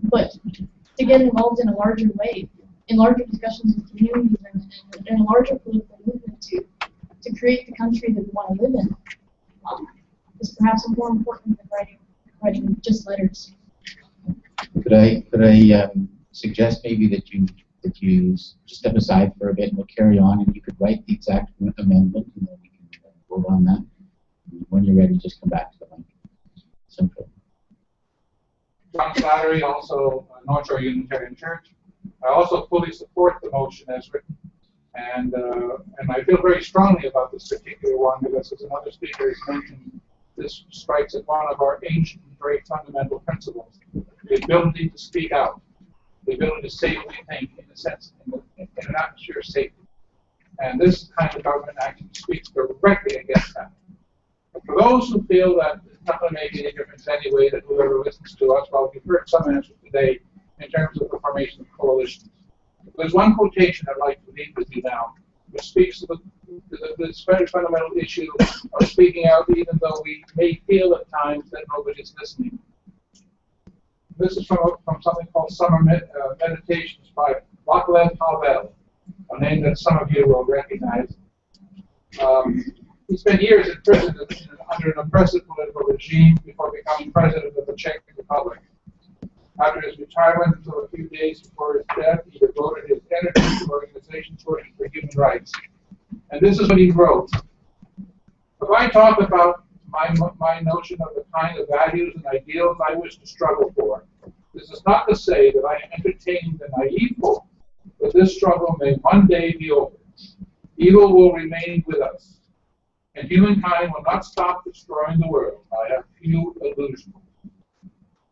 But to get involved in a larger way, in larger discussions with communities, and in a larger political movement to create the country that we want to live in, is perhaps more important than writing just letters. Could I suggest maybe that you step aside for a bit and we'll carry on, and you could write the exact amendment and then we can vote on that. When you're ready, just come back to the mic. Simple. John Slattery, also North Shore Unitarian Church. I also fully support the motion as written, and I feel very strongly about this particular one because, as another speaker has mentioned, this strikes at one of our ancient, very fundamental principles: the ability to speak out, the ability to say what we think, in a sense, in an atmosphere of safety. And this kind of government action speaks directly against that. But for those who feel that it's not going to make any difference anyway, that whoever listens to us, well, we've heard some answers today in terms of the formation of coalitions. There's one quotation I'd like to leave with you now, which speaks to this very fundamental issue of speaking out even though we may feel at times that nobody's listening. This is from something called Summer Meditations by Vaclav Havel, a name that some of you will recognize. He spent years in prison under an oppressive political regime before becoming president of the Czech Republic. After his retirement, until a few days before his death, he devoted his energy to organizations working for human rights. And this is what he wrote. If I talk about my notion of the kind of values and ideals I wish to struggle for, this is not to say that I am entertaining the naive hope that this struggle may one day be over. Evil will remain with us, and humankind will not stop destroying the world. I have few illusions.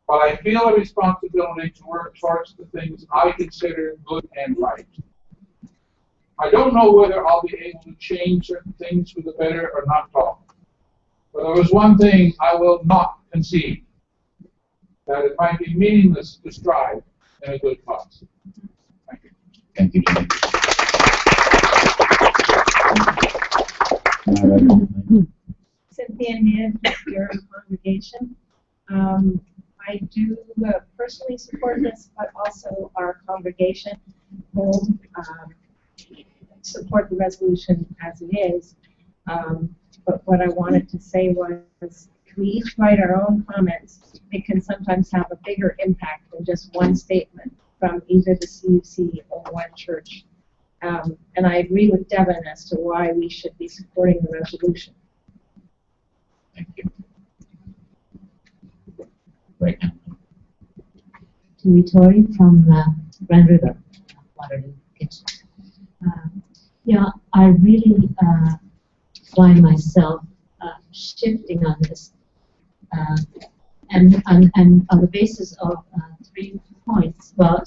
But I feel a responsibility to work towards the things I consider good and right. I don't know whether I'll be able to change certain things for the better or not at all. But there is one thing I will not concede, that it might be meaningless to strive in a good cause. Thank you. Thank you, Jim. Cynthia Nied, your congregation. I do personally support this, but also our congregation will support the resolution as it is. But what I wanted to say was, we each write our own comments. It can sometimes have a bigger impact than just one statement from either the CUC or one church. And I agree with Devin as to why we should be supporting the resolution. Thank you. Right now. Tori from Grand River, Waterloo Kitchen. Yeah, I really find myself shifting on this, and on the basis of three points. Well,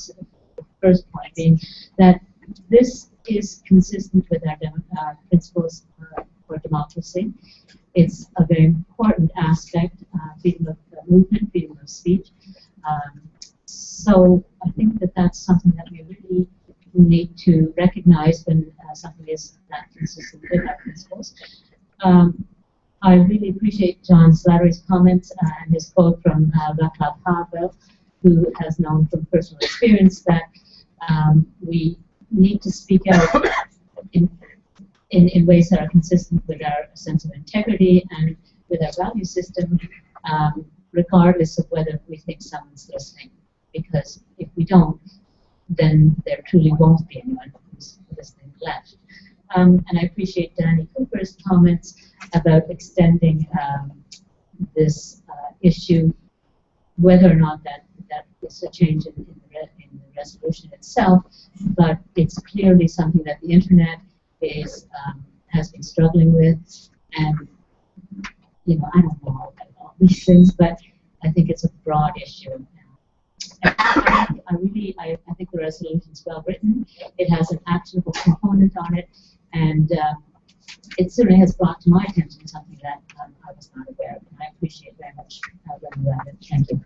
first point being that this is consistent with our principles for democracy. It's a very important aspect, freedom of movement, freedom of speech. So I think that that's something that we really need to recognize when something is that consistent with our principles. I really appreciate John Slattery's comments and his quote from Václav Havel, who has known from personal experience that we need to speak out in ways that are consistent with our sense of integrity and with our value system, regardless of whether we think someone's listening. Because if we don't, then there truly won't be anyone who's listening left. And I appreciate Danny Cooper's comments about extending this issue, whether or not that is a change in the resolution itself, but it's clearly something that the internet is has been struggling with, and I don't know all these things, but I think it's a broad issue. I think the resolution is well written. It has an actionable component on it, and it certainly has brought to my attention something that I was not aware of, and I appreciate very much running around it. Thank you.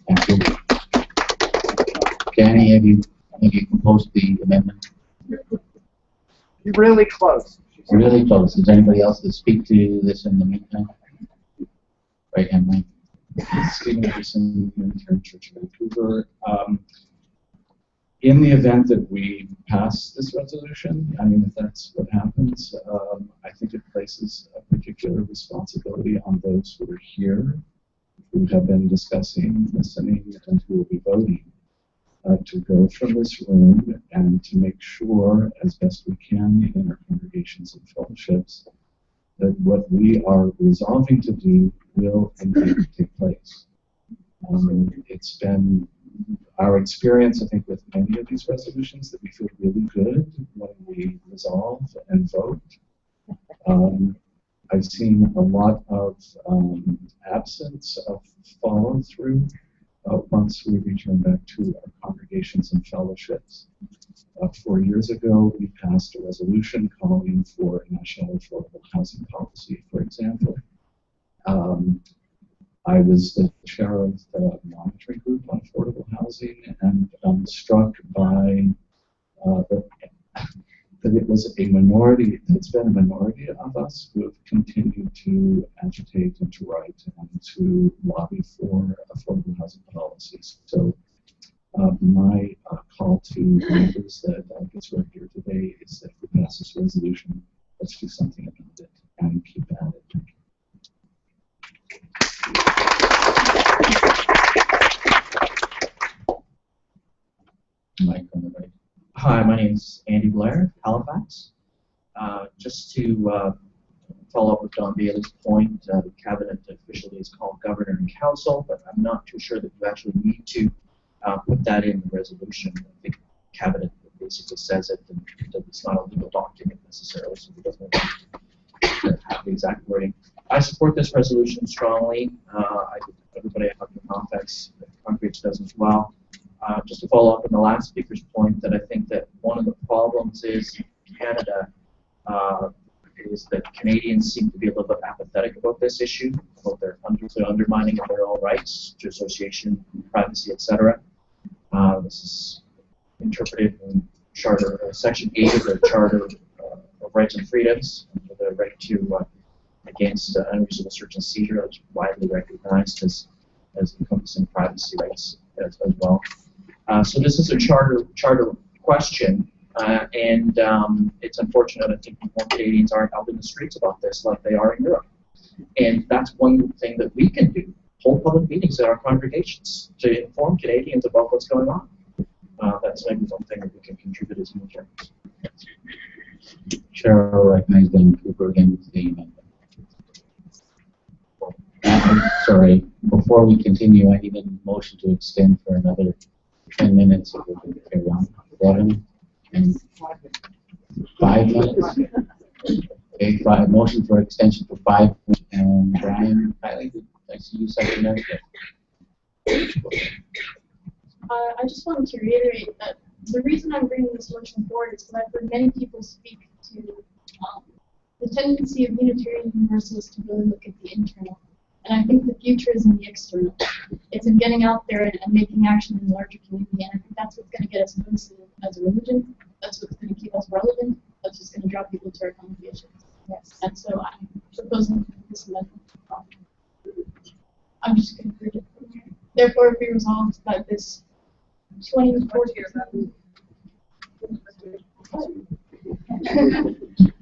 Thank you. Danny, have you composed the amendment? You're really close. Really close. Is anybody else to speak to this in the meantime? Right hand, Mike. Stephen Anderson, Unitarian Church of Vancouver. In the event that we pass this resolution, I mean, if that's what happens, I think it places a particular responsibility on those who are here, who have been discussing, listening, and who will be voting, to go from this room and to make sure, as best we can in our congregations and fellowships, that what we are resolving to do will indeed take place. It's been our experience, I think, with many of these resolutions that we feel really good when we resolve and vote. I've seen a lot of absence of follow-through once we return back to our congregations and fellowships. 4 years ago, we passed a resolution calling for a national affordable housing policy, for example. I was the chair of the monitoring group on affordable housing, and I'm struck by that it was a minority, it's been a minority of us who have continued to agitate and to write and to lobby for affordable housing policies. So my call to members that gets read here today is that if we pass this resolution, let's do something about it and keep at it. Mike on the right. Hi, my name is Andy Blair, Halifax. Just to follow up with Don Bailey's point, the cabinet officially is called Governor and Council, but I'm not too sure that you actually need to put that in the resolution. I think cabinet basically says it, and it's not a legal document necessarily, so it doesn't have the exact wording. I support this resolution strongly. Everybody at Halifax Concrete does as well. Just to follow up on the last speaker's point, that I think that one of the problems is in Canada is that Canadians seem to be a little bit apathetic about this issue, about their undermining of their own rights to association, privacy, etc. This is interpreted in Charter Section 8 of the Charter of Rights and Freedoms, the right to against unreasonable search and seizure, that's widely recognized as encompassing privacy rights as well. So this is a charter question, and it's unfortunate. I think more Canadians aren't out in the streets about this like they are in Europe, and that's one thing that we can do: hold public meetings at our congregations to inform Canadians about what's going on. That's maybe one thing that we can contribute as Unitarians. Chair will recognize Dan Cooper again with the amendment. Sorry, before we continue, I need a motion to extend for another 10 minutes if we can carry on. 11 and 5 minutes. Okay, motion for extension for 5 minutes. And Brian, I see you second there. I just wanted to reiterate that the reason I'm bringing this motion forward is because I've heard many people speak to the tendency of Unitarian Universalists to really look at the internal. And I think the future is in the external. It's in getting out there and making action in the larger community. And I think that's what's going to get us noticed as a religion. That's what's going to keep us relevant. That's what's going to draw people to our congregations. Yes. And so I'm proposing this amendment. I'm just going to read it from here. Therefore, it be resolved that this 2014.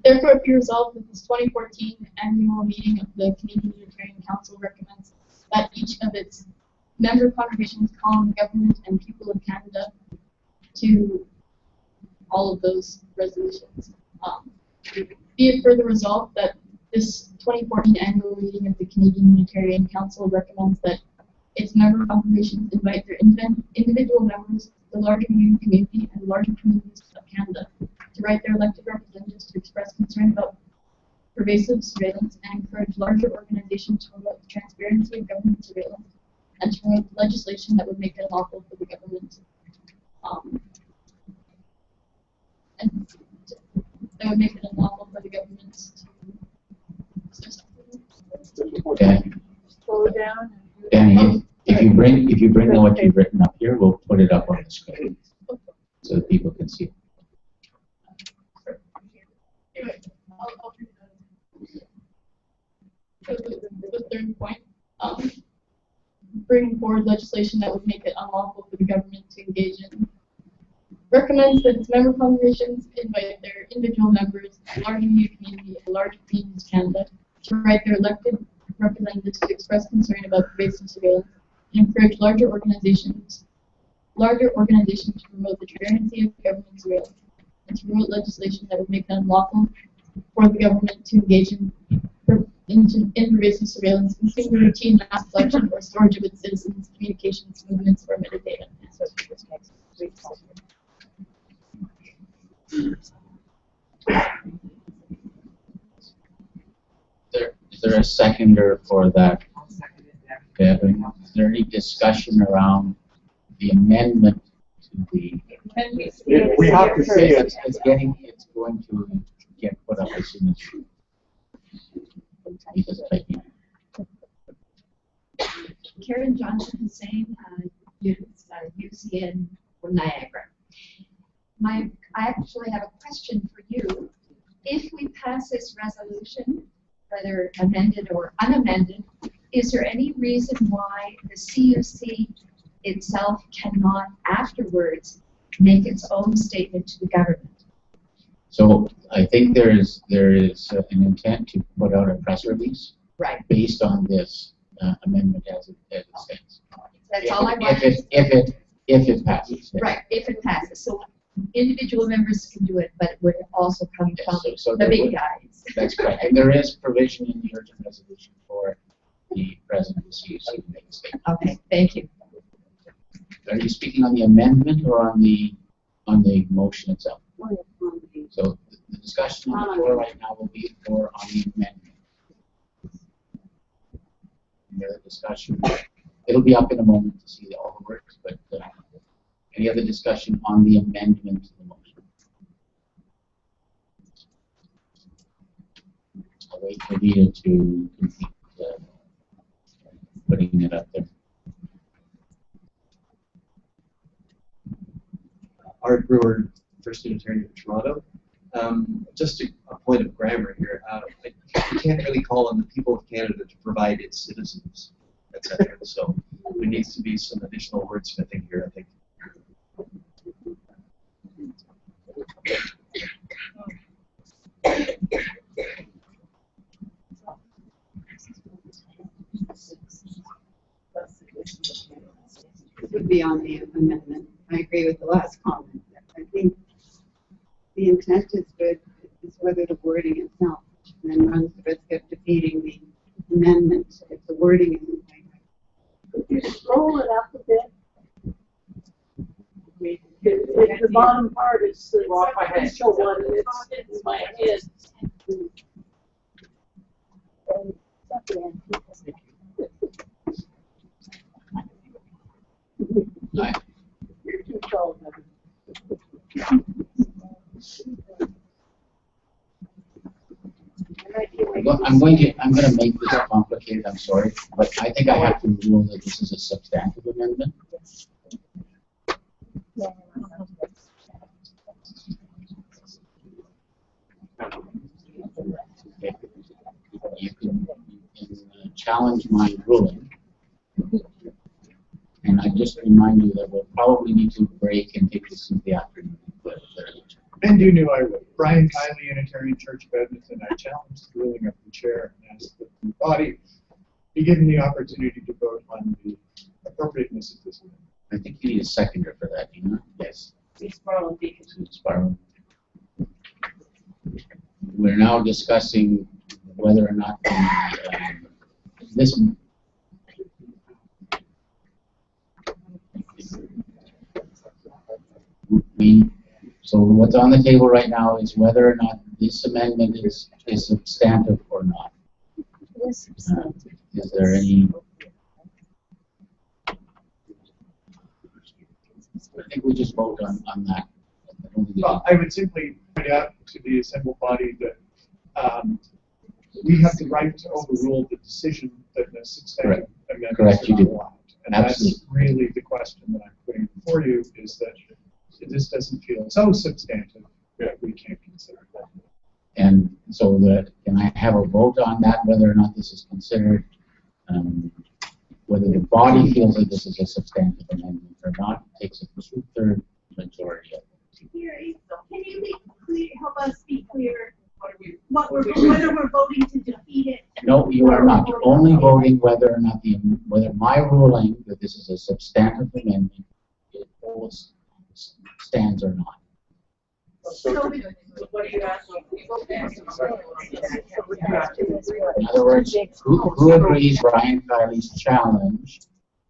Therefore, it be resolved that this 2014 annual meeting of the Canadian Unitarian Council recommends that each of its member congregations call on the government and people of Canada to all of those resolutions. Be it further resolved that this 2014 annual meeting of the Canadian Unitarian Council recommends that its member congregations invite their individual members, the larger community, and larger communities of Canada to write their elected representatives to express concern about pervasive surveillance and encourage larger organizations to promote the transparency of government surveillance and to promote legislation that would make it unlawful for the government Slow down. Danny, if you bring what you've written up here, we'll put it up on the screen so that people can see it. The third point, bringing forward legislation that would make it unlawful for the government to engage in. Recommends that its member congregations invite their individual members, larger community, and larger communities of Canada to write their elected representatives to express concern about pervasive surveillance and encourage larger organizations to promote the transparency of government surveillance and to promote legislation that would make it unlawful for the government to engage in pervasive surveillance, including the routine mass collection or storage of its citizens' communications, movements, or metadata. Is there a seconder for that? Is there any discussion around the amendment to the? We have to see it. It's going to get put up as soon as because typing. Karen Johnson Hussein, UCN for Niagara. I actually have a question for you. If we pass this resolution, whether amended or unamended, is there any reason why the CUC itself cannot afterwards make its own statement to the government? So I think there is an intent to put out a press release, right, based on this amendment as it stands. That's all I wanted. If it passes. Right, if it passes. So individual members can do it, but it would also come from the big guys. That's correct. And there is provision in the urgent resolution for the president of the CUC to make a statement. Okay, thank you. Are you speaking on the amendment or on the motion itself? So the discussion on the floor right now will be on the amendment. Any other discussion? It'll be up in a moment to see all the works, but any other discussion on the amendment to the motion? I'll wait for Vita to complete putting it up there. Art Brewer, First Unitarian in Toronto. Just a point of grammar here. You can't really call on the people of Canada to provide its citizens, etc. So there needs to be some additional wordsmithing here, I think. It would be on the amendment. I agree with the last comment. I think the intent is good. It's whether the wording itself then runs the risk of defeating the amendment if the wording isn't quite right. Could you scroll it up a bit? The bottom part is the official one. It's in my head. I'm going to make this complicated, I'm sorry, but I think I have to rule that this is a substantive amendment. You can challenge my ruling. And I just remind you that we'll probably need to break and take this in the afternoon. And you knew I would. Brian Kiley, Unitarian Church of Edmonton, I challenged the ruling of the chair and asked that the body be given the opportunity to vote on the appropriateness of this amendment. I think you need a seconder for that, do you not? Yes. Sparrow. We're now discussing whether or not this. So what's on the table right now is whether or not this amendment is substantive or not. Is there any? I think we just vote on that. Well, I would simply point out to the assembled body that we have the right to overrule the decision that a substantive amendment is not allowed. And that's really the question that I'm putting before you, is that this doesn't feel so substantive that we can't consider that. And so can I have a vote on that, whether or not this is considered, whether the body feels that this is a substantive amendment or not? It takes a 2/3 majority of it. Can you help us be clear whether we're voting to defeat it? No, you are not. You're only voting whether or not whether my ruling that this is a substantive amendment stands or not. In other words, who agrees Brian Kiley's challenge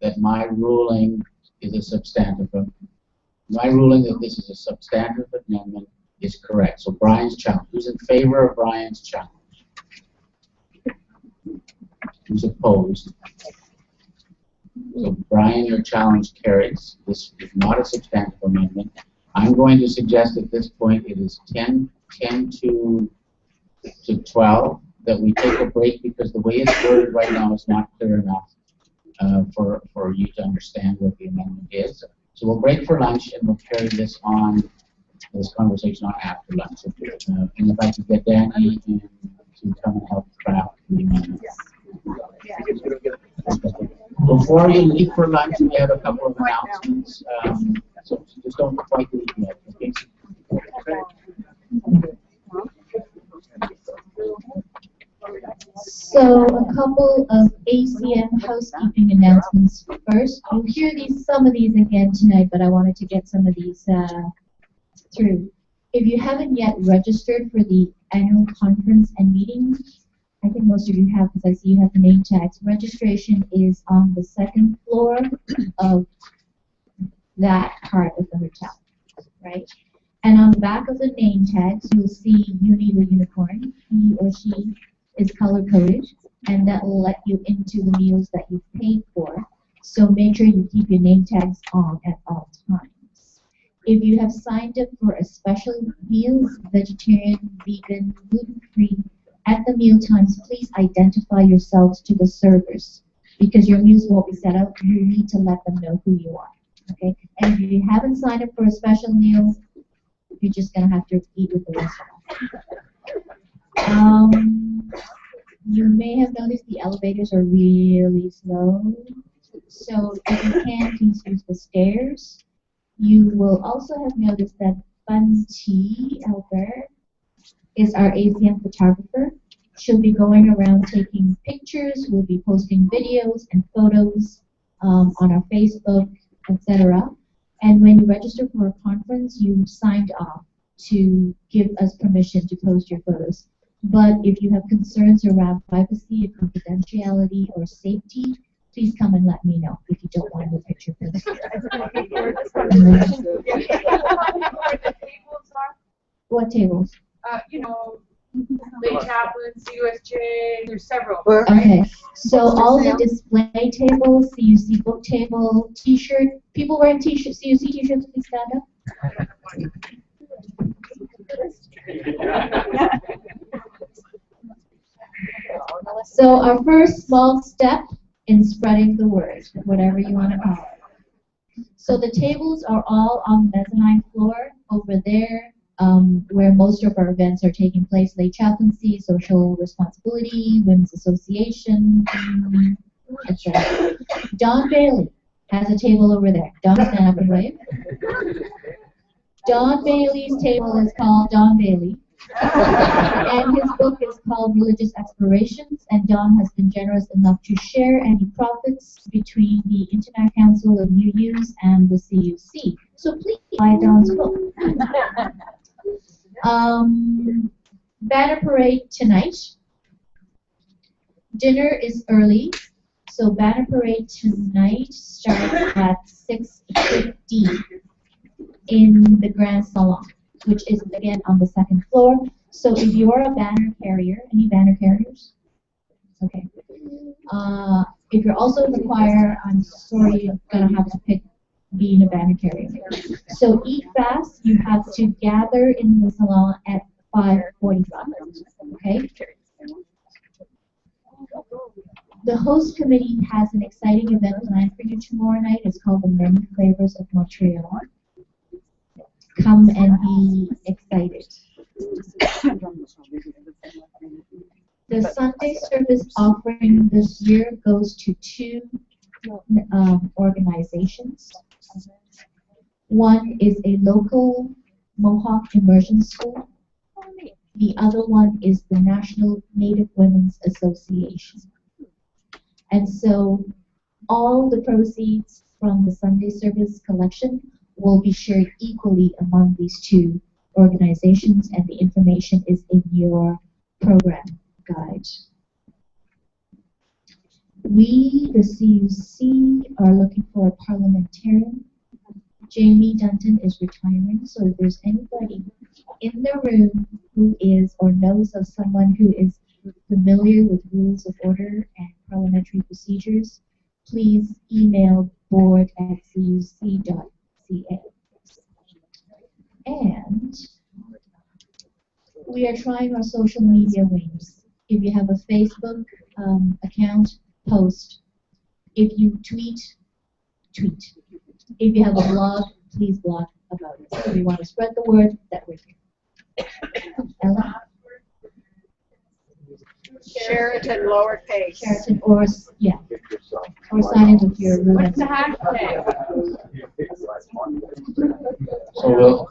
that my ruling is a substantive amendment? My ruling that this is a substantive amendment is correct. So Brian's challenge. Who's in favor of Brian's challenge? Who's opposed? So Brian, your challenge carries. This is not a substantive amendment. I'm going to suggest at this point it is 10 to 12 that we take a break, because the way it's worded right now is not clear enough for you to understand what the amendment is. So we'll break for lunch and we'll carry this conversation on after lunch. And if I could get Danny to come and help craft the amendment. Before you leave for lunch, we have a couple of announcements. So just don't quite leave yet. Okay? So a couple of ACM housekeeping announcements first. You'll hear some of these again tonight, but I wanted to get some of these through. If you haven't yet registered for the annual conference and meeting, I think most of you have, because I see you have the name tags. Registration is on the second floor of that part of the hotel, right? And on the back of the name tags, you'll see Uni the Unicorn. He or she is color-coded, and that will let you into the meals that you've paid for. So make sure you keep your name tags on at all times. If you have signed up for a special meals, vegetarian, vegan, gluten-free, at the meal times, please identify yourselves to the servers, because your meals won't be set out. You need to let them know who you are. Okay? And if you haven't signed up for a special meal, you're just going to have to eat with the rest of us. You may have noticed the elevators are really slow. So if you can, please use the stairs. You will also have noticed that Fun T Albert is our ACM photographer. She'll be going around taking pictures. We'll be posting videos and photos on our Facebook, etc. And when you register for a conference, you signed off to give us permission to post your photos. But if you have concerns around privacy, confidentiality, or safety, please come and let me know if you don't want your picture posted. What tables? Lay Chaplains, USJ, there's several. Okay, so all the display tables, CUC book table, T-shirt, people wearing T-shirts, CUC T-shirts, please stand up. So our first small step in spreading the word, whatever you want to call it. So the tables are all on the mezzanine floor over there, where most of our events are taking place: lay chaplaincy, social responsibility, women's association, etc. Don Bailey has a table over there. Don, stand up and wave. Don Bailey's table is called Don Bailey, and his book is called Religious Explorations, and Don has been generous enough to share any profits between the Internet Council of UUs and the CUC. So please buy Don's book. Banner parade tonight. Dinner is early, so banner parade tonight starts at 6:50 in the Grand Salon, which is again on the second floor. So if you're a banner carrier, any banner carriers? Okay. If you're also in the choir, I'm sorry, you're gonna have to pick being a banner carrier. So eat fast. You have to gather in the salon at 5:45. Okay. The host committee has an exciting event planned for you tomorrow night. It's called the Many Flavors of Montreal. Come and be excited. The Sunday service offering this year goes to two organizations. One is a local Mohawk immersion school. The other one is the National Native Women's Association. And so all the proceeds from the Sunday service collection will be shared equally among these two organizations, and the information is in your program guide. We, the CUC, are looking for a parliamentarian. Jamie Dunton is retiring, so if there's anybody in the room who is or knows of someone who is familiar with rules of order and parliamentary procedures, please email board@cuc.ca. And we are trying our social media wings. If you have a Facebook account, post. If you tweet, tweet. If you have a blog, please blog about it. So we want to spread the word that we're here. Ella? Sheraton lowercase. Sheraton, or yeah, or sign in with your room. What's the hashtag? So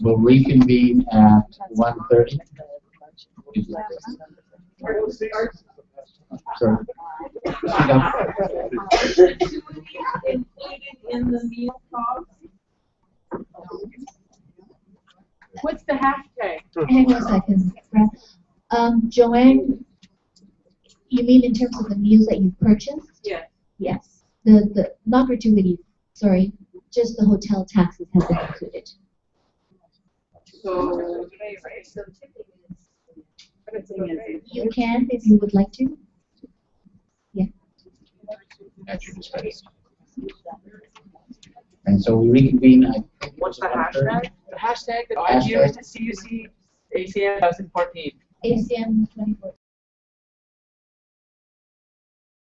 we'll reconvene at 1:30. Sorry. In the meal cost. What's the hashtag? Hang on a second. Joanne, you mean in terms of the meals that you've purchased? Yes. Yes. The not gratuity, sorry, just the hotel taxes have been included. So, You can if you would like to. Yeah. At your disposal. And so we reconvene at what's the hashtag? The hashtag that I Hashtag. used at CUC ACM 2014. ACM 2014.